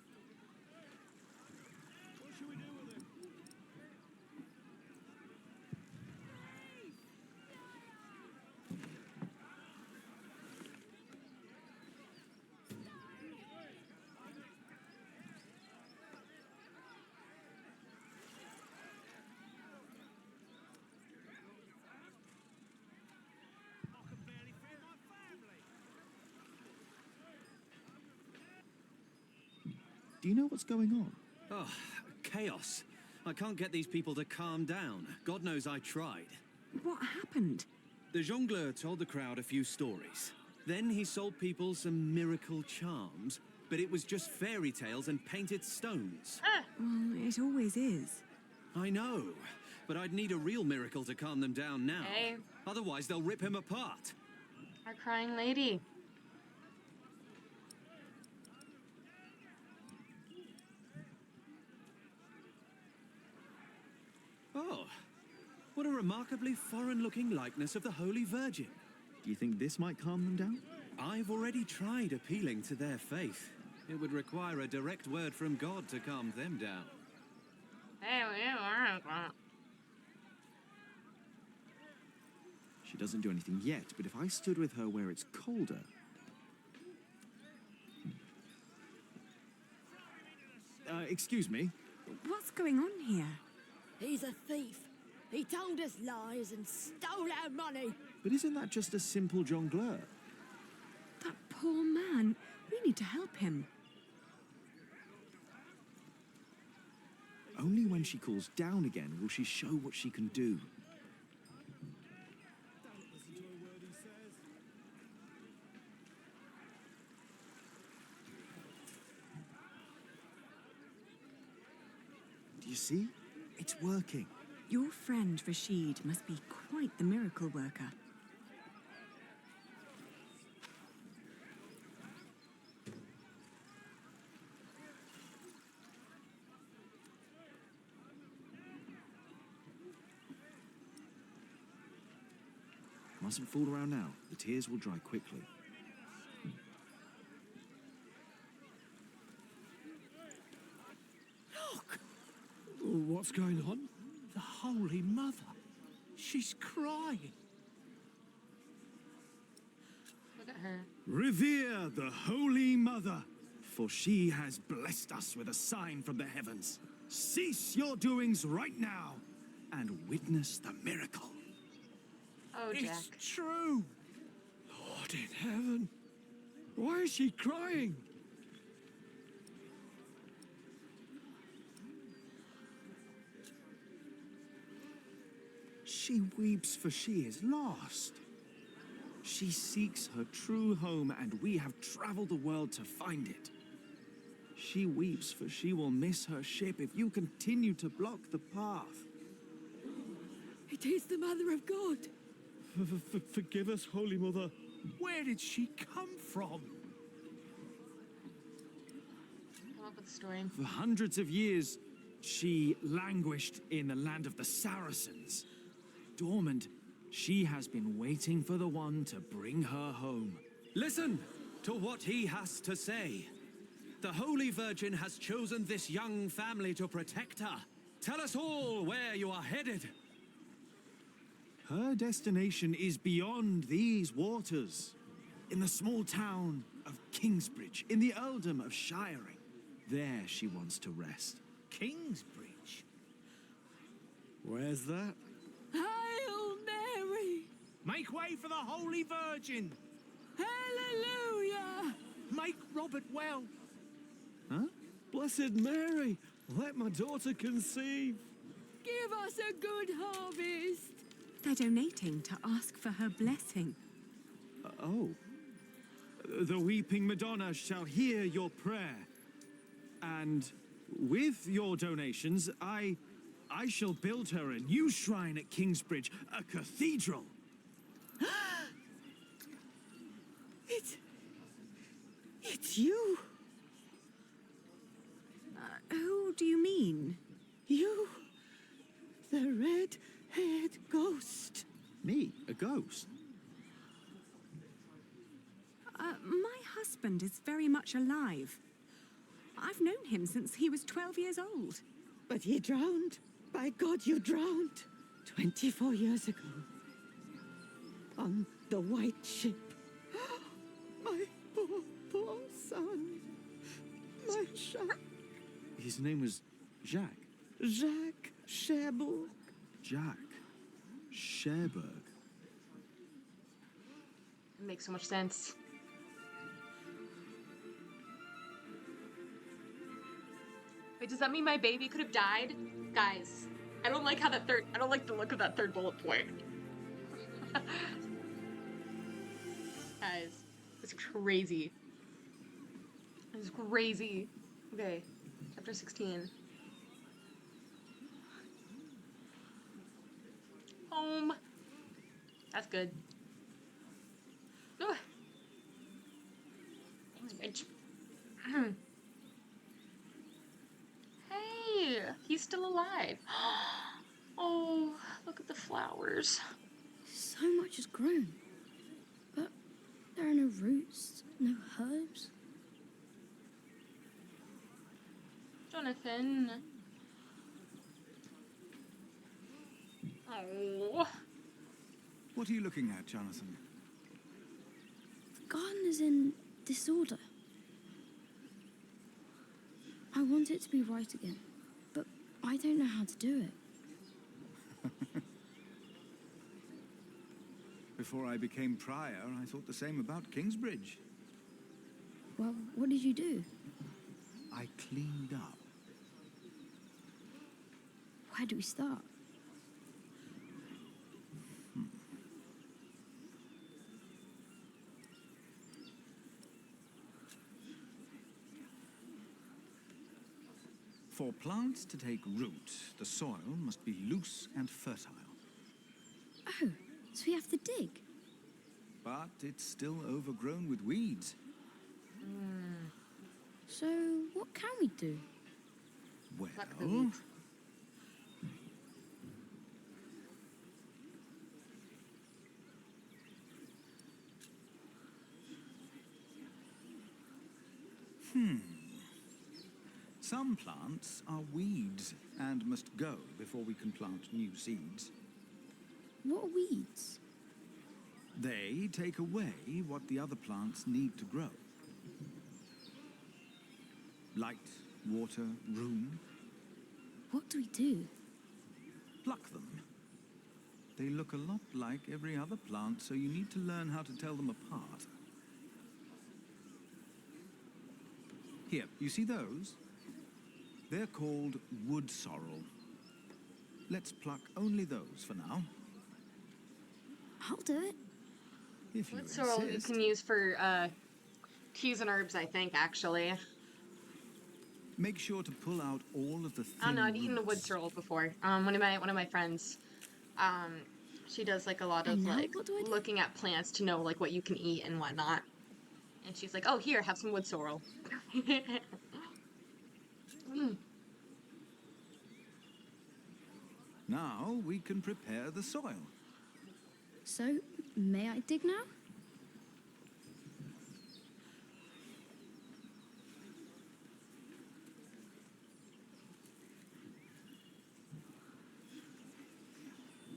Do you know what's going on? Oh, chaos. I can't get these people to calm down. God knows I tried. What happened? The jongleur told the crowd a few stories. Then he sold people some miracle charms, but it was just fairy tales and painted stones. Well, it always is. I know, but I'd need a real miracle to calm them down now. Hey. Otherwise, they'll rip him apart. Our crying lady. Oh, what a remarkably foreign-looking likeness of the Holy Virgin. Do you think this might calm them down? I've already tried appealing to their faith. It would require a direct word from God to calm them down. She doesn't do anything yet, but if I stood with her where it's colder... excuse me? What's going on here? He's a thief. He told us lies and stole our money. But isn't that just a simple jongleur? That poor man. We need to help him. Only when she calls down again will she show what she can do. Do you see? It's working. Your friend Rashid must be quite the miracle worker. Mustn't fool around now. The tears will dry quickly. What's going on? The Holy Mother. She's crying. Look at her. Revere the Holy Mother, for she has blessed us with a sign from the heavens. Cease your doings right now and witness the miracle. Oh, Jack. It's true. Lord in heaven. Why is she crying? She weeps for she is lost. She seeks her true home, and we have traveled the world to find it. She weeps for she will miss her ship if you continue to block the path. It is the Mother of God. Forgive us, Holy Mother. Where did she come from? Come up with a story. For hundreds of years, she languished in the land of the Saracens. Dormant, she has been waiting for the one to bring her home. Listen to what he has to say. The Holy Virgin has chosen this young family to protect her. Tell us all where you are headed. Her destination is beyond these waters, in the small town of Kingsbridge, in the earldom of Shiring. There she wants to rest. Kingsbridge? Where's that? Hail Mary! Make way for the Holy Virgin! Hallelujah! Make Robert well! Huh? Blessed Mary, let my daughter conceive. Give us a good harvest! They're donating to ask for her blessing. Oh. The weeping Madonna shall hear your prayer. And with your donations, I shall build her a new shrine at Kingsbridge, a cathedral. It's you. Who do you mean? You. The red-haired ghost. Me? A ghost? My husband is very much alive. I've known him since he was 12 years old. But he drowned. By God, you drowned. 24 years ago. On the white ship. My poor son. My Jacques. His name was Jacques. Jacques Cherbourg. Jack. Cherbourg. It makes so much sense. Wait, does that mean my baby could have died? Guys, I don't like the look of that third bullet point. Guys, it's crazy. It's crazy. Okay, chapter 16. Home. That's good. Ugh. Thanks, bitch. Hey, he's still alive. Oh, look at the flowers. So much has grown. But there are no roots, no herbs. Jonathan. Oh. What are you looking at, Jonathan? The garden is in disorder. I want it to be right again, but I don't know how to do it. Before I became prior, I thought the same about Kingsbridge. Well, what did you do? I cleaned up. Where do we start? For plants to take root, the soil must be loose and fertile. Oh, so we have to dig? But it's still overgrown with weeds. So, what can we do? Well, Some plants are weeds and must go before we can plant new seeds. What are weeds? They take away what the other plants need to grow. Light, water, room. What do we do? Pluck them. They look a lot like every other plant, so you need to learn how to tell them apart. Here, you see those? They're called wood sorrel. Let's pluck only those for now. I'll do it. If you Wood sorrel you insist. can use for teas and herbs, I think, actually. Make sure to pull out all of the thin I don't know, I'd eaten a wood roots. sorrel before. One of my friends, she does like a lot of And now like what do I do? looking at plants to know like what you can eat and whatnot. And she's like, "Oh, here, have some wood sorrel." Now we can prepare the soil. So, may I dig now?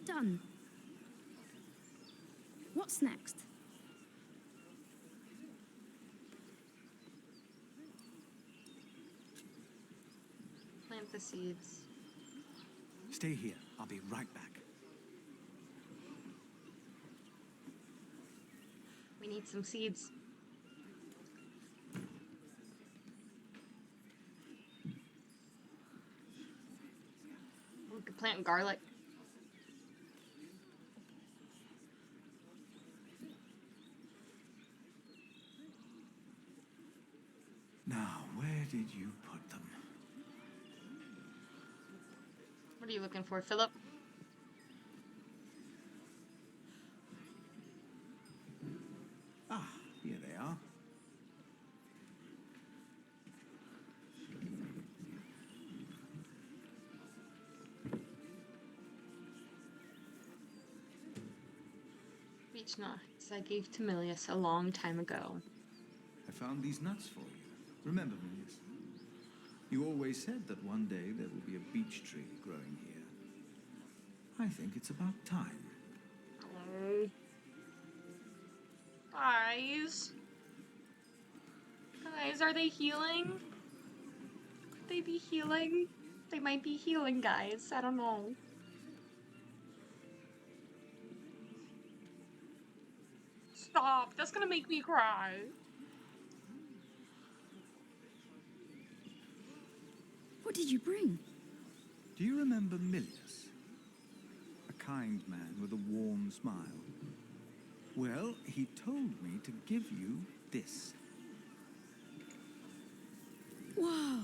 Done. What's next? Plant the seeds. Stay here. I'll be right back. We need some seeds. We could plant garlic. Now, where did you put them? What are you looking for, Philip? Ah, here they are. Beech nuts I gave to Milius a long time ago. I found these nuts for you. Remember, Milius? You always said that one day there will be a beech tree growing here. I think it's about time. Hello. Guys. Guys, are they healing? Could they be healing? They might be healing, guys. I don't know. Stop. That's gonna make me cry. What did you bring? Do you remember Milius? A kind man with a warm smile. Well, he told me to give you this. Wow.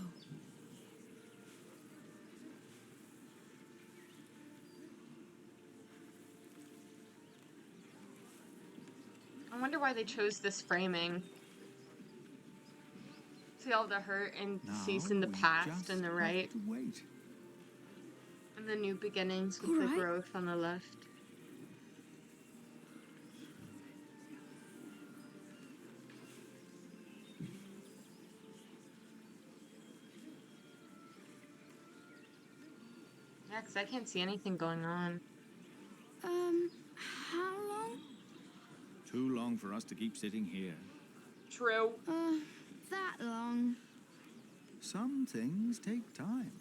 I wonder why they chose this framing. See all the hurt and cease in the past on the right. Wait. And the new beginnings with the growth on the left. Yeah, because I can't see anything going on. How long? Too long for us to keep sitting here. True. That long. Some things take time.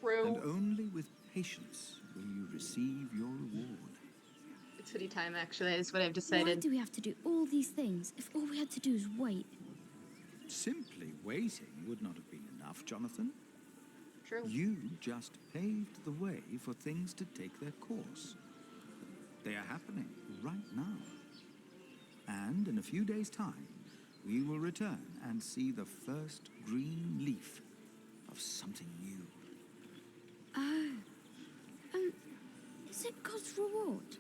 True. And only with patience will you receive your reward. It's hoodie time, actually, is what I've Why decided. do we have to do all these things if all we had to do is wait? Simply waiting would not have been enough, Jonathan. True. You just paved the way for things to take their course. They are happening right now. And in a few days' time, we will return and see the first green leaf of something new. Oh. Is it God's reward?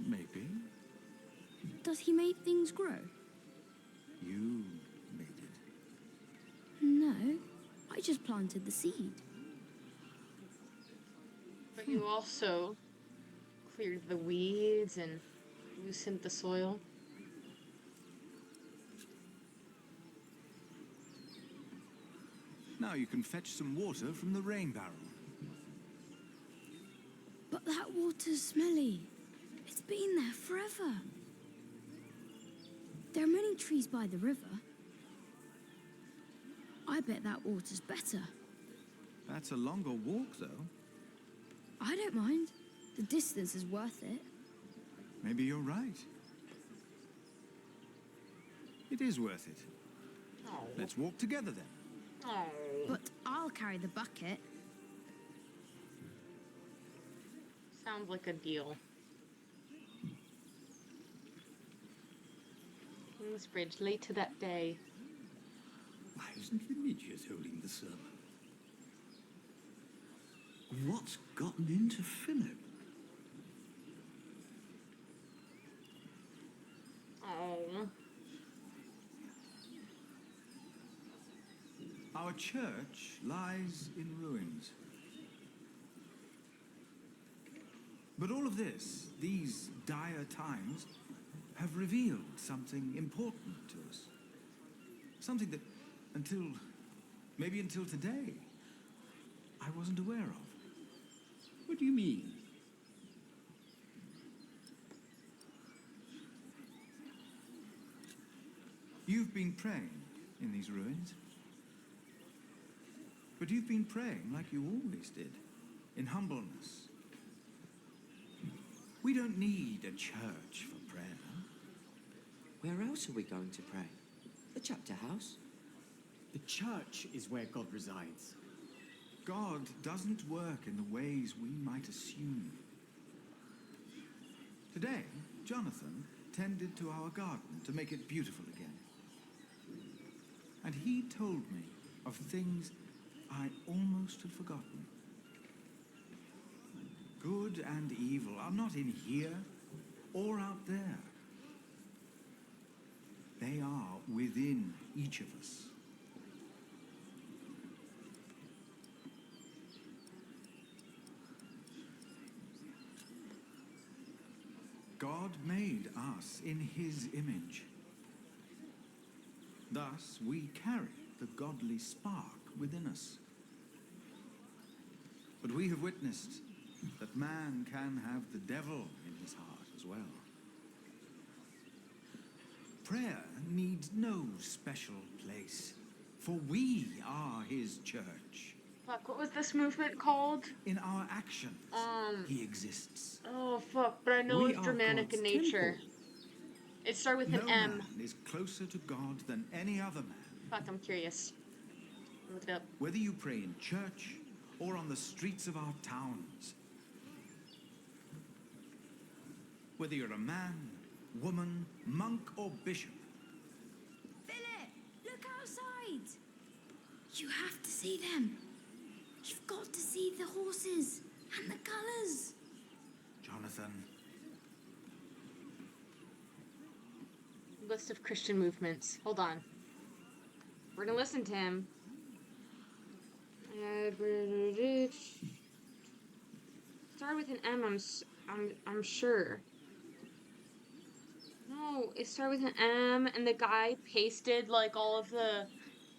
Maybe Does he make things grow? you made it. No. I just planted the seed. But you also cleared the weeds and loosened the soil. Now you can fetch some water from the rain barrel. But that water's smelly. It's been there forever. There are many trees by the river. I bet that water's better. That's a longer walk, though. I don't mind. The distance is worth it. Maybe you're right. It is worth it. Oh. Let's walk together then. Oh. But I'll carry the bucket. Sounds like a deal. Kingsbridge, late to that day. Why isn't Remigius holding the sermon? What's gotten into Philip? Oh. Our church lies in ruins. But all of this, these dire times, have revealed something important to us. Something that, maybe until today, I wasn't aware of. What do you mean? You've been praying in these ruins. But you've been praying like you always did, in humbleness. We don't need a church for prayer. Where else are we going to pray? The chapter house? The church is where God resides. God doesn't work in the ways we might assume. Today, Jonathan tended to our garden to make it beautiful again. And he told me of things I almost had forgotten. Good and evil are not in here or out there. They are within each of us. God made us in his image. Thus, we carry the godly spark within us. But we have witnessed that man can have the devil in his heart as well. Prayer needs no special place, for we are his church. Fuck, what was this movement called? In our actions, he exists. Oh, fuck, but I know We it's are Germanic God's in nature. temple. It started with No an M. man is closer to God than any other man. Fuck, I'm curious. Look it up. Whether you pray in church or on the streets of our towns. Whether you're a man, woman, monk, or bishop. Philip, look outside. You have to see them. You've got to see the horses and the colours. Jonathan. List of Christian movements. Hold on. We're gonna listen to him. Start with an M. I'm sure. No, it started with an M, and the guy pasted like all of the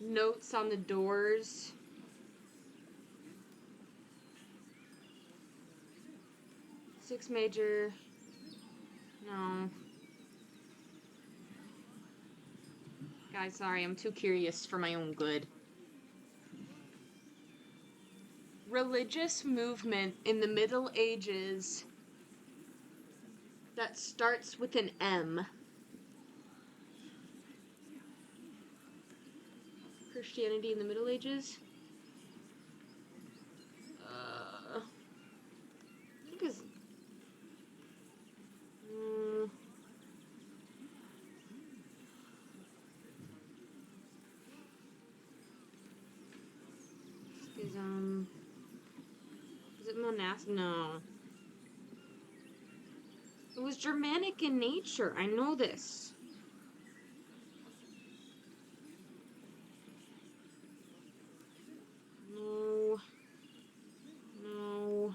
notes on the doors. Six major. No. Guys, sorry, I'm too curious for my own good. Religious movement in the Middle Ages that starts with an M. Christianity in the Middle Ages? I think it's... Is it monastic? No. It was Germanic in nature. I know this. No. No.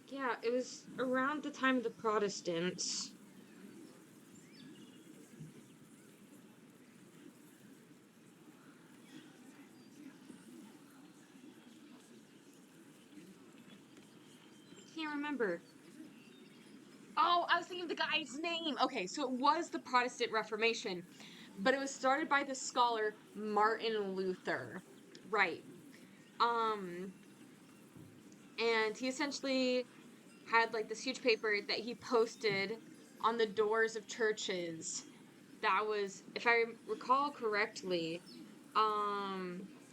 Yeah, it was around the time of the Protestants. remember. Oh, I was thinking of the guy's name. Okay, so it was the Protestant Reformation, but it was started by the scholar Martin Luther. Right. Um, and he essentially had like this huge paper that he posted on the doors of churches. That was, if I recall correctly,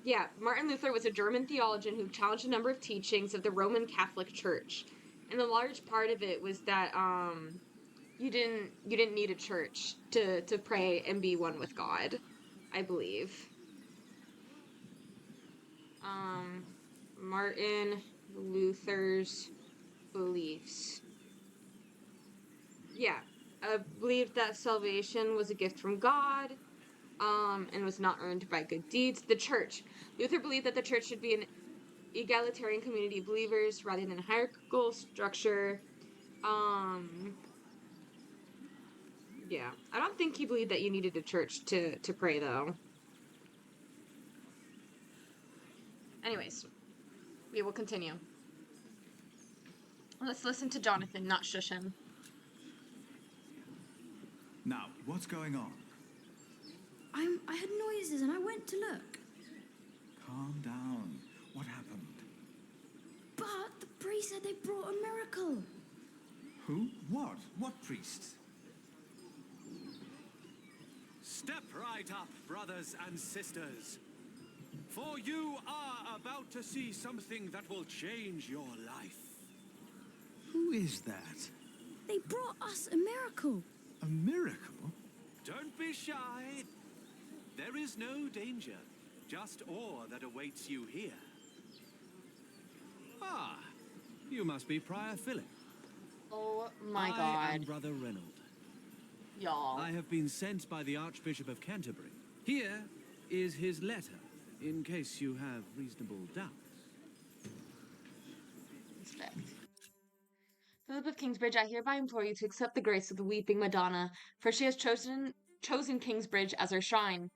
yeah, Martin Luther was a German theologian who challenged a number of teachings of the Roman Catholic Church. And the large part of it was that you didn't need a church to pray and be one with God, I believe. Martin Luther's beliefs. Yeah, I believed that salvation was a gift from God, and was not earned by good deeds. The church. Luther believed that the church should be an egalitarian community of believers rather than a hierarchical structure. Yeah, I don't think he believed that you needed a church to pray, though. Anyways, we will continue. Let's listen to Jonathan, not shush him. Now, what's going on? I heard noises and I went to look. Calm down. What happened? But the priest said they brought a miracle. Who? What? What priest? Step right up, brothers and sisters. For you are about to see something that will change your life. Who is that? They brought us a miracle. A miracle? Don't be shy. There is no danger, just awe that awaits you here. Ah, you must be Prior Philip. Oh my God. I am Brother Reynold. Y'all. I have been sent by the Archbishop of Canterbury. Here is his letter, in case you have reasonable doubts. Respect. Philip of Kingsbridge, I hereby implore you to accept the grace of the Weeping Madonna, for she has chosen Kingsbridge as her shrine.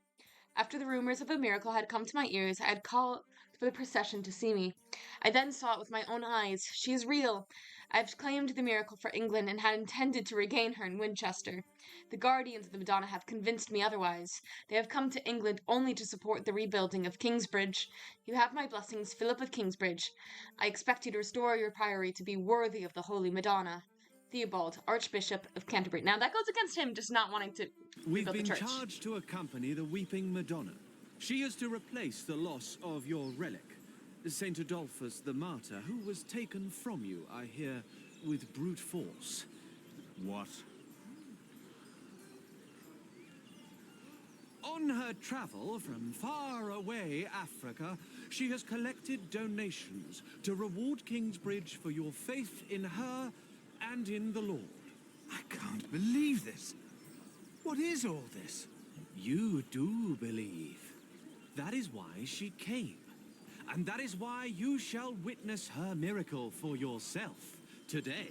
After the rumors of a miracle had come to my ears, I had called for the procession to see me. I then saw it with my own eyes. She is real. I have claimed the miracle for England and had intended to regain her in Winchester. The guardians of the Madonna have convinced me otherwise. They have come to England only to support the rebuilding of Kingsbridge. You have my blessings, Philip of Kingsbridge. I expect you to restore your priory to be worthy of the Holy Madonna. Theobald, Archbishop of Canterbury. Now that goes against him just not wanting to We've rebuild been the church. charged to accompany the Weeping Madonna. She is to replace the loss of your relic, Saint Adolphus the Martyr, who was taken from you, I hear, with brute force. What? On her travel from far away Africa, she has collected donations to reward Kingsbridge for your faith in her and in the Lord. I can't believe this. What is all this? You do believe. That is why she came. And that is why you shall witness her miracle for yourself today.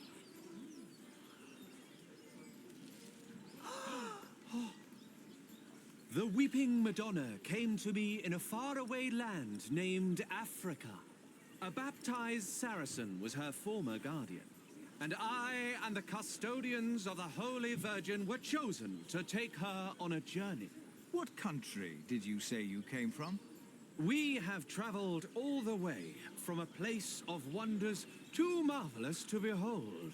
The Weeping Madonna came to me in a faraway land named Africa. A baptized Saracen was her former guardian. And I and the custodians of the Holy Virgin were chosen to take her on a journey. What country did you say you came from? We have traveled all the way from a place of wonders too marvelous to behold.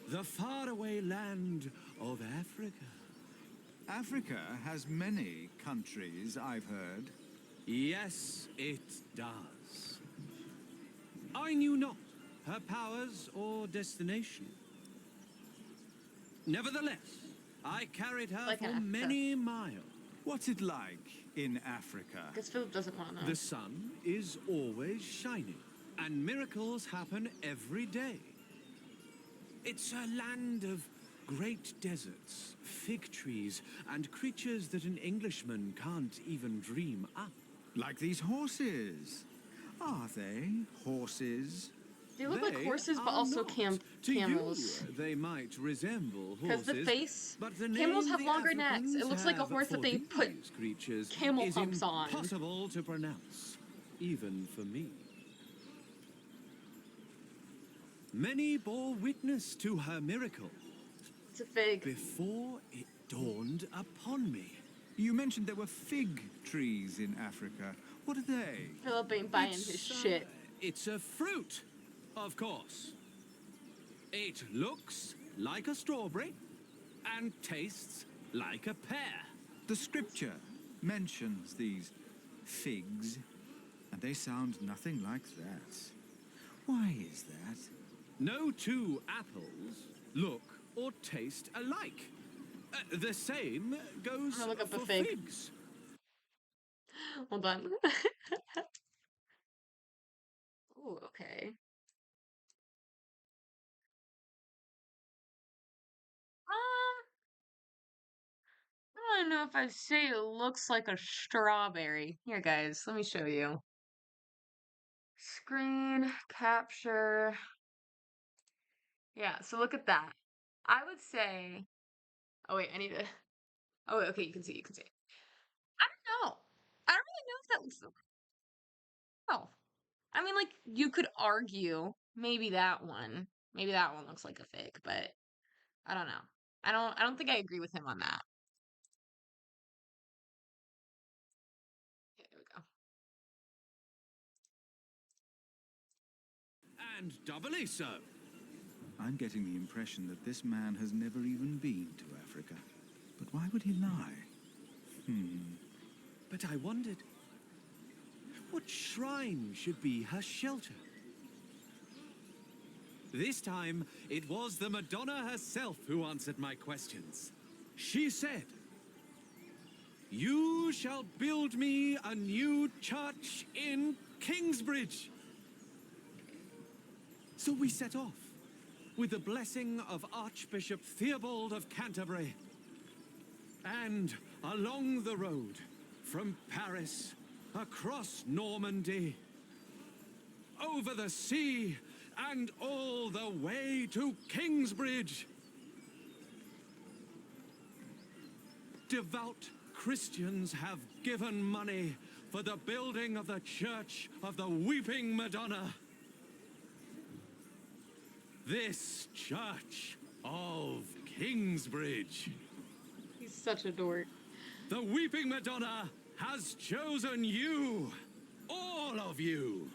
The faraway land of Africa. Africa has many countries, I've heard. Yes, it does. I knew not her powers or destination. Nevertheless, I carried her for many miles. What's it like in Africa? Because Philip doesn't want to know. The sun is always shining, and miracles happen every day. It's a land of great deserts, fig trees, and creatures that an Englishman can't even dream up. Like these horses. Are they horses? They look like horses, but also camels. To you, they might resemble horses. Because the face, but the camels name have the longer necks. It Africans looks like a have horse that for they put these creatures camel is humps on. impossible to pronounce, even for me. Many bore witness to her miracle. It's a fig. Before it dawned upon me. You mentioned there were fig trees in Africa. What are they? Philip ain't buying his shit. It's a fruit, of course. It looks like a strawberry and tastes like a pear. The scripture mentions these figs, and they sound nothing like that. Why is that? No two apples look or taste alike. The same goes I'm gonna look up for a fig. figs. Hold on. Ooh, okay. I don't know if I'd say it looks like a strawberry. Here, guys, let me show you. Screen capture. Yeah, so look at that. I would say. Oh wait, I need to. Oh, wait, okay, you can see. You can see. I don't know. I don't really know if that looks. Oh, I mean, like you could argue maybe that one. Maybe that one looks like a fig, but I don't know. I don't think I agree with him on that. Okay, there we go. And doubly so. I'm getting the impression that this man has never even been to Africa. But why would he lie? But I wondered, what shrine should be her shelter? This time, it was the Madonna herself who answered my questions. She said, "You shall build me a new church in Kingsbridge." So we set off, with the blessing of Archbishop Theobald of Canterbury. And along the road, from Paris, across Normandy, over the sea, and all the way to Kingsbridge. Devout Christians have given money for the building of the Church of the Weeping Madonna. This Church of Kingsbridge. He's such a dork. The Weeping Madonna has chosen you, all of you.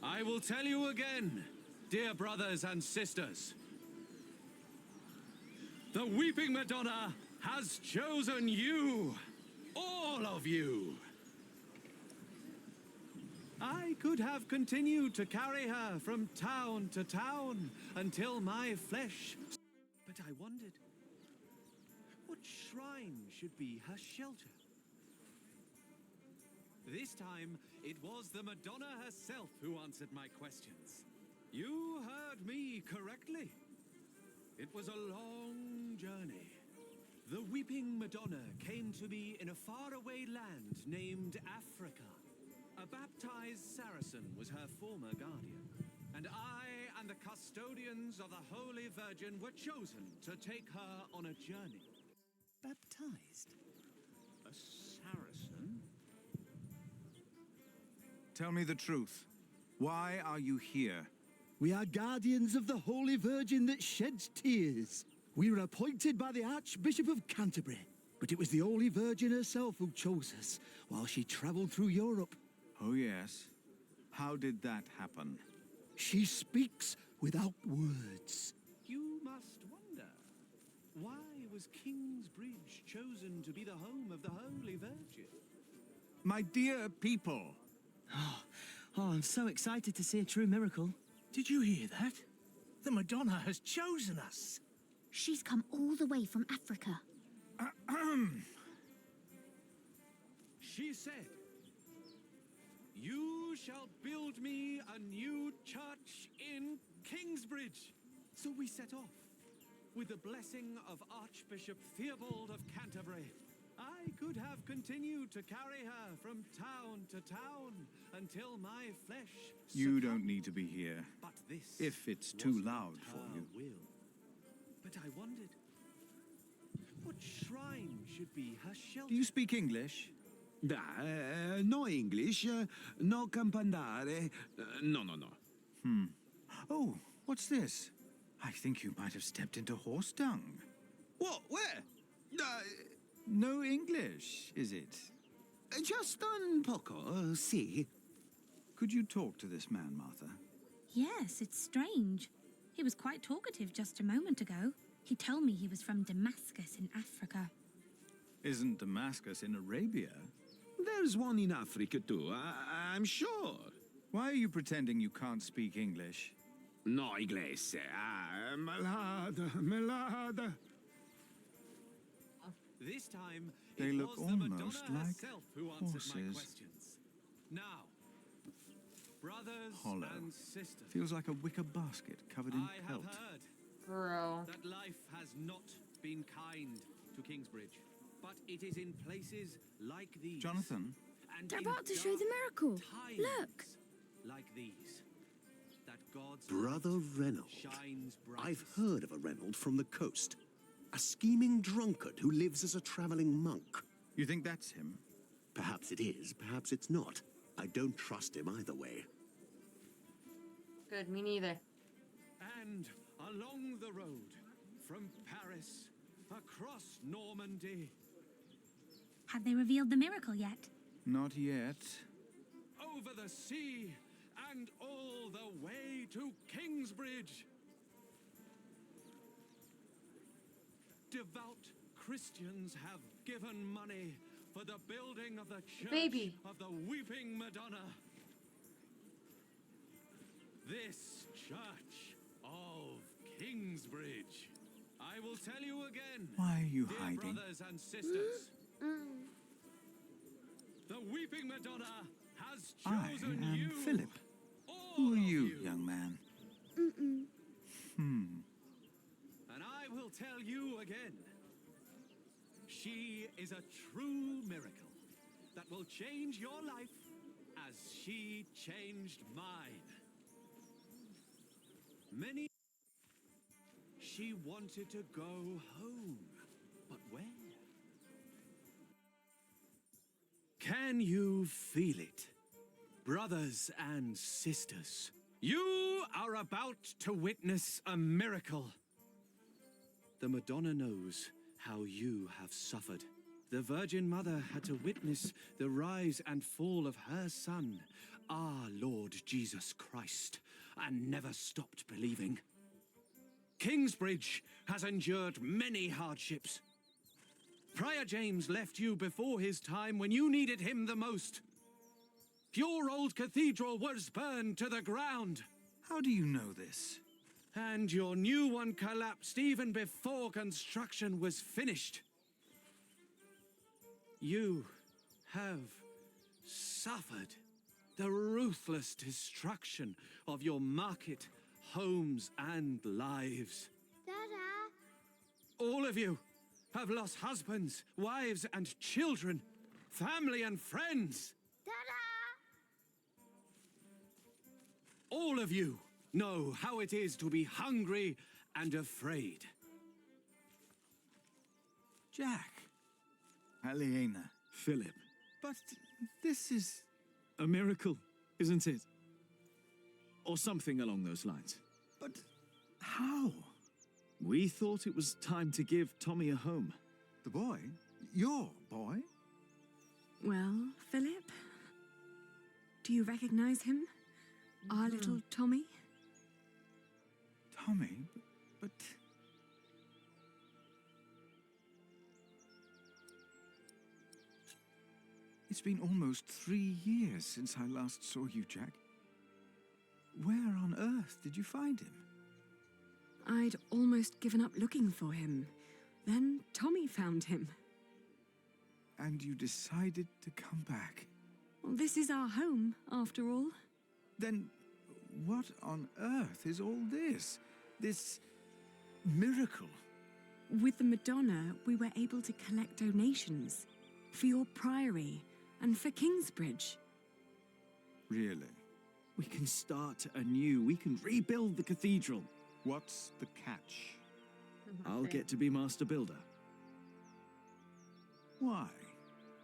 I will tell you again, dear brothers and sisters. The Weeping Madonna has chosen you, all of you. I could have continued to carry her from town to town until my flesh. But I wondered, what shrine should be her shelter? This time, it was the Madonna herself who answered my questions. You heard me correctly. It was a long journey. The Weeping Madonna came to me in a faraway land named Africa. A baptized Saracen was her former guardian, and I and the custodians of the Holy Virgin were chosen to take her on a journey. Baptized? A Saracen? Tell me the truth. Why are you here? We are guardians of the Holy Virgin that sheds tears. We were appointed by the Archbishop of Canterbury, but it was the Holy Virgin herself who chose us while she travelled through Europe. Oh, yes. How did that happen? She speaks without words. You must wonder, why was Kingsbridge chosen to be the home of the Holy Virgin? My dear people. Oh, I'm so excited to see a true miracle. Did you hear that? The Madonna has chosen us. She's come all the way from Africa. She said, "You shall build me a new church in Kingsbridge." So we set off, with the blessing of Archbishop Theobald of Canterbury. I could have continued to carry her from town to town until my flesh. You don't need to be here. But this, if it's too loud for you. Will. But I wondered, what shrine should be her shelter? Do you speak English? No English, no campandare, no. Oh, what's this? I think you might have stepped into horse dung. What? Where? No English, is it? Just un poco, si. Could you talk to this man, Martha? Yes, it's strange. He was quite talkative just a moment ago. He told me he was from Damascus in Africa. Isn't Damascus in Arabia? There's one in Africa too, I'm sure. Why are you pretending you can't speak English? No inglese. Melada. This time, They it look was the Madonna almost like herself who answered my horses. questions. Now, brothers Hollow. and sisters, Feels like a wicker basket covered in I have pelt. heard Bro. that life has not been kind to Kingsbridge, but it is in places like these. Jonathan? And They're in about to show the dark miracle. times Look. like these, that God's Brother light Reynold. shines I've brightest. heard of a Reynold from the coast. A scheming drunkard who lives as a traveling monk. You think that's him? Perhaps it is, perhaps it's not. I don't trust him either way. Good, me neither. And along the road, from Paris, across Normandy, Have they revealed the miracle yet? Not yet. over the sea, and all the way to Kingsbridge. Devout Christians have given money for the building of the Church of the Weeping Madonna. This Church of Kingsbridge. I will tell you again, Why are you dear hiding? brothers and sisters. The Weeping Madonna has I chosen am you. Philip. Who are you, young man? And I will tell you again. She is a true miracle that will change your life as she changed mine. Many. She wanted to go home, but where? Can you feel it? Brothers and sisters, you are about to witness a miracle. The Madonna knows how you have suffered. The Virgin Mother had to witness the rise and fall of her Son, our Lord Jesus Christ, and never stopped believing. Kingsbridge has endured many hardships. Prior James left you before his time when you needed him the most. Your old cathedral was burned to the ground. How do you know this? And your new one collapsed even before construction was finished. You have suffered the ruthless destruction of your market, homes, and lives. Dada! All of you have lost husbands, wives, and children, family and friends. Dada! All of you know how it is to be hungry and afraid. Jack. Aliena. Philip. But this is... A miracle, isn't it? Or something along those lines. But how? We thought it was time to give Tommy a home. The boy? Your boy? Well, Philip, do you recognize him? Our little Tommy? Tommy? But... It's been almost 3 years since I last saw you, Jack. Where on earth did you find him? I'd almost given up looking for him. Then Tommy found him. And you decided to come back? Well, this is our home, after all. Then what on earth is all this? This miracle? With the Madonna, we were able to collect donations for your priory and for Kingsbridge. Really? We can start anew. We can rebuild the cathedral. What's the catch? I'll get to be master builder. Why?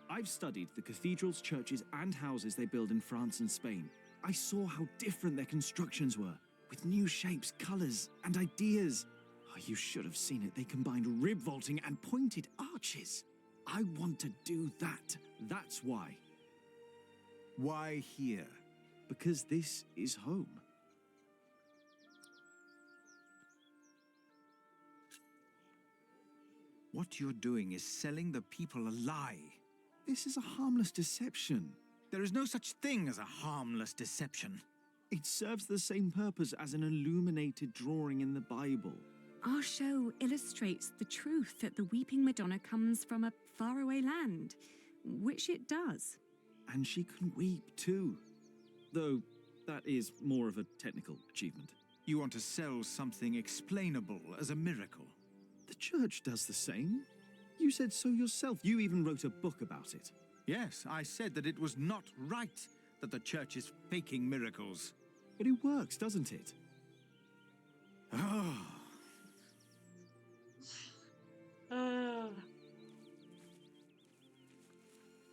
I've studied the cathedrals, churches, and houses they build in France and Spain. I saw how different their constructions were, with new shapes, colors, and ideas. Oh, you should have seen it. They combined rib vaulting and pointed arches. I want to do that. That's why. Why here? Because this is home. What you're doing is selling the people a lie. This is a harmless deception. There is no such thing as a harmless deception. It serves the same purpose as an illuminated drawing in the Bible. Our show illustrates the truth that the Weeping Madonna comes from a faraway land, which it does. And she can weep too. Though that is more of a technical achievement. You want to sell something explainable as a miracle. The church does the same. You said so yourself. You even wrote a book about it. Yes, I said that it was not right that the church is faking miracles. But it works, doesn't it? Oh.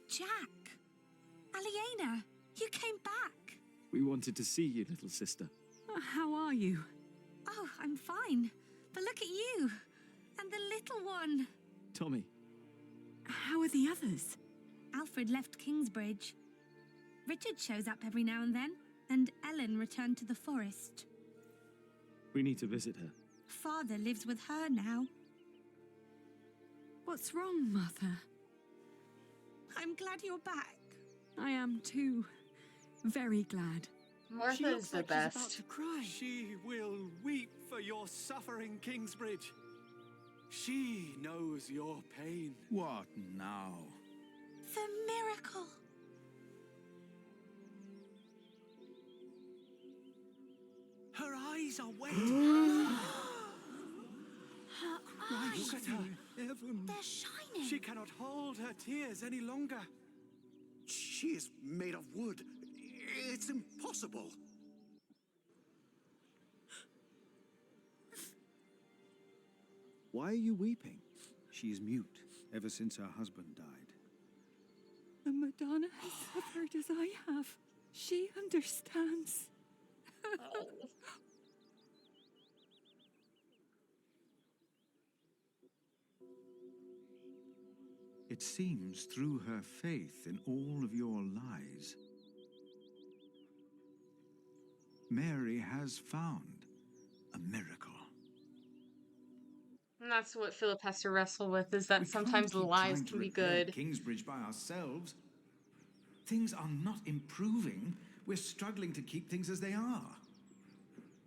Jack! Aliena, you came back! We wanted to see you, little sister. How are you? Oh, I'm fine. But look at you! And the little one! Tommy. How are the others? Alfred left Kingsbridge. Richard shows up every now and then, and Ellen returned to the forest. We need to visit her. Father lives with her now. What's wrong, Mother? I'm glad you're back. I am too. Very glad. Martha's the best. She's about to cry. She will weep for your suffering, Kingsbridge. She knows your pain. What now? The miracle. Her eyes are wet. Her eyes. Look at her. They're shining. She cannot hold her tears any longer. She is made of wood. It's impossible. Why are you weeping? She is mute ever since her husband died. The Madonna has suffered as I have. She understands. It seems through her faith in all of your lies, Mary has found a miracle. And that's what Philip has to wrestle with, is that We sometimes the can't keep lies trying to can be repair good. Kingsbridge by ourselves. Things are not improving. We're struggling to keep things as they are.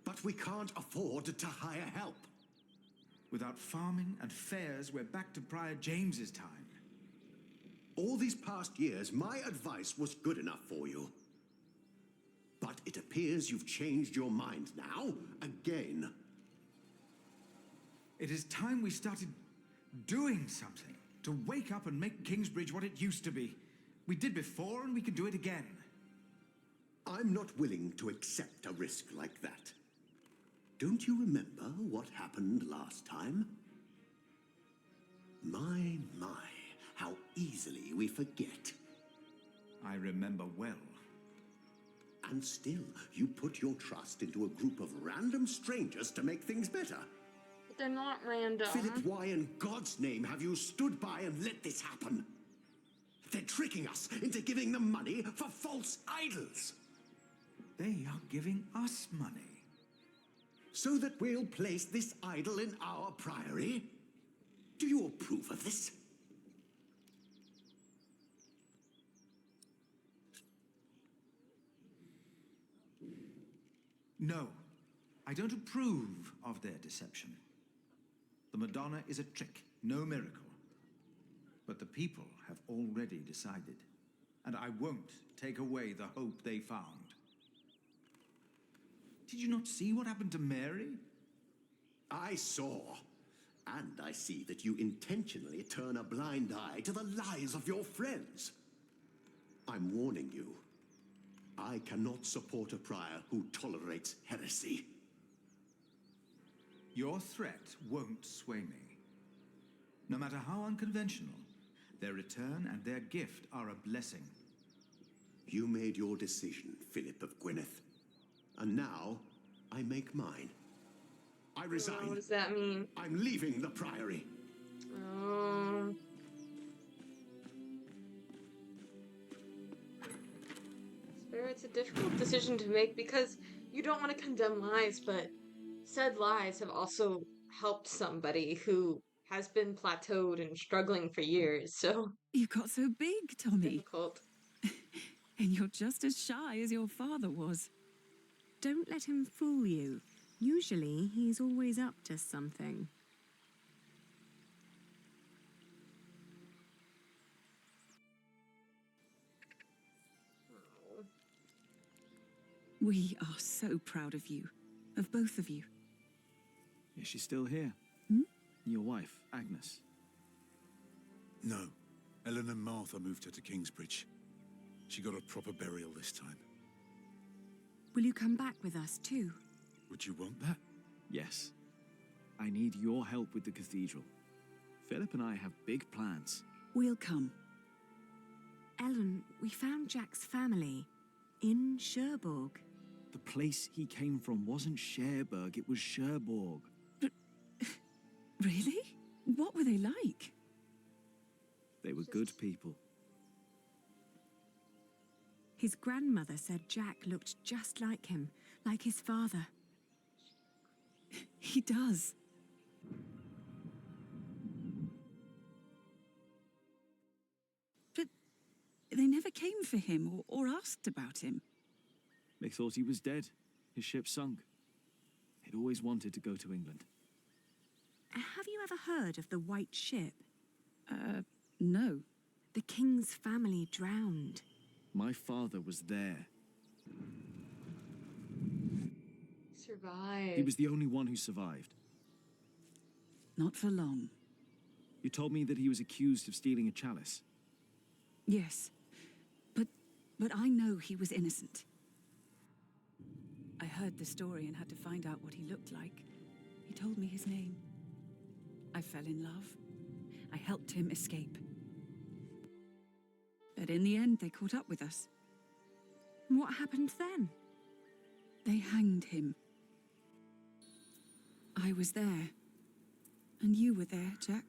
But we can't afford to hire help. Without farming and fairs, we're back to Prior James's time. All these past years, my advice was good enough for you. But it appears you've changed your mind now, again. It is time we started doing something to wake up and make Kingsbridge what it used to be. We did before, and we can do it again. I'm not willing to accept a risk like that. Don't you remember what happened last time? My, how easily we forget. I remember well. And still, you put your trust into a group of random strangers to make things better. But they're not random. Philip, why in God's name have you stood by and let this happen? They're tricking us into giving them money for false idols. They are giving us money. So that we'll place this idol in our priory? Do you approve of this? No, I don't approve of their deception. The Madonna is a trick, no miracle. But the people have already decided, and I won't take away the hope they found. Did you not see what happened to Mary? I saw. And I see that you intentionally turn a blind eye to the lies of your friends. I'm warning you. I cannot support a prior who tolerates heresy. Your threat won't sway me. No matter how unconventional, their return and their gift are a blessing. You made your decision, Philip of Gwynedd. And now, I make mine. I resign. What does that mean? I'm leaving the Priory. It's a difficult decision to make because you don't want to condemn lies, but said lies have also helped somebody who has been plateaued and struggling for years, so... You got so big, Tommy. Difficult. And you're just as shy as your father was. Don't let him fool you. Usually, he's always up to something. We are so proud of you. Of both of you. Is she still here? Hmm? Your wife, Agnes? No. Ellen and Martha moved her to Kingsbridge. She got a proper burial this time. Will you come back with us too? Would you want that? Yes. I need your help with the cathedral. Philip and I have big plans. We'll come. Ellen, we found Jack's family in Cherbourg. The place he came from wasn't Cherbourg, it was Cherbourg. But... really? What were they like? They were good people. His grandmother said Jack looked just like him, like his father. He does. But they never came for him or asked about him. They thought he was dead. His ship sunk. He'd always wanted to go to England. Have you ever heard of the White Ship? No. The king's family drowned. My father was there. Survived. He was the only one who survived. Not for long. You told me that he was accused of stealing a chalice. Yes. But I know he was innocent. I heard the story and had to find out what he looked like. He told me his name. I fell in love. I helped him escape. But in the end, they caught up with us. What happened then? They hanged him. I was there. And you were there, Jack.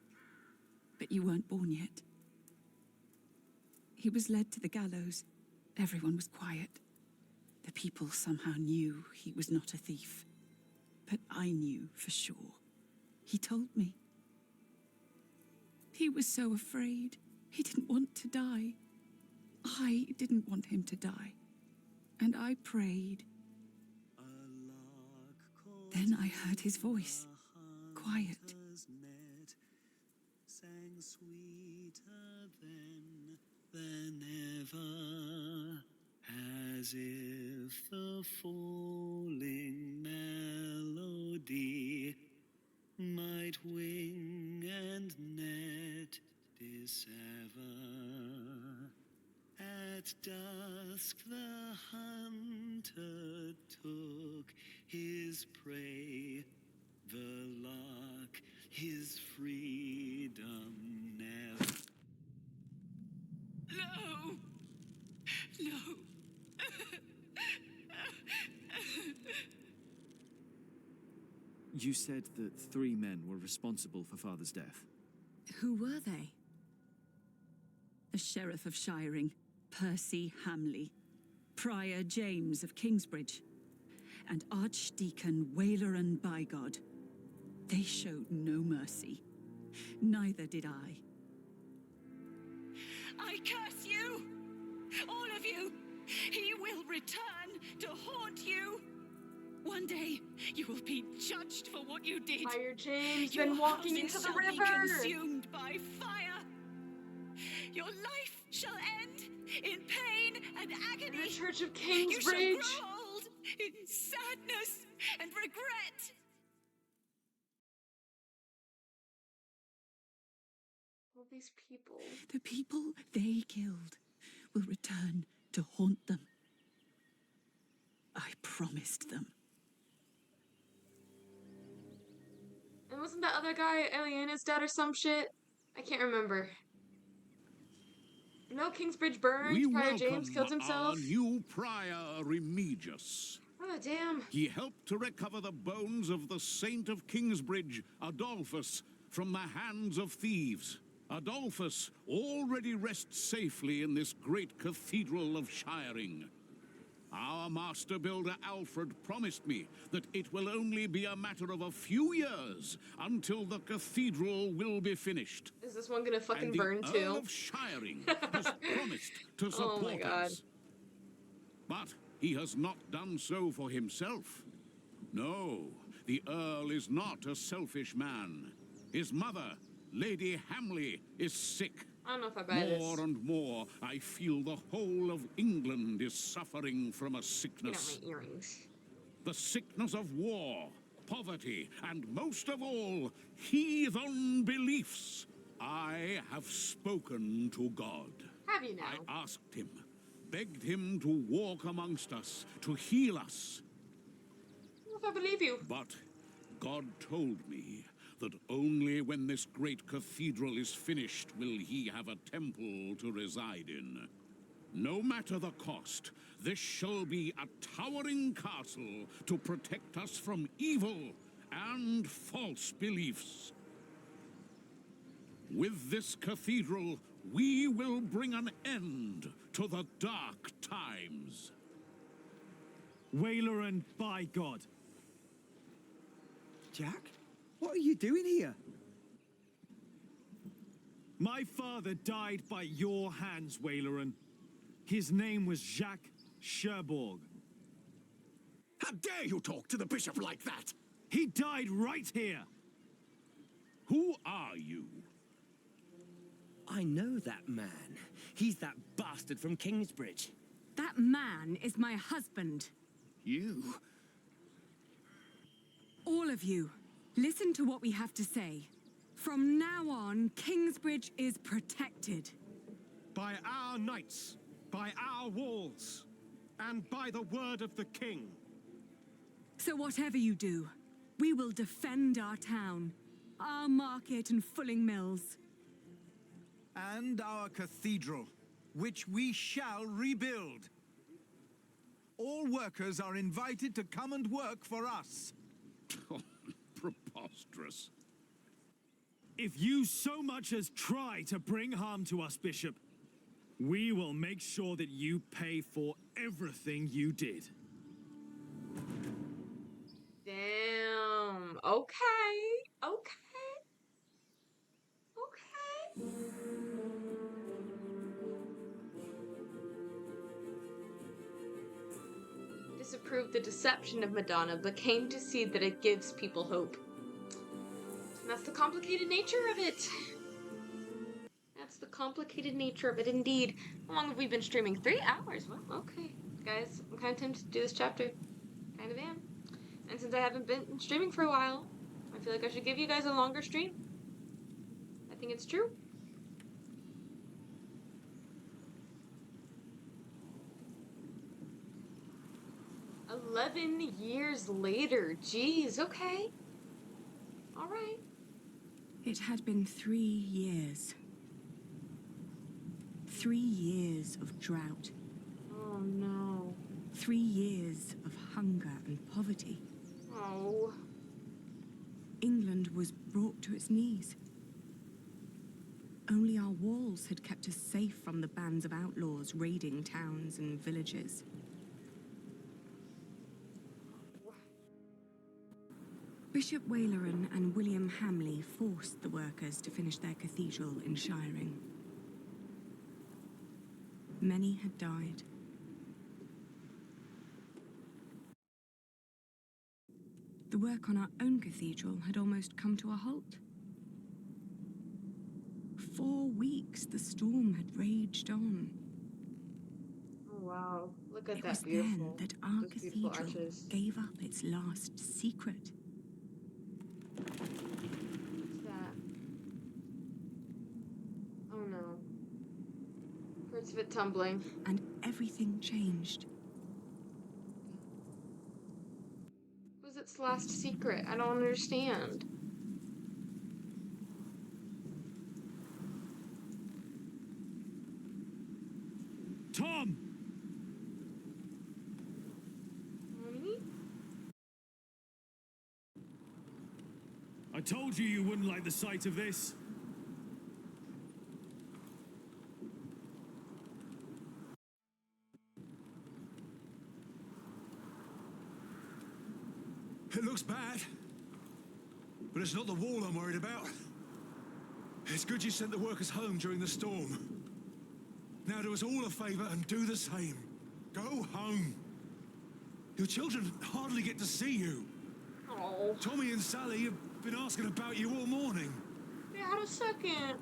But you weren't born yet. He was led to the gallows. Everyone was quiet. The people somehow knew he was not a thief. But I knew for sure. He told me. He was so afraid. He didn't want to die. I didn't want him to die. And I prayed. Then I heard his voice. Quiet. Sang sweeter than ever, as if the falling melody might wing and net dissever. At dusk the hunter took his prey, the lark his freedom never. No! No! You said that 3 men were responsible for Father's death. Who were they? The Sheriff of Shiring, Percy Hamley, Prior James of Kingsbridge, and Archdeacon Waileran Bygod. They showed no mercy. Neither did I. I curse you! All of you! He will return to haunt you! One day, you will be judged for what you did. Prior James Your been walking into houses the shall be river. consumed by fire. Your life shall end in pain and agony. The Church of You shall Kingsbridge. grow old in sadness and regret. All these people. The people they killed will return to haunt them. I promised them. And wasn't that other guy Aliena's dad or some shit? I can't remember. No, Kingsbridge burned. We Prior James welcome killed himself. our new prior, Remigius. Oh, damn. He helped to recover the bones of the Saint of Kingsbridge, Adolphus, from the hands of thieves. Adolphus already rests safely in this great cathedral of Shiring. Our master builder Alfred promised me that it will only be a matter of a few years until the cathedral will be finished. Is this one gonna fucking And the burn Earl too? of Shiring has promised to Oh support my God. us. But he has not done so for himself. No, the Earl is not a selfish man. His mother, Lady Hamley, is sick. I don't know if I buy this. More and more, I feel the whole of England is suffering from a sickness. My earrings. The sickness of war, poverty, and most of all, heathen beliefs. I have spoken to God. Have you now? I asked him, begged him to walk amongst us, to heal us. I don't know if I believe you. But God told me that only when this great cathedral is finished will he have a temple to reside in. No matter the cost, this shall be a towering castle to protect us from evil and false beliefs. With this cathedral, we will bring an end to the dark times. Waileran, by God. Jack? What are you doing here? My father died by your hands, Waileran. His name was Jacques Cherbourg. How dare you talk to the bishop like that? He died right here. Who are you? I know that man. He's that bastard from Kingsbridge. That man is my husband. You? All of you, listen to what we have to say. From now on, Kingsbridge is protected. By our knights, by our walls, and by the word of the king. So whatever you do, we will defend our town, our market and Fulling Mills. And our cathedral, which we shall rebuild. All workers are invited to come and work for us. Preposterous. If you so much as try to bring harm to us, Bishop, we will make sure that you pay for everything you did. Damn. Okay. Okay. Okay. Disapproved the deception of Madonna, but came to see that it gives people hope. And that's the complicated nature of it. That's the complicated nature of it, indeed. How long have we been streaming? 3 hours. Well, okay. Guys, I'm kind of tempted to do this chapter. Kind of am. And since I haven't been streaming for a while, I feel like I should give you guys a longer stream. I think it's true. "11 years later." Jeez, okay. Alright. It had been 3 years. 3 years of drought. Oh no. 3 years of hunger and poverty. Oh. England was brought to its knees. Only our walls had kept us safe from the bands of outlaws raiding towns and villages. Bishop Waileran and William Hamley forced the workers to finish their cathedral in Shiring. Many had died. The work on our own cathedral had almost come to a halt. 4 weeks the storm had raged on. Oh wow. Look at It that was beautiful. then that our those beautiful cathedral arches. gave up its last secret. What's that? Oh no. Parts of it tumbling. And everything changed. What was its last secret? I don't understand. Tom! I told you you wouldn't like the sight of this. It looks bad, but it's not the wall I'm worried about. It's good you sent the workers home during the storm. Now do us all a favor and do the same. Go home. Your children hardly get to see you. Oh. Tommy and Sally have been asking about you all morning. Yeah, a second.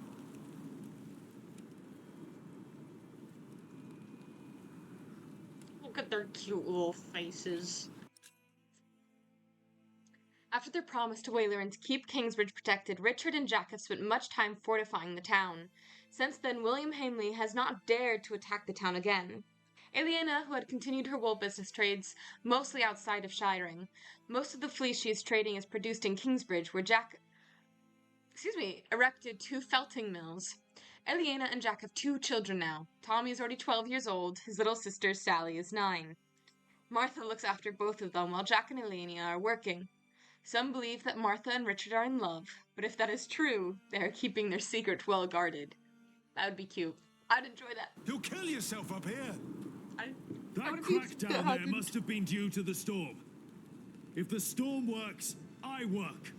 Look at their cute little faces. After their promise to Waylerin to keep Kingsbridge protected, Richard and Jack have spent much time fortifying the town. Since then, William Hamley has not dared to attack the town again. Aliena, who had continued her wool business trades, mostly outside of Shiring. Most of the fleece she is trading is produced in Kingsbridge, where Jack erected 2 felting mills. Aliena and Jack have 2 children now. Tommy is already 12 years old. His little sister, Sally, is 9. Martha looks after both of them while Jack and Aliena are working. Some believe that Martha and Richard are in love, but if that is true, they are keeping their secret well guarded. That would be cute. I'd enjoy that. You'll kill yourself up here. That crack down there must have been due to the storm. If the storm works, I work.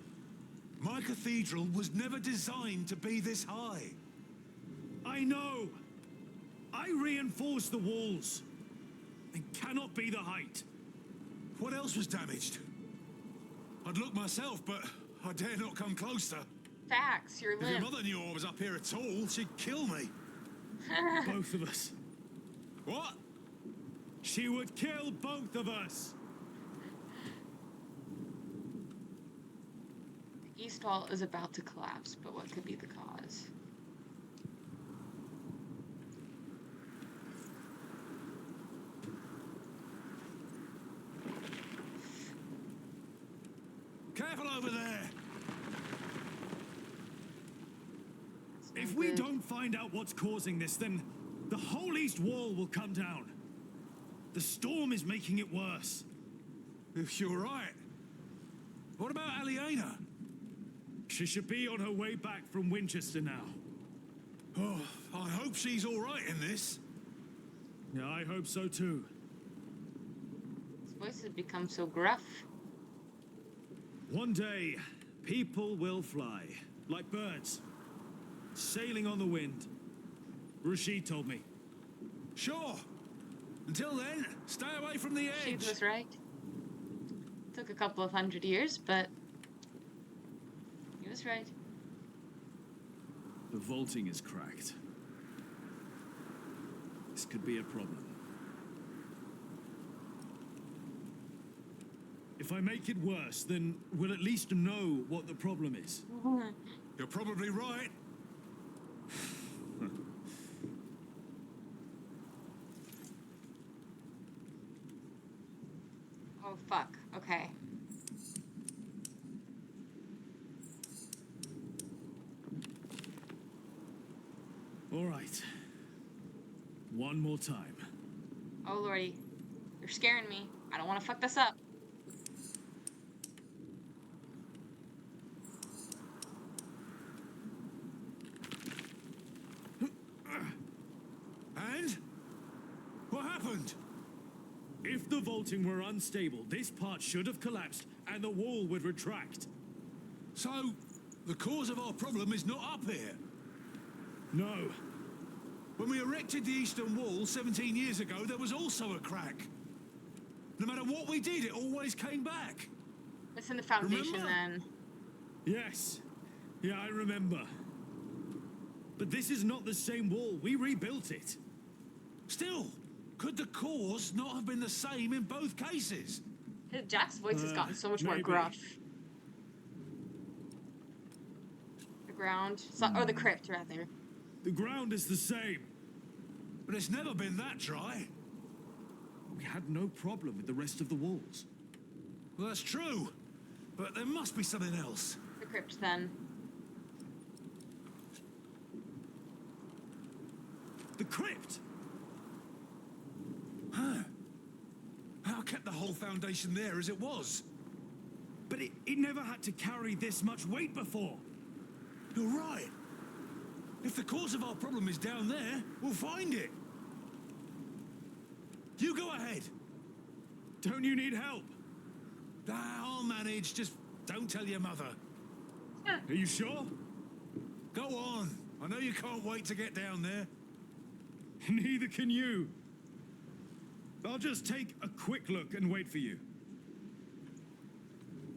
My cathedral was never designed to be this high. I know. I reinforced the walls. It cannot be the height. What else was damaged? I'd look myself, but I dare not come closer. Facts, you're If your limp. mother knew I was up here at all, she'd kill me. Both of us. What? She would kill both of us. The east wall is about to collapse, but what could be the cause? Careful over there! If we don't find out what's causing this, then the whole east wall will come down. The storm is making it worse. If you're right. What about Aliena? She should be on her way back from Winchester now. Oh, I hope she's all right in this. Yeah, I hope so too. His voice has become so gruff. One day, people will fly, like birds, sailing on the wind. Rashid told me. Sure. Until then, stay away from the edge. She was right. Took a couple of 100 years, but he was right. The vaulting is cracked. This could be a problem. If I make it worse, then we'll at least know what the problem is. You're probably right. Oh, fuck. Okay. All right. One more time. Oh, lordy. You're scaring me. I don't want to fuck this up. And? What happened? If the vaulting were unstable, this part should have collapsed and the wall would retract. So, the cause of our problem is not up here? No. When we erected the eastern wall 17 years ago, there was also a crack. No matter what we did, it always came back. It's in the foundation, Remember? then. Yes. Yeah, I remember. But this is not the same wall. We rebuilt it. Still, could the cause not have been the same in both cases? Jack's voice has gotten so much more maybe. gruff. The ground, or the crypt, rather. The ground is the same. But it's never been that dry. We had no problem with the rest of the walls. Well, that's true. But there must be something else. The crypt, then. The crypt! whole foundation there as it was. But it never had to carry this much weight before. You're right. If the cause of our problem is down there, we'll find it. You go ahead. Don't you need help? I'll manage. Just don't tell your mother. Are you sure? Go on. I know you can't wait to get down there. Neither can you. I'll just take a quick look and wait for you.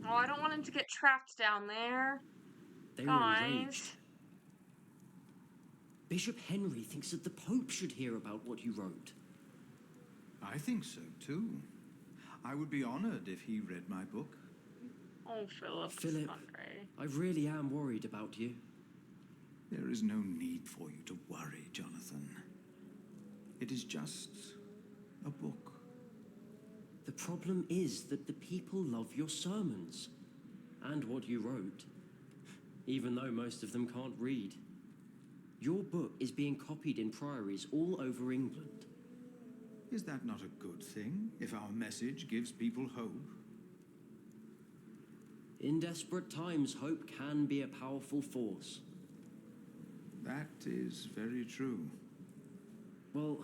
Oh, I don't want him to get trapped down there. They were Guys. enraged. Bishop Henry thinks that the Pope should hear about what you wrote. I think so, too. I would be honored if he read my book. Oh, Philip. Philip, I really am worried about you. There is no need for you to worry, Jonathan. It is just a book. The problem is that the people love your sermons and what you wrote, even though most of them can't read. Your book is being copied in priories all over England. Is that not a good thing, if our message gives people hope? In desperate times, hope can be a powerful force. That is very true. Well,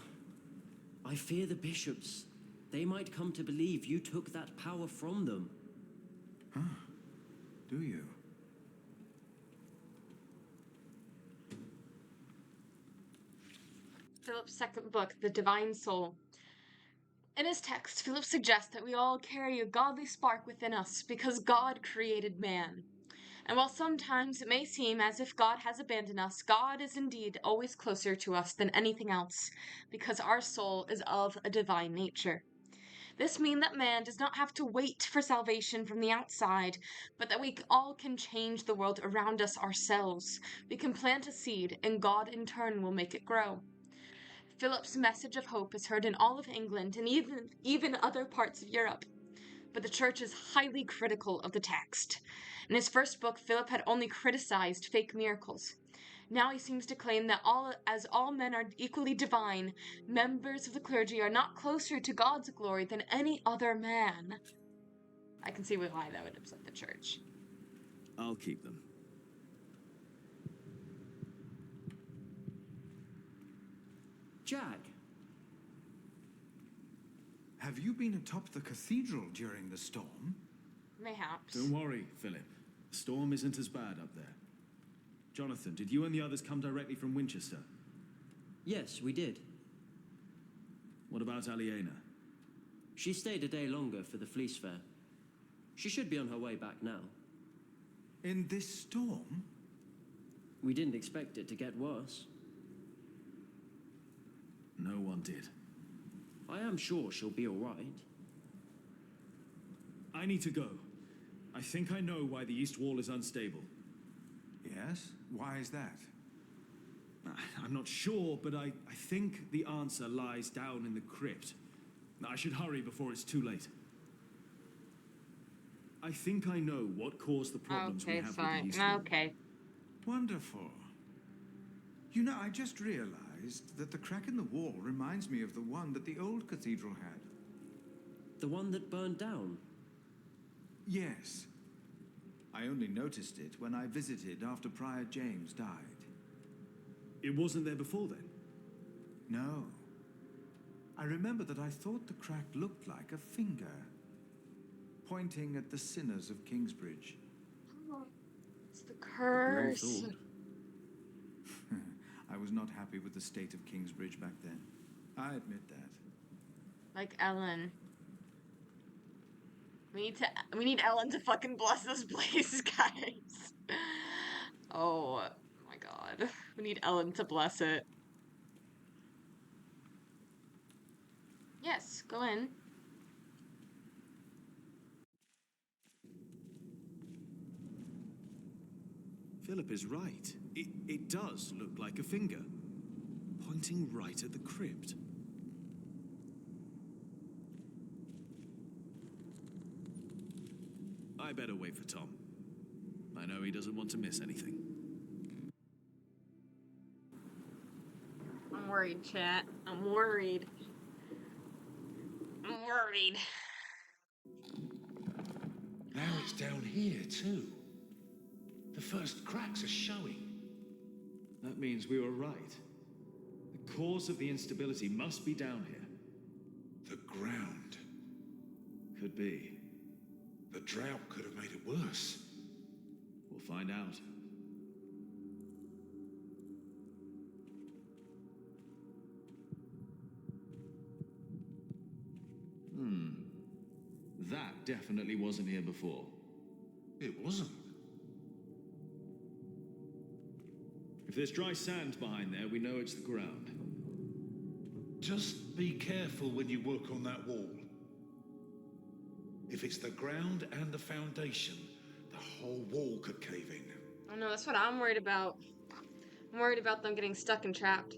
I fear the bishops. They might come to believe you took that power from them. Huh? Do you? Philip's second book, The Divine Soul. In his text, Philip suggests that we all carry a godly spark within us because God created man. And while sometimes it may seem as if God has abandoned us, God is indeed always closer to us than anything else, because our soul is of a divine nature. This means that man does not have to wait for salvation from the outside, but that we all can change the world around us ourselves. We can plant a seed, and God in turn will make it grow. Philip's message of hope is heard in all of England and even other parts of Europe. But the church is highly critical of the text. In his first book, Philip had only criticized fake miracles. Now he seems to claim that all men are equally divine, members of the clergy are not closer to God's glory than any other man. I can see why that would upset the church. I'll keep them. Jag. Have you been atop the cathedral during the storm? Mayhaps. Don't worry, Philip. The storm isn't as bad up there. Jonathan, did you and the others come directly from Winchester? Yes, we did. What about Aliena? She stayed a day longer for the fleece fair. She should be on her way back now. In this storm? We didn't expect it to get worse. No one did. I am sure she'll be all right. I need to go. I think I know why the east wall is unstable. Yes? Why is that? I'm not sure, but I think the answer lies down in the crypt. I should hurry before it's too late. I think I know what caused the problems we have with the east wall. Okay. Wonderful. You know, I just realized that the crack in the wall reminds me of the one that the old cathedral had. The one that burned down? Yes. I only noticed it when I visited after Prior James died. It wasn't there before then? No. I remember that I thought the crack looked like a finger, pointing at the sinners of Kingsbridge. Oh, it's the curse. I was not happy with the state of Kingsbridge back then. I admit that. Like Ellen. We need Ellen to fucking bless this place, guys. Oh my god. We need Ellen to bless it. Yes, go in. Philip is right. It does look like a finger, pointing right at the crypt. I better wait for Tom. I know he doesn't want to miss anything. I'm worried, chat. I'm worried. I'm worried. Now it's down here, too. The first cracks are showing. That means we were right. The cause of the instability must be down here. The ground. Could be. The drought could have made it worse. We'll find out. That definitely wasn't here before. It wasn't. If there's dry sand behind there, we know it's the ground. Just be careful when you work on that wall. If it's the ground and the foundation, the whole wall could cave in. Oh no, that's what I'm worried about. I'm worried about them getting stuck and trapped.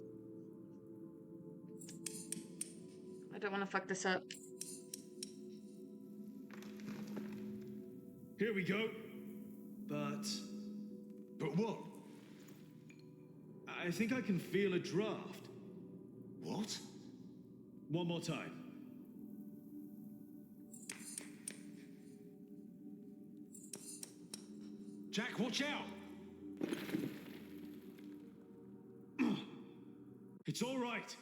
I don't want to fuck this up. Here we go. But what? I think I can feel a draft. What? One more time. Jack, watch out! It's all right.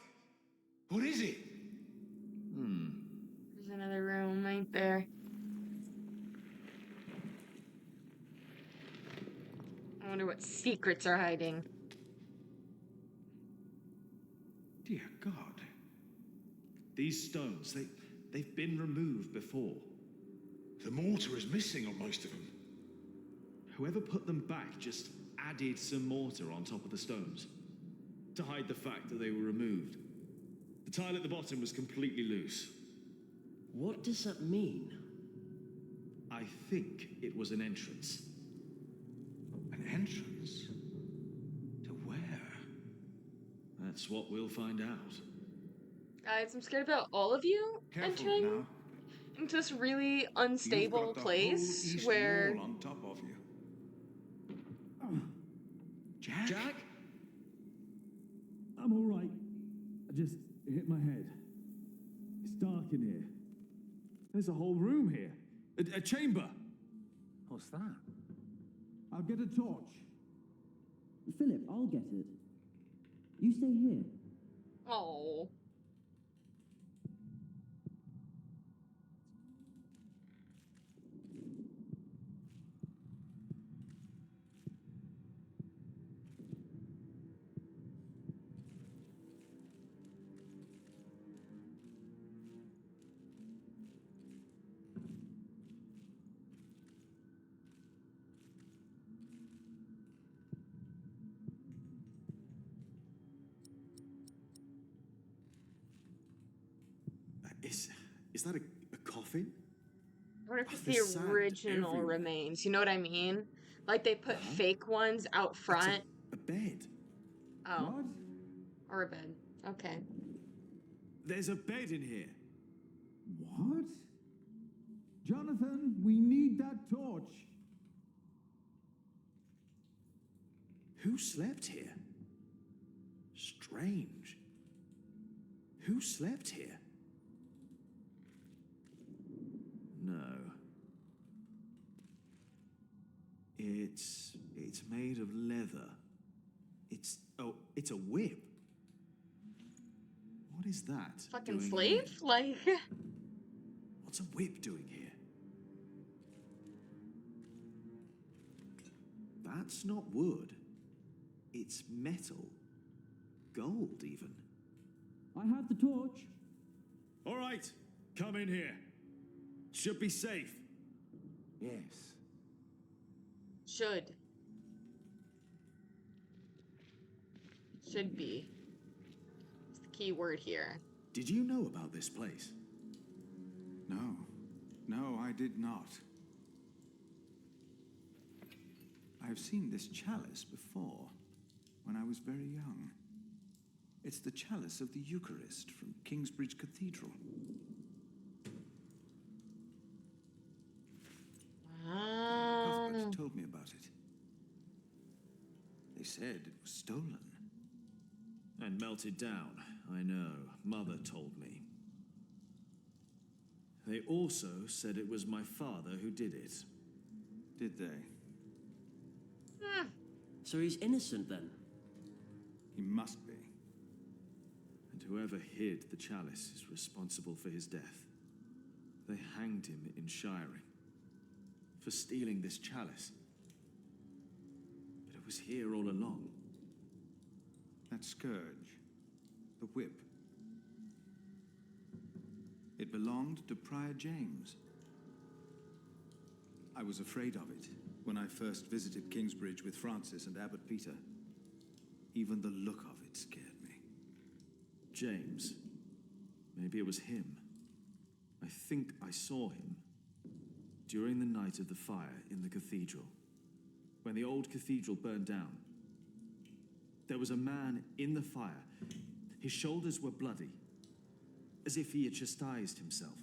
What is it? There's another room right there. I wonder what secrets are hiding. Dear God. These stones, they've been removed before. The mortar is missing on most of them. Whoever put them back just added some mortar on top of the stones to hide the fact that they were removed. The tile at the bottom was completely loose. What does that mean? I think it was an entrance. An entrance? To where? That's what we'll find out. Guys, I'm scared about all of you entering into this really unstable place where... on top of you. Jack? I'm all right. I just hit my head. It's dark in here. There's a whole room here. A chamber. What's that? I'll get a torch. Philip, I'll get it. You stay here. Oh. Is that a coffin? I wonder if it's There's the sand original everywhere. remains. You know what I mean? Like they put fake ones out front. A bed. Oh. What? Or a bed. Okay. There's a bed in here. What? Jonathan, we need that torch. Who slept here? Strange. Who slept here? No. It's made of leather. It's a whip. What is that? Fucking doing slave? here? Like... What's a whip doing here? That's not wood. It's metal. Gold, even. I have the torch. All right, come in here. Should be safe. Yes. Should. Should be. It's the key word here. Did you know about this place? No. No, I did not. I've seen this chalice before, when I was very young. It's the chalice of the Eucharist from Kingsbridge Cathedral. Cuthbert told me about it. They said it was stolen. And melted down, I know. Mother told me. They also said it was my father who did it. Did they? So he's innocent then? He must be. And whoever hid the chalice is responsible for his death. They hanged him in Shiring for stealing this chalice. But it was here all along. That scourge, the whip. It belonged to Prior James. I was afraid of it when I first visited Kingsbridge with Francis and Abbot Peter. Even the look of it scared me. James. Maybe it was him. I think I saw him during the night of the fire in the cathedral. When the old cathedral burned down, there was a man in the fire. His shoulders were bloody, as if he had chastised himself.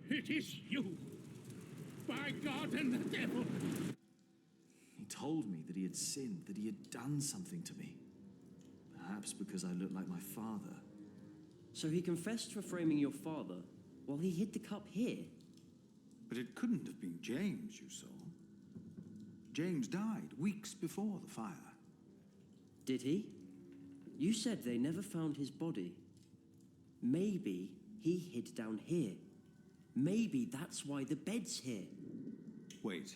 It is you! By God and the devil! He told me that he had sinned, that he had done something to me. Perhaps because I looked like my father. So he confessed for framing your father while he hid the cup here? But it couldn't have been James you saw. James died weeks before the fire. Did he? You said they never found his body. Maybe he hid down here. Maybe that's why the bed's here. Wait.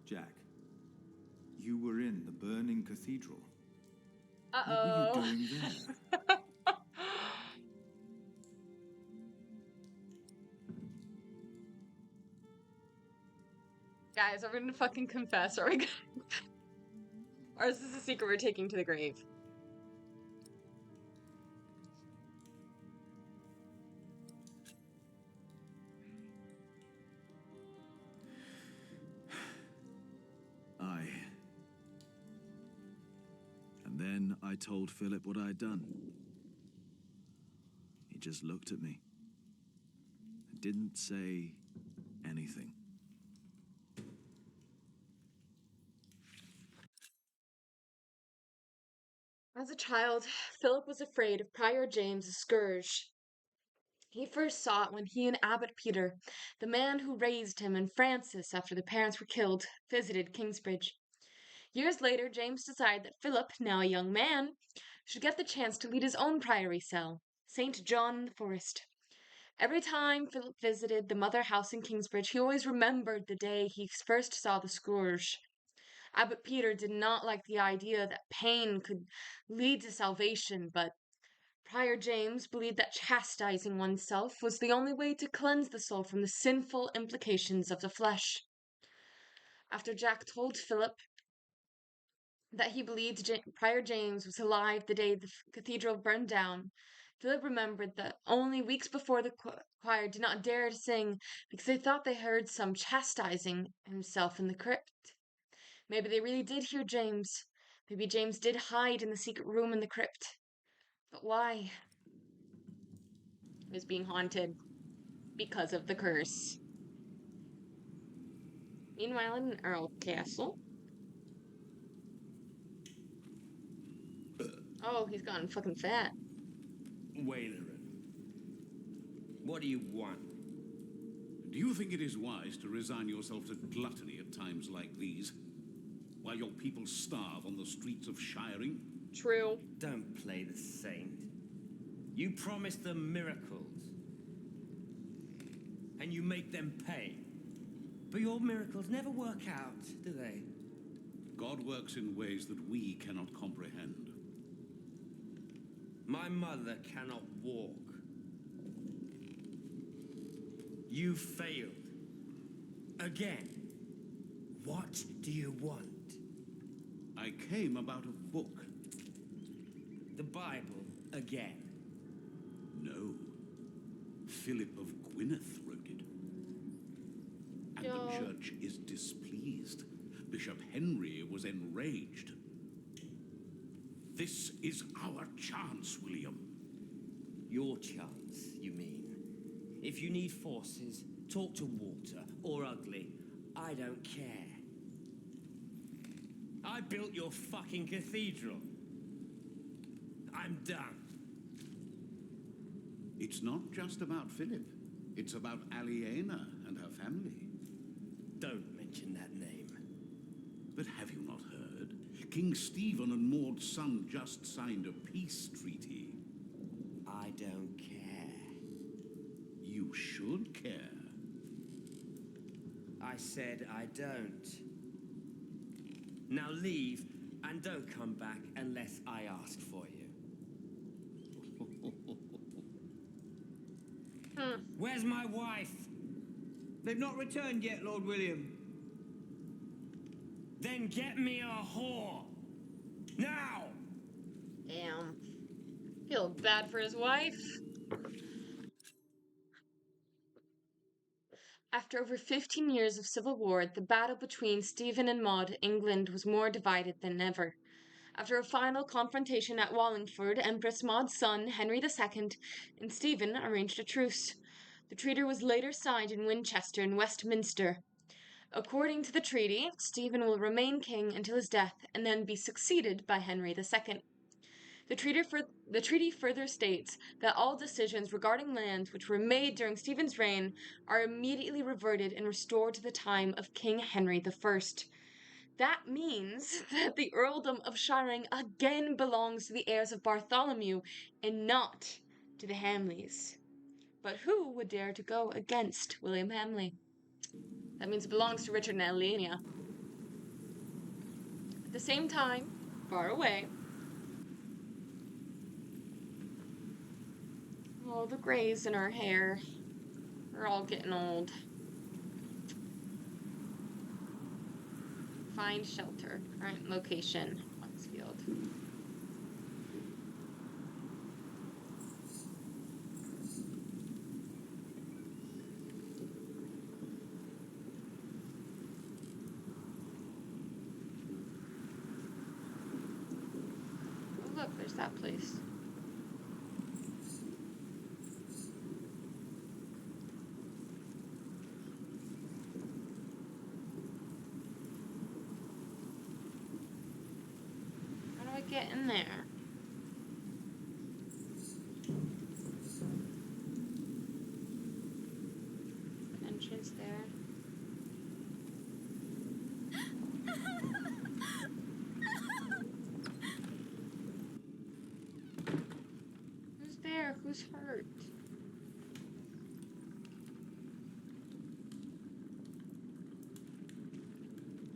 Jack, you were in the burning cathedral. Uh-oh. What were you doing there? Guys, are we gonna fucking confess? Are we gonna... Or is this a secret we're taking to the grave? And then I told Philip what I'd done. He just looked at me. Didn't say anything. As a child, Philip was afraid of Prior James' scourge. He first saw it when he and Abbot Peter, the man who raised him, and Francis, after the parents were killed, visited Kingsbridge. Years later, James decided that Philip, now a young man, should get the chance to lead his own priory cell, St. John in the Forest. Every time Philip visited the mother house in Kingsbridge, he always remembered the day he first saw the scourge. Abbot Peter did not like the idea that pain could lead to salvation, but Prior James believed that chastising oneself was the only way to cleanse the soul from the sinful implications of the flesh. After Jack told Philip that he believed Prior James was alive the day the cathedral burned down, Philip remembered that only weeks before the choir did not dare to sing because they thought they heard some chastising himself in the crypt. Maybe they really did hear James. Maybe James did hide in the secret room in the crypt. But why? He was being haunted because of the curse. Meanwhile, in Earl Castle. Oh, he's gotten fucking fat. Wailerin, what do you want? Do you think it is wise to resign yourself to gluttony at times like these? While your people starve on the streets of Shiring? True. Don't play the saint. You promise them miracles. And you make them pay. But your miracles never work out, do they? God works in ways that we cannot comprehend. My mother cannot walk. You failed. Again. What do you want? I came about a book. The Bible again? No. Philip of Gwynedd wrote it. And the church is displeased. Bishop Henry was enraged. This is our chance, William. Your chance, you mean? If you need forces, talk to Walter or Ugly. I don't care. I built your fucking cathedral. I'm done. It's not just about Philip. It's about Aliena and her family. Don't mention that name. But have you not heard? King Stephen and Maud's son just signed a peace treaty. I don't care. You should care. I said I don't. Now leave, and don't come back unless I ask for you. Where's my wife? They've not returned yet, Lord William. Then get me a whore. Now! Damn. Feel bad for his wife. After over 15 years of civil war, the battle between Stephen and Maud, England was more divided than ever. After a final confrontation at Wallingford, Empress Maud's son, Henry II, and Stephen arranged a truce. The treaty was later signed in Winchester and Westminster. According to the treaty, Stephen will remain king until his death and then be succeeded by Henry II. The treaty further states that all decisions regarding lands which were made during Stephen's reign are immediately reverted and restored to the time of King Henry I. That means that the earldom of Shiring again belongs to the heirs of Bartholomew and not to the Hamleys. But who would dare to go against William Hamley? That means it belongs to Richard and Aliena. At the same time, far away, oh, the grays in her hair are all getting old. Find shelter. Current location, Foxfield. Oh, look, there's that place. Get in there. Entrance there. Who's there? Who's hurt?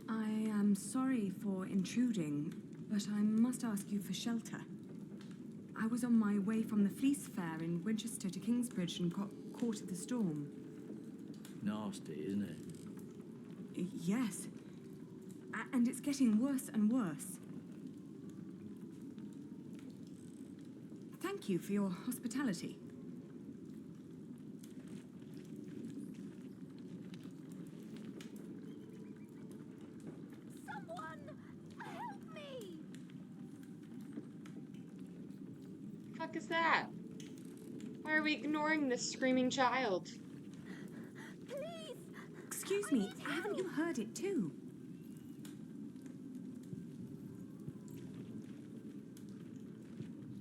I am sorry for intruding, but I must ask you for shelter. I was on my way from the Fleece Fair in Winchester to Kingsbridge and got caught in the storm. Nasty, isn't it? Yes. And it's getting worse and worse. Thank you for your hospitality. What is that? Why are we ignoring this screaming child? Please! Excuse me, haven't you heard it too?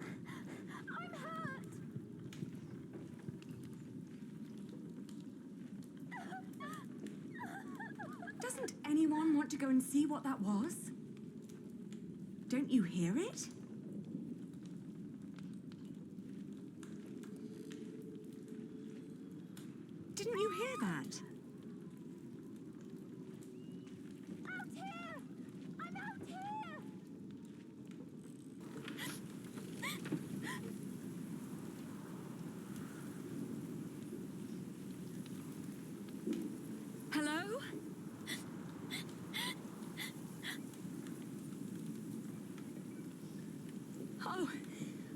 I'm hurt! Doesn't anyone want to go and see what that was? Don't you hear it? Didn't you hear that? Out here! I'm out here! Hello?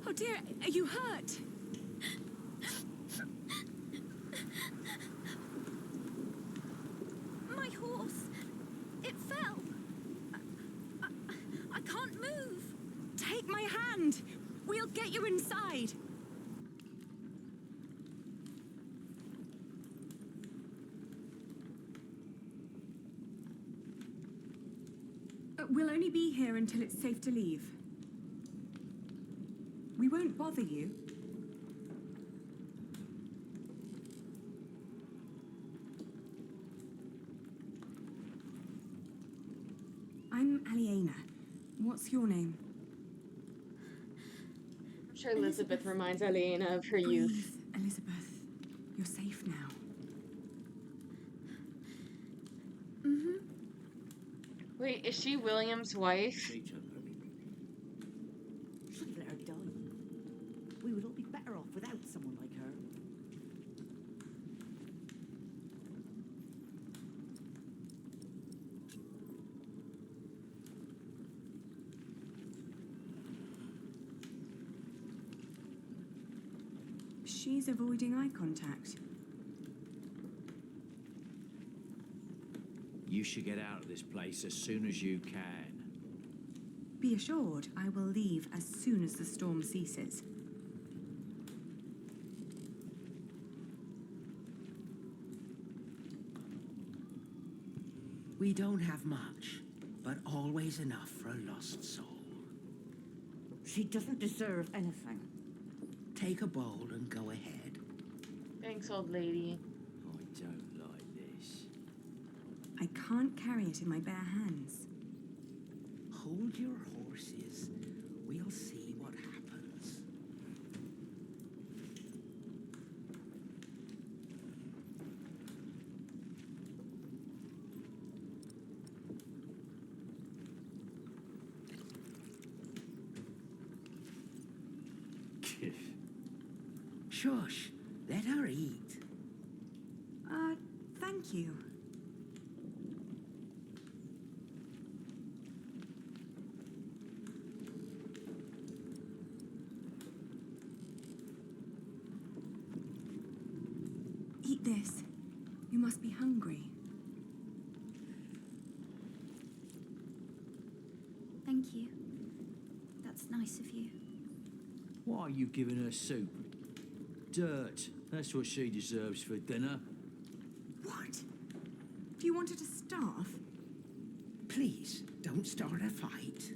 Oh dear, are you hurt? My horse! It fell! I can't move! Take my hand! We'll get you inside! We'll only be here until it's safe to leave. We won't bother you. Aliena, what's your name? I'm sure Elizabeth reminds Aliena of her youth. Breathe, Elizabeth. You're safe now. Mm-hmm. Wait, is she William's wife? Shouldn't let her die. We would all be better off without someone like her. She's avoiding eye contact. You should get out of this place as soon as you can. Be assured, I will leave as soon as the storm ceases. We don't have much, but always enough for a lost soul. She doesn't deserve anything. Take a bowl and go ahead. Thanks, old lady. I don't like this. I can't carry it in my bare hands. Hold your horses. We'll see what happens. Shush. Let her eat. Thank you. Eat this. You must be hungry. Thank you. That's nice of you. Why are you giving her soup? Dirt. That's what she deserves for dinner. What? Do you want her to starve? Please, don't start a fight.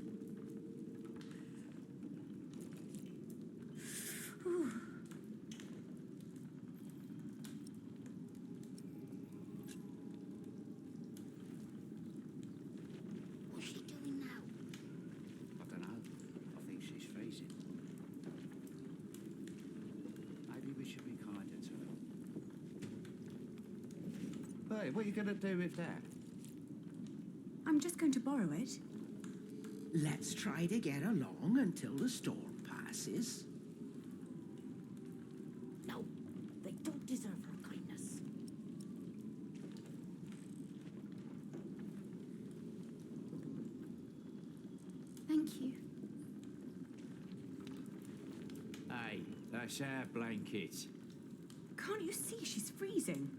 What's she doing now? I don't know. I think she's freezing. Maybe we should be kinder to her. Hey, what are you going to do with that? I'm just going to borrow it. Let's try to get along until the storm passes. No, they don't deserve her kindness. Thank you. Hey, that's our blanket. Can't you see she's freezing?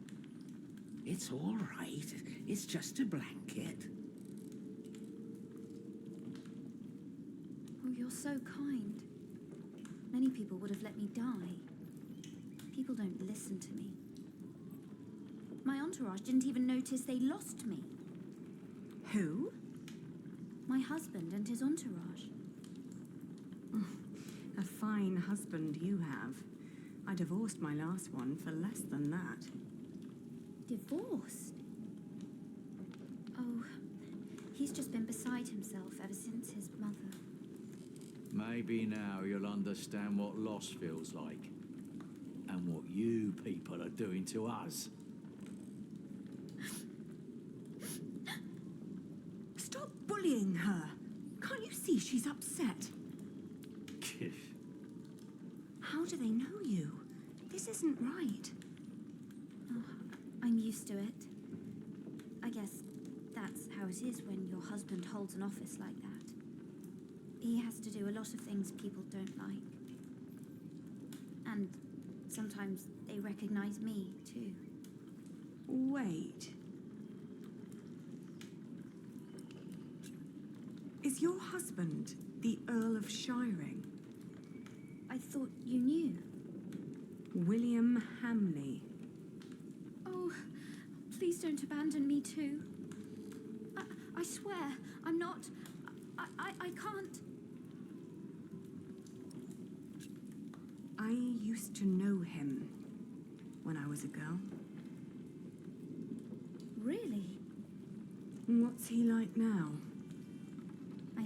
It's all right. It's just a blanket. Oh, you're so kind. Many people would have let me die. People don't listen to me. My entourage didn't even notice they lost me. Who? My husband and his entourage. A fine husband you have. I divorced my last one for less than that. Divorced? Oh, he's just been beside himself ever since his mother. Maybe now you'll understand what loss feels like. And what you people are doing to us. Stop bullying her. Can't you see she's upset? How do they know you? This isn't right. Oh, I'm used to it. I guess that's how it is when your husband holds an office like that. He has to do a lot of things people don't like. And sometimes they recognize me, too. Wait. Is your husband the Earl of Shiring? I thought you knew. William Hamley. Oh, please don't abandon me too. I swear, I'm not. I can't. I used to know him when I was a girl. Really? What's he like now?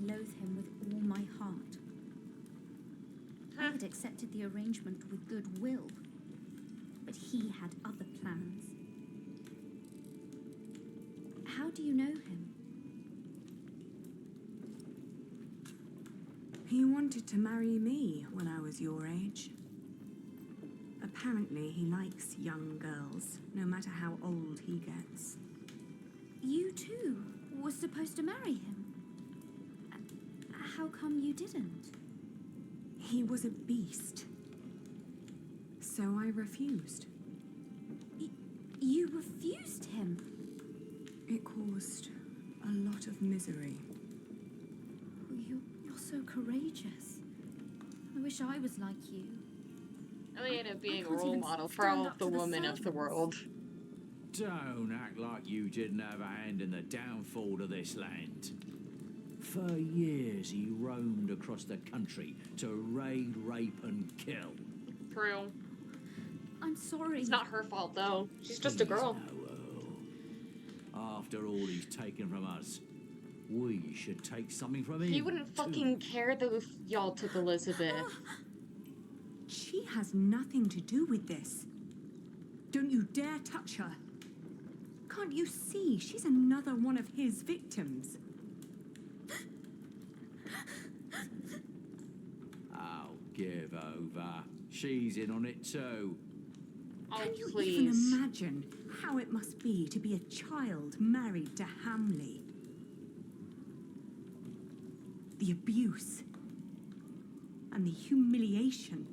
loathe him with all my heart. I had accepted the arrangement with goodwill, but he had other plans. How do you know him? He wanted to marry me when I was your age. Apparently, he likes young girls, no matter how old he gets. You too were supposed to marry him. How come you didn't? He was a beast. So I refused. You refused him? It caused a lot of misery. You're so courageous. I wish I was like you. Elena being a role model for all of the women of the world. Don't act like you didn't have a hand in the downfall of this land. For years he roamed across the country to raid, rape and kill. True. I'm sorry. It's not her fault though. She's just a girl. After all he's taken from us, we should take something from him. He wouldn't fucking care though if y'all took Elizabeth. She has nothing to do with this. Don't you dare touch her. Can't you see she's another one of his victims? Oh, give over. She's in on it too. Oh, Can you please. even imagine how it must be to be a child married to Hamley? The abuse and the humiliation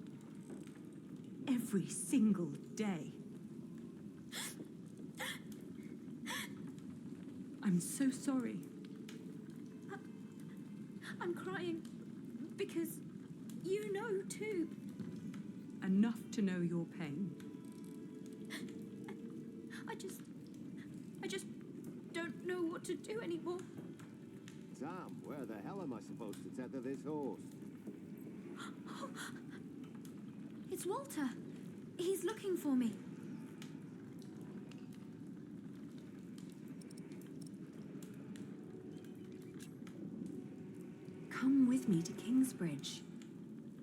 every single day. I'm so sorry. I'm crying because you know too. Enough to know your pain. I just don't know what to do anymore. Tom, where the hell am I supposed to tether this horse? Oh, it's Walter. He's looking for me. Come with me to Kingsbridge.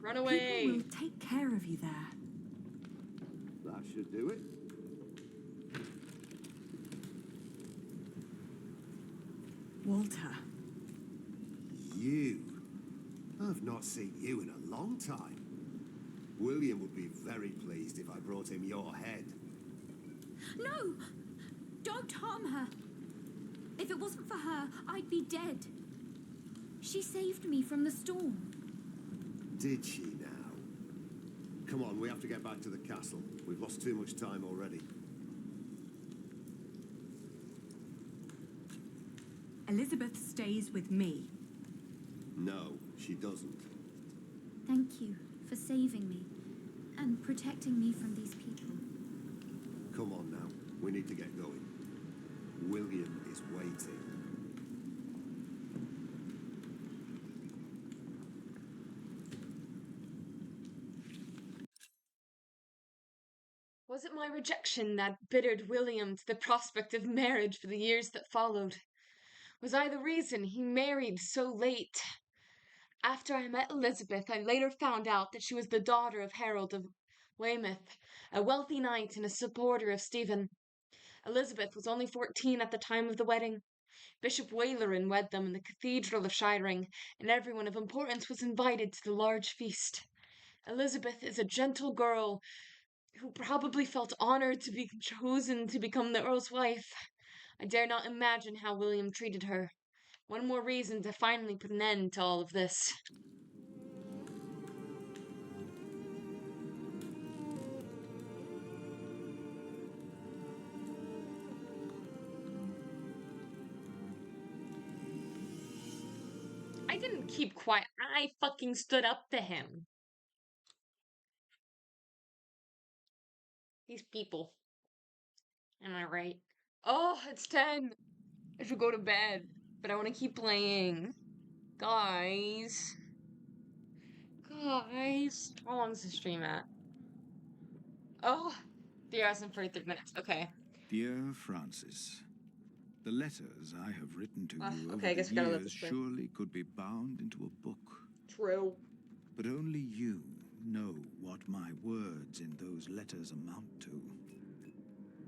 Run away. People will take care of you there. That should do it. Walter. You? I've not seen you in a long time. William would be very pleased if I brought him your head. No! Don't harm her. If it wasn't for her, I'd be dead. She saved me from the storm. Did she now? Come on, we have to get back to the castle. We've lost too much time already. Elizabeth stays with me. No, she doesn't. Thank you for saving me and protecting me from these people. Come on now, we need to get going. William is waiting. Was it my rejection that bittered William to the prospect of marriage for the years that followed? Was I the reason he married so late? After I met Elizabeth, I later found out that she was the daughter of Harold of Weymouth, a wealthy knight and a supporter of Stephen. Elizabeth was only 14 at the time of the wedding. Bishop Waleran wed them in the Cathedral of Shiring, and everyone of importance was invited to the large feast. Elizabeth is a gentle girl who probably felt honored to be chosen to become the Earl's wife. I dare not imagine how William treated her. One more reason to finally put an end to all of this. I didn't keep quiet. I fucking stood up to him. These people. Am I right? Oh, it's 10. I should go to bed, but I want to keep playing. Guys. Guys. How long is the stream at? Oh, 3 hours and 43 minutes. Okay. Dear Francis, The letters I have written to you okay, I over guess the we gotta let years this play. surely could be bound into a book. True. But only you know what my words in those letters amount to.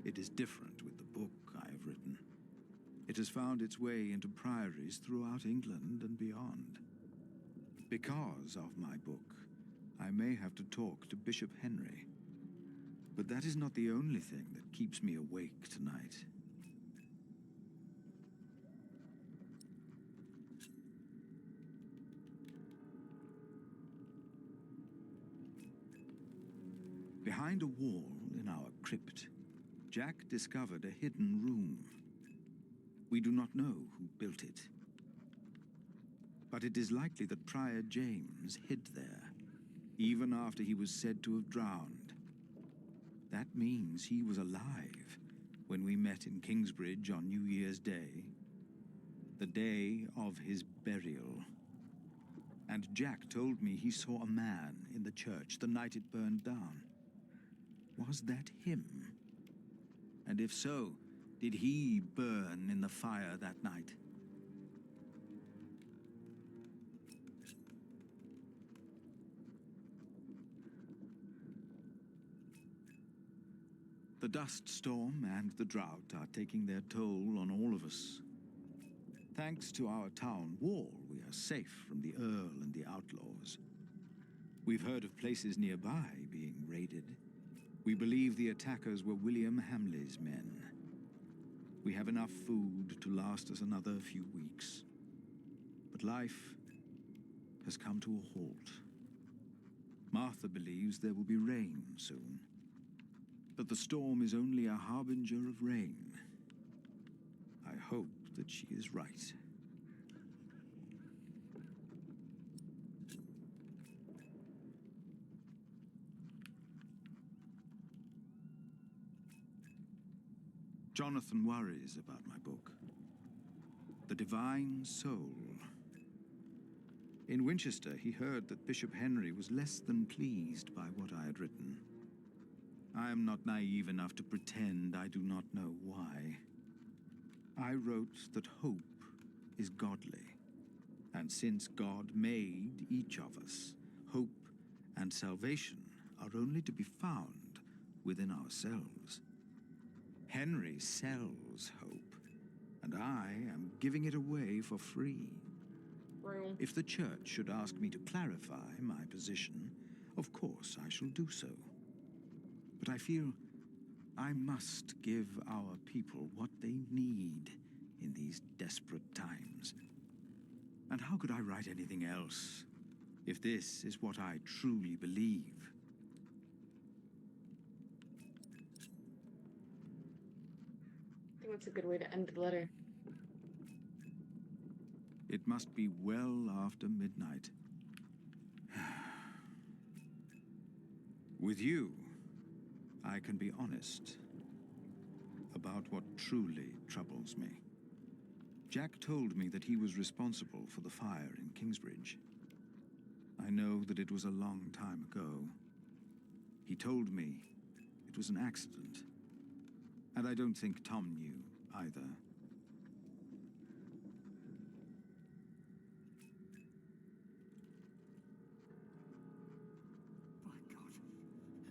It is different with the book I have written. It has found its way into priories throughout England and beyond. Because of my book, I may have to talk to Bishop Henry. But that is not the only thing that keeps me awake tonight. Behind a wall in our crypt, Jack discovered a hidden room. We do not know who built it. But it is likely that Prior James hid there, even after he was said to have drowned. That means he was alive when we met in Kingsbridge on New Year's Day, the day of his burial. And Jack told me he saw a man in the church the night it burned down. Was that him? And if so, did he burn in the fire that night? The dust storm and the drought are taking their toll on all of us. Thanks to our town wall, we are safe from the Earl and the outlaws. We've heard of places nearby being raided. We believe the attackers were William Hamley's men. We have enough food to last us another few weeks. But life has come to a halt. Martha believes there will be rain soon. But the storm is only a harbinger of rain. I hope that she is right. Jonathan worries about my book, The Divine Soul. In Winchester, he heard that Bishop Henry was less than pleased by what I had written. I am not naive enough to pretend I do not know why. I wrote that hope is godly, and since God made each of us, hope and salvation are only to be found within ourselves. Henry sells hope, and I am giving it away for free. Room. If the church should ask me to clarify my position, of course I shall do so. But I feel I must give our people what they need in these desperate times. And how could I write anything else if this is what I truly believe? I think that's a good way to end the letter. It must be well after midnight. With you, I can be honest about what truly troubles me. Jack told me that he was responsible for the fire in Kingsbridge. I know that it was a long time ago. He told me it was an accident, and I don't think Tom knew either.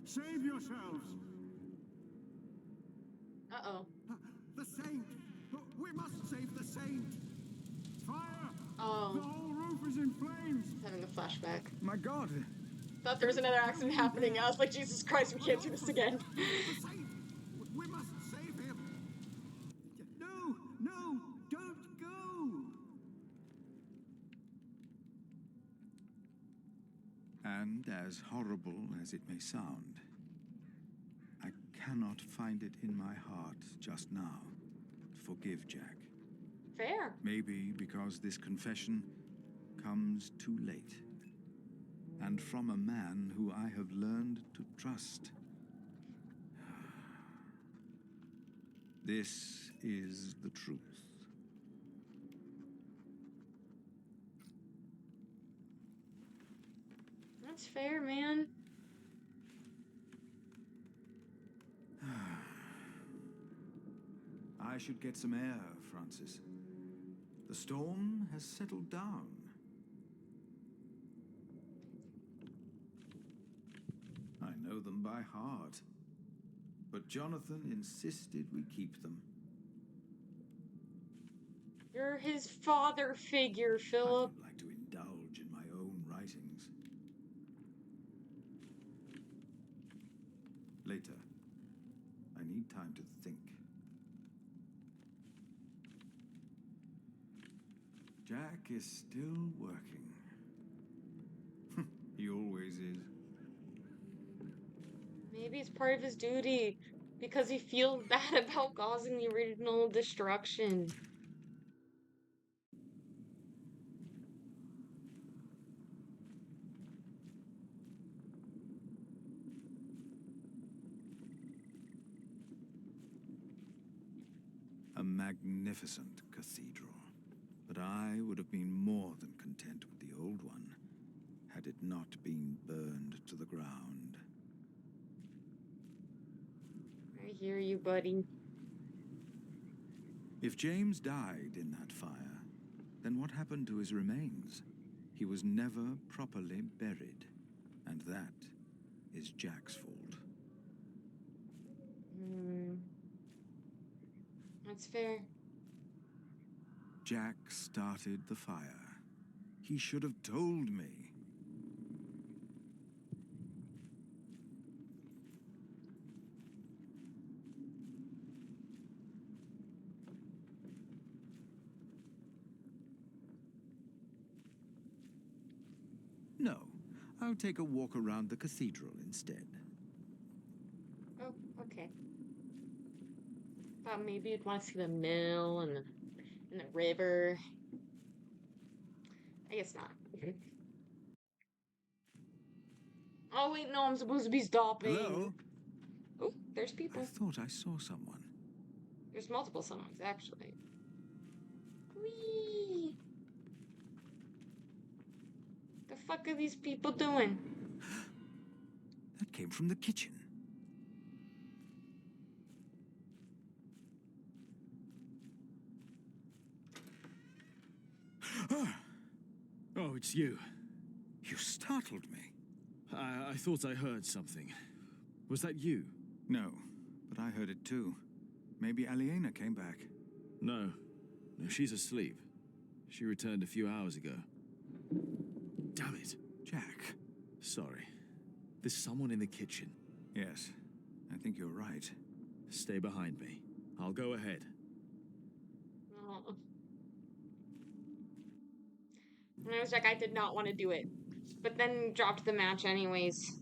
Save yourselves! Uh-oh. The saint! We must save the saint! Fire! Oh. The whole roof is in flames! Having a flashback. My God! Thought there was another accident happening. I was like, Jesus Christ, we can't do this again. The saint! We must save him! No! No! Don't go! And as horrible as it may sound, I cannot find it in my heart just now to forgive Jack. Fair. Maybe because this confession comes too late, and from a man who I have learned to trust. This is the truth. That's fair, man. I should get some air, Francis. The storm has settled down. I know them by heart. But Jonathan insisted we keep them. You're his father figure, Philip. I don't like to indulge in my own writings. Later. I need time to think. Jack is still working. He always is. Maybe it's part of his duty because he feels bad about causing the original destruction. A magnificent cathedral. But I would have been more than content with the old one, had it not been burned to the ground. I hear you, buddy. If James died in that fire, then what happened to his remains? He was never properly buried, and that is Jack's fault. That's fair. Jack started the fire. He should have told me. No, I'll take a walk around the cathedral instead. Oh, okay. Thought maybe you'd want to see the mill and the river. I guess not. Oh wait, no, I'm supposed to be stopping. Hello? Oh, there's people. I thought I saw someone. There's multiple songs, actually. Whee! The fuck are these people doing? That came from the kitchen. Oh, it's you. You startled me. I thought I heard something. Was that you? No, but I heard it too. Maybe Aliena came back. No. No, she's asleep. She returned a few hours ago. Damn it. Jack. Sorry. There's someone in the kitchen. Yes, I think you're right. Stay behind me. I'll go ahead. Oh. And I was like, I did not want to do it. But then dropped the match anyways.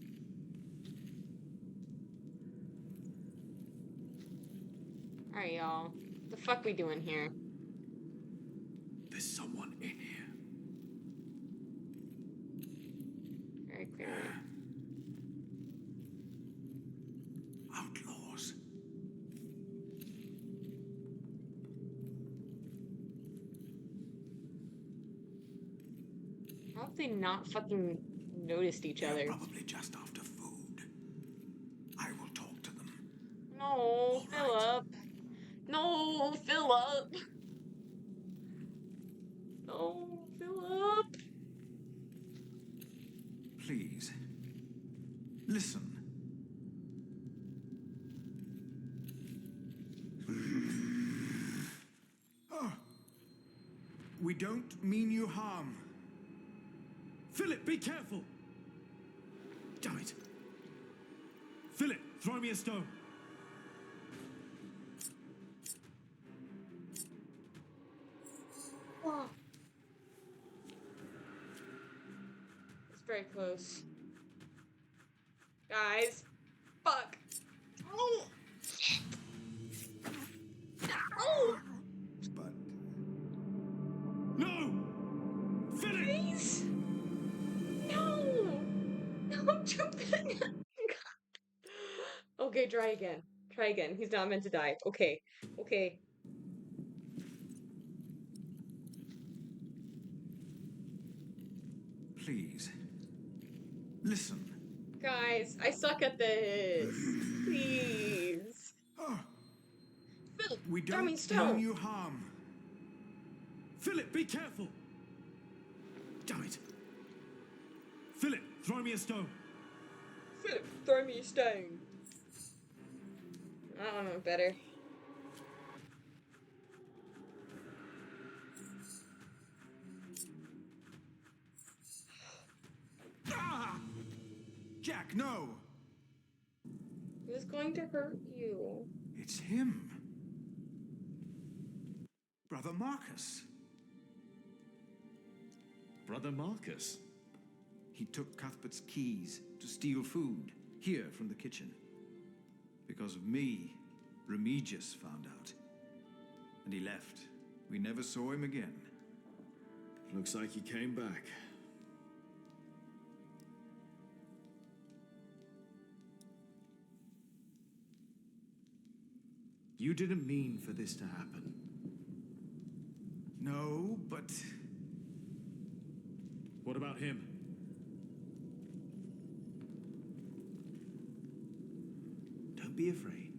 Alright, y'all. The fuck we doing here? There's someone in here. Very clearly. Outlaws. How have they not fucking noticed each other? Probably just after food. I will talk to them. No, Philip. No, Philip. No, Philip. Please. Listen. Oh. We don't mean you harm. Philip, be careful! Damn it! Philip, throw me a stone! Oh. It's very close. Guys. Fuck. Oh. Oh. But... No! Philip! Please. No. No, Jupiter. Okay, try again. Try again. He's not meant to die. Okay. Okay. Please. Listen. Guys, I suck at this. Please. Oh. Philip, We Throw me don't stone. mean you harm. Philip, be careful! Damn it! Philip, throw me a stone. Philip, throw me a stone. I don't know better. Ah! Jack, no! Who's going to hurt you? It's him. Brother Marcus. Brother Marcus? He took Cuthbert's keys to steal food here from the kitchen. Because of me, Remigius found out. And he left. We never saw him again. Looks like he came back. You didn't mean for this to happen. No, but... What about him? Don't be afraid.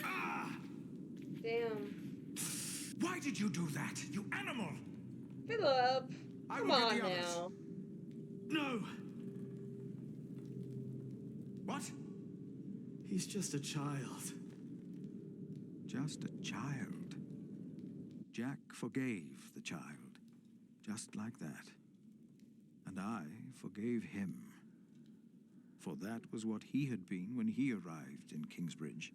Ah! Damn. Why did you do that, you animal? Philip, I come will get on the others. now. No! What? He's just a child. Just a child. Jack forgave the child. Just like that. And I forgave him. For that was what he had been when he arrived in Kingsbridge.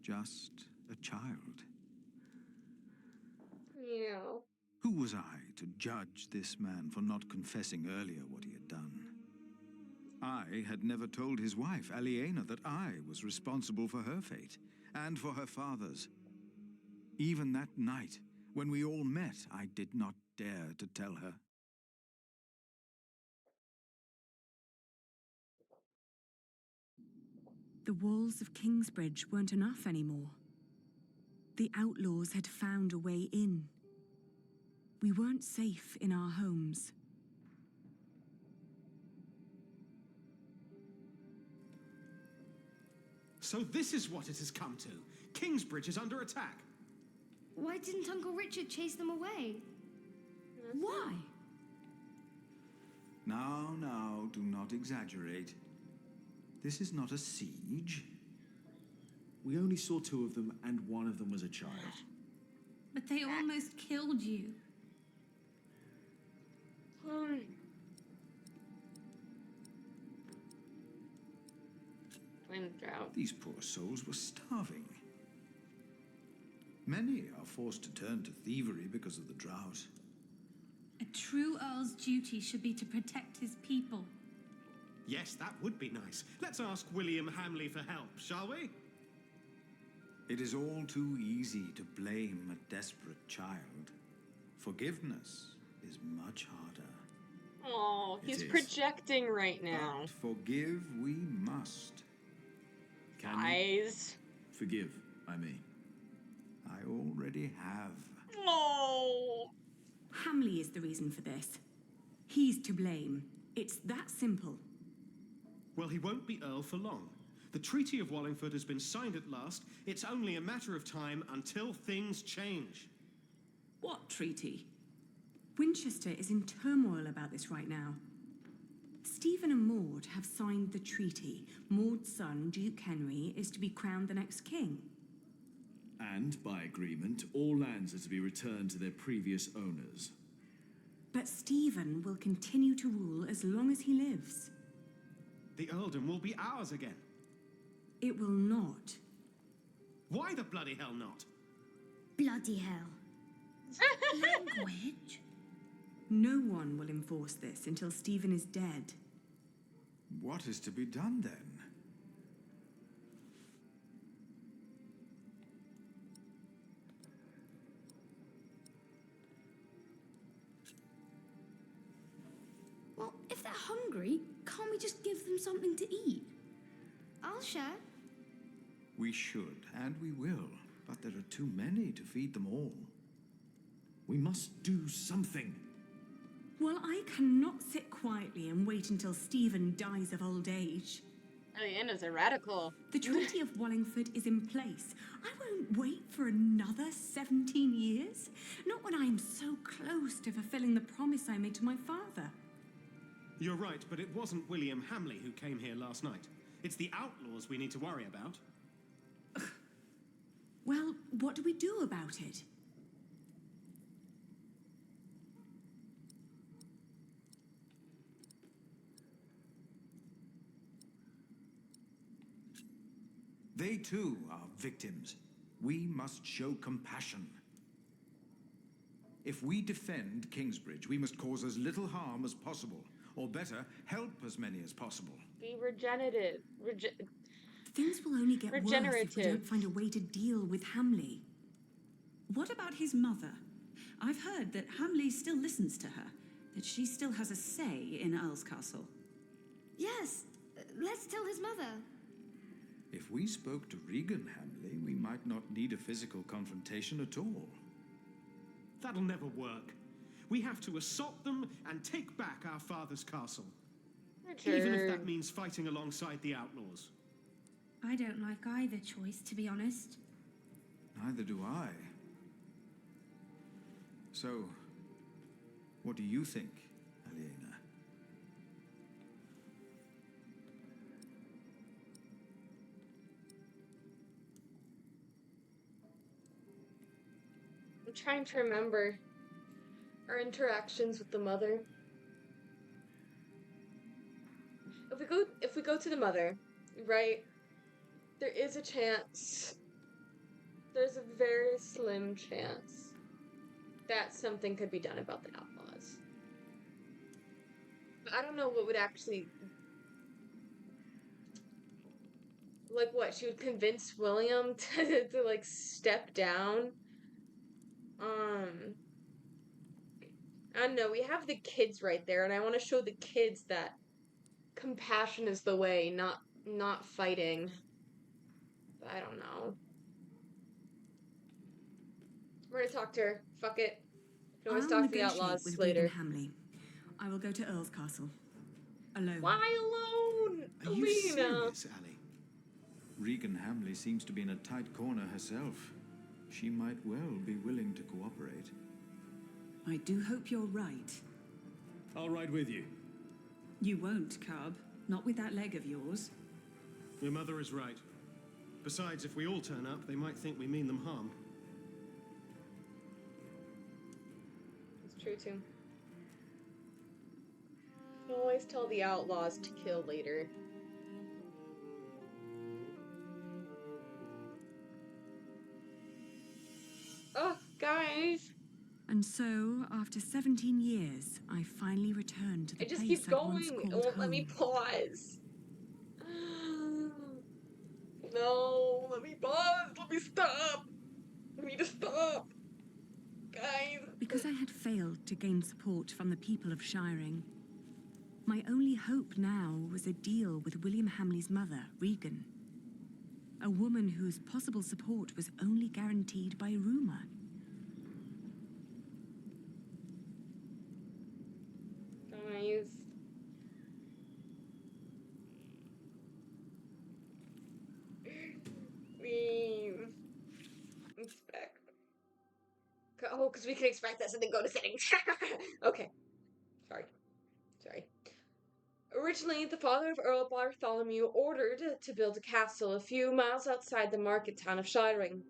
Just a child. Yeah. Who was I to judge this man for not confessing earlier what he had done? I had never told his wife, Aliena, that I was responsible for her fate, and for her father's. Even that night, when we all met, I did not dare to tell her. The walls of Kingsbridge weren't enough anymore. The outlaws had found a way in. We weren't safe in our homes. So this is what it has come to. Kingsbridge is under attack. Why didn't Uncle Richard chase them away? Why? Now, do not exaggerate. This is not a siege. We only saw 2 of them, and one of them was a child. But they almost killed you. Blame the drought. These poor souls were starving. Many are forced to turn to thievery because of the drought. A true Earl's duty should be to protect his people. Yes, that would be nice. Let's ask William Hamley for help, shall we? It is all too easy to blame a desperate child. Forgiveness is much harder. Oh, he's It is. projecting right now. But forgive we must. Guys. Forgive, I mean. I already have. Oh. Hamley is the reason for this. He's to blame. It's that simple. Well, he won't be Earl for long. The Treaty of Wallingford has been signed at last. It's only a matter of time until things change. What treaty? Winchester is in turmoil about this right now. Stephen and Maud have signed the treaty. Maud's son, Duke Henry, is to be crowned the next king. And, by agreement, all lands are to be returned to their previous owners. But Stephen will continue to rule as long as he lives. The earldom will be ours again. It will not. Why the bloody hell not? Bloody hell. Language? No one will enforce this until Stephen is dead. What is to be done then? Well, if they're hungry, can't we just give them something to eat? I'll share. We should, and we will. But there are too many to feed them all. We must do something. Well, I cannot sit quietly and wait until Stephen dies of old age. Really, Anna's a radical. The Treaty of Wallingford is in place. I won't wait for another 17 years. Not when I am so close to fulfilling the promise I made to my father. You're right, but it wasn't William Hamley who came here last night. It's the outlaws we need to worry about. Well, what do we do about it? They too are victims. We must show compassion. If we defend Kingsbridge, we must cause as little harm as possible, or better, help as many as possible. Be regenerative. Things will only get worse if we Regenerative. don't find a way to deal with Hamley. What about his mother? I've heard that Hamley still listens to her, that she still has a say in Earl's Castle. Yes, let's tell his mother. If we spoke to Regan Hamley, we might not need a physical confrontation at all. That'll never work. We have to assault them and take back our father's castle. Even if that means fighting alongside the outlaws. I don't like either choice, to be honest. Neither do I. So, what do you think, Aliena? I'm trying to remember our interactions with the mother. If we go to the mother, right? There is a chance. There's a very slim chance that something could be done about the outlaws. But I don't know what would actually, like, what she would convince William to like step down. I don't know, we have the kids right there, and I want to show the kids that compassion is the way, not fighting. But I don't know. We're gonna talk to her. Fuck it. We can always talk to the outlaws with later. Regan Hamley. I will go to Earl's Castle. Alone. Why alone? Are you Alina. serious, Ali? Regan Hamley seems to be in a tight corner herself. She might well be willing to cooperate. I do hope you're right. I'll ride with you. You won't, Cub. Not with that leg of yours. Your mother is right. Besides, if we all turn up, they might think we mean them harm. It's true too. You always tell the outlaws to kill later. Oh, guys. And so, after 17 years, I finally returned to the It just place keeps I once going. It called won't let me home. pause. No, let me pause. Let me stop. I need to stop. Guys. Because I had failed to gain support from the people of Shiring, my only hope now was a deal with William Hamley's mother, Regan. A woman whose possible support was only guaranteed by rumor. Guys. Please. Expect. Oh, because we can expect this and then go to settings. Okay. Sorry. Originally, the father of Earl Bartholomew ordered to build a castle a few miles outside the market town of Shiring,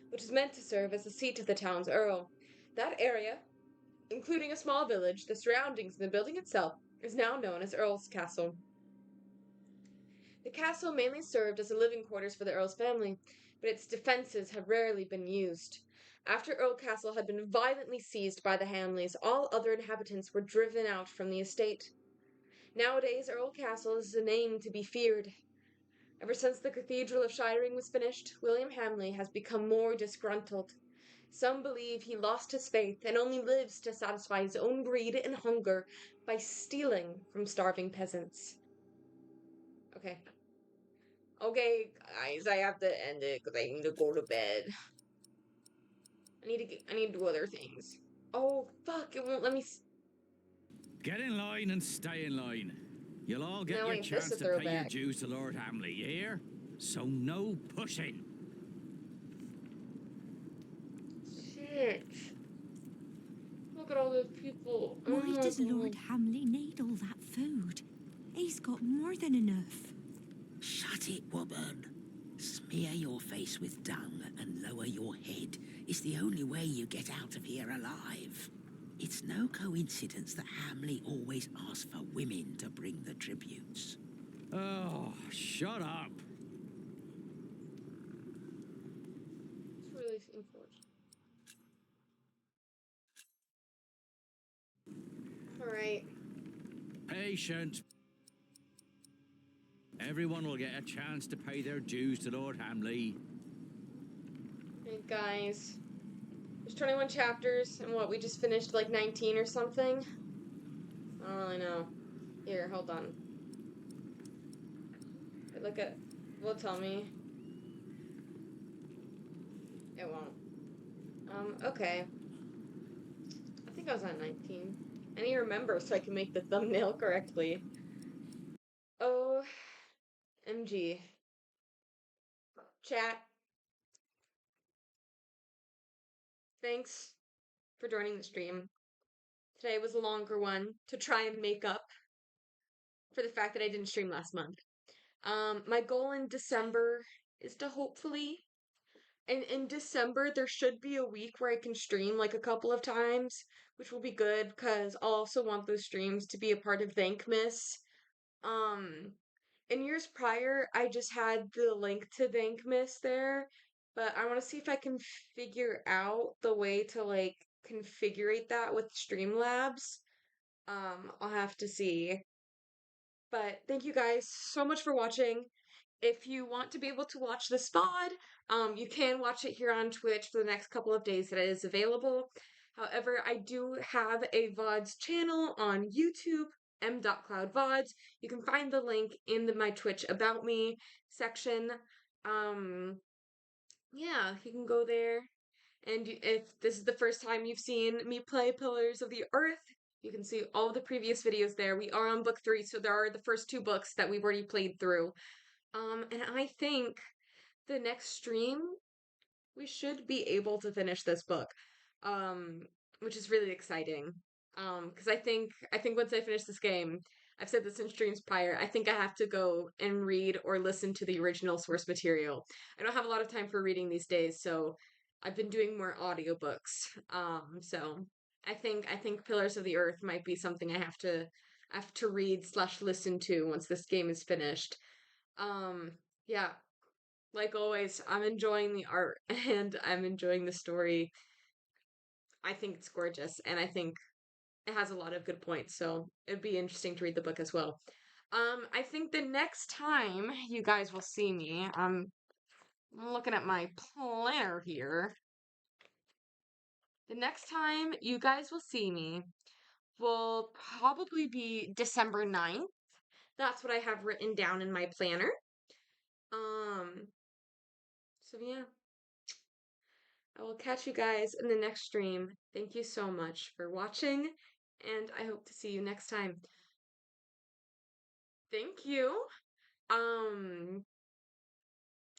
which is meant to serve as the seat of the town's earl. That area, including a small village, the surroundings, and the building itself, is now known as Earl's Castle. The castle mainly served as a living quarters for the Earl's family, but its defenses have rarely been used. After Earl Castle had been violently seized by the Hamleys, all other inhabitants were driven out from the estate. Nowadays, Earl Castle is a name to be feared. Ever since the Cathedral of Shiring was finished, William Hamley has become more disgruntled. Some believe he lost his faith and only lives to satisfy his own greed and hunger by stealing from starving peasants. Okay. Okay, guys, I have to end it because I need to go to bed. I need to do other things. Oh, fuck, it won't let me... Get in line and stay in line. You'll all get Now your ain't this chance a to pay your throwback? dues to Lord Hamley, you hear? So no pushing. Shit. Look at all those people. Oh Why my does God. Lord Hamley need all that food? He's got more than enough. Shut it, woman. Smear your face with dung and lower your head. It's the only way you get out of here alive. It's no coincidence that Hamley always asks for women to bring the tributes. Oh, shut up. It's really unfortunate. Alright. Patience. Everyone will get a chance to pay their dues to Lord Hamley. Hey guys. There's 21 chapters, and what, we just finished like 19 or something? I don't really know. Here, hold on. Look at... Will tell me. It won't. Okay. I think I was on 19. I need to remember so I can make the thumbnail correctly. OMG. Chat. Thanks for joining the stream. Today was a longer one to try and make up for the fact that I didn't stream last month. My goal in December is to hopefully... In December, there should be a week where I can stream like a couple of times, which will be good because I'll also want those streams to be a part of Thankmas. In years prior, I just had the link to Thankmas there, but I want to see if I can figure out the way to like configure that with Streamlabs. I'll have to see. But thank you guys so much for watching. If you want to be able to watch this VOD, you can watch it here on Twitch for the next couple of days that it is available. However, I do have a VODs channel on YouTube, m.cloudvods. You can find the link in my Twitch About Me section. Yeah, you can go there. And if this is the first time you've seen me play Pillars of the Earth, you can see all the previous videos there. We are on book 3, so there are the first 2 books that we've already played through. And I think the next stream, we should be able to finish this book, which is really exciting. Because I think once I finish this game, I've said this in streams prior, I think I have to go and read or listen to the original source material. I don't have a lot of time for reading these days, so I've been doing more audiobooks. So I think Pillars of the Earth might be something I have to read / listen to once this game is finished. Yeah, like always, I'm enjoying the art and I'm enjoying the story. I think it's gorgeous, and I think it has a lot of good points, so it'd be interesting to read the book as well. I think the next time you guys will see me, I'm looking at my planner here. The next time you guys will see me will probably be December 9th. That's what I have written down in my planner. So yeah. I will catch you guys in the next stream. Thank you so much for watching, and I hope to see you next time. Thank you.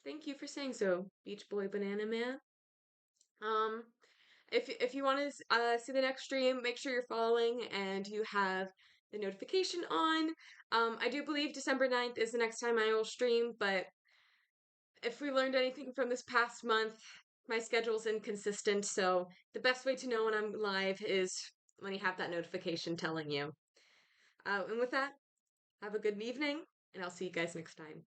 Thank you for saying so, Beach Boy Banana Man. If you want to see the next stream, make sure you're following and you have the notification on. I do believe December 9th is the next time I will stream, but if we learned anything from this past month, my schedule's inconsistent, so the best way to know when I'm live is when you have that notification telling you. And with that, have a good evening, and I'll see you guys next time.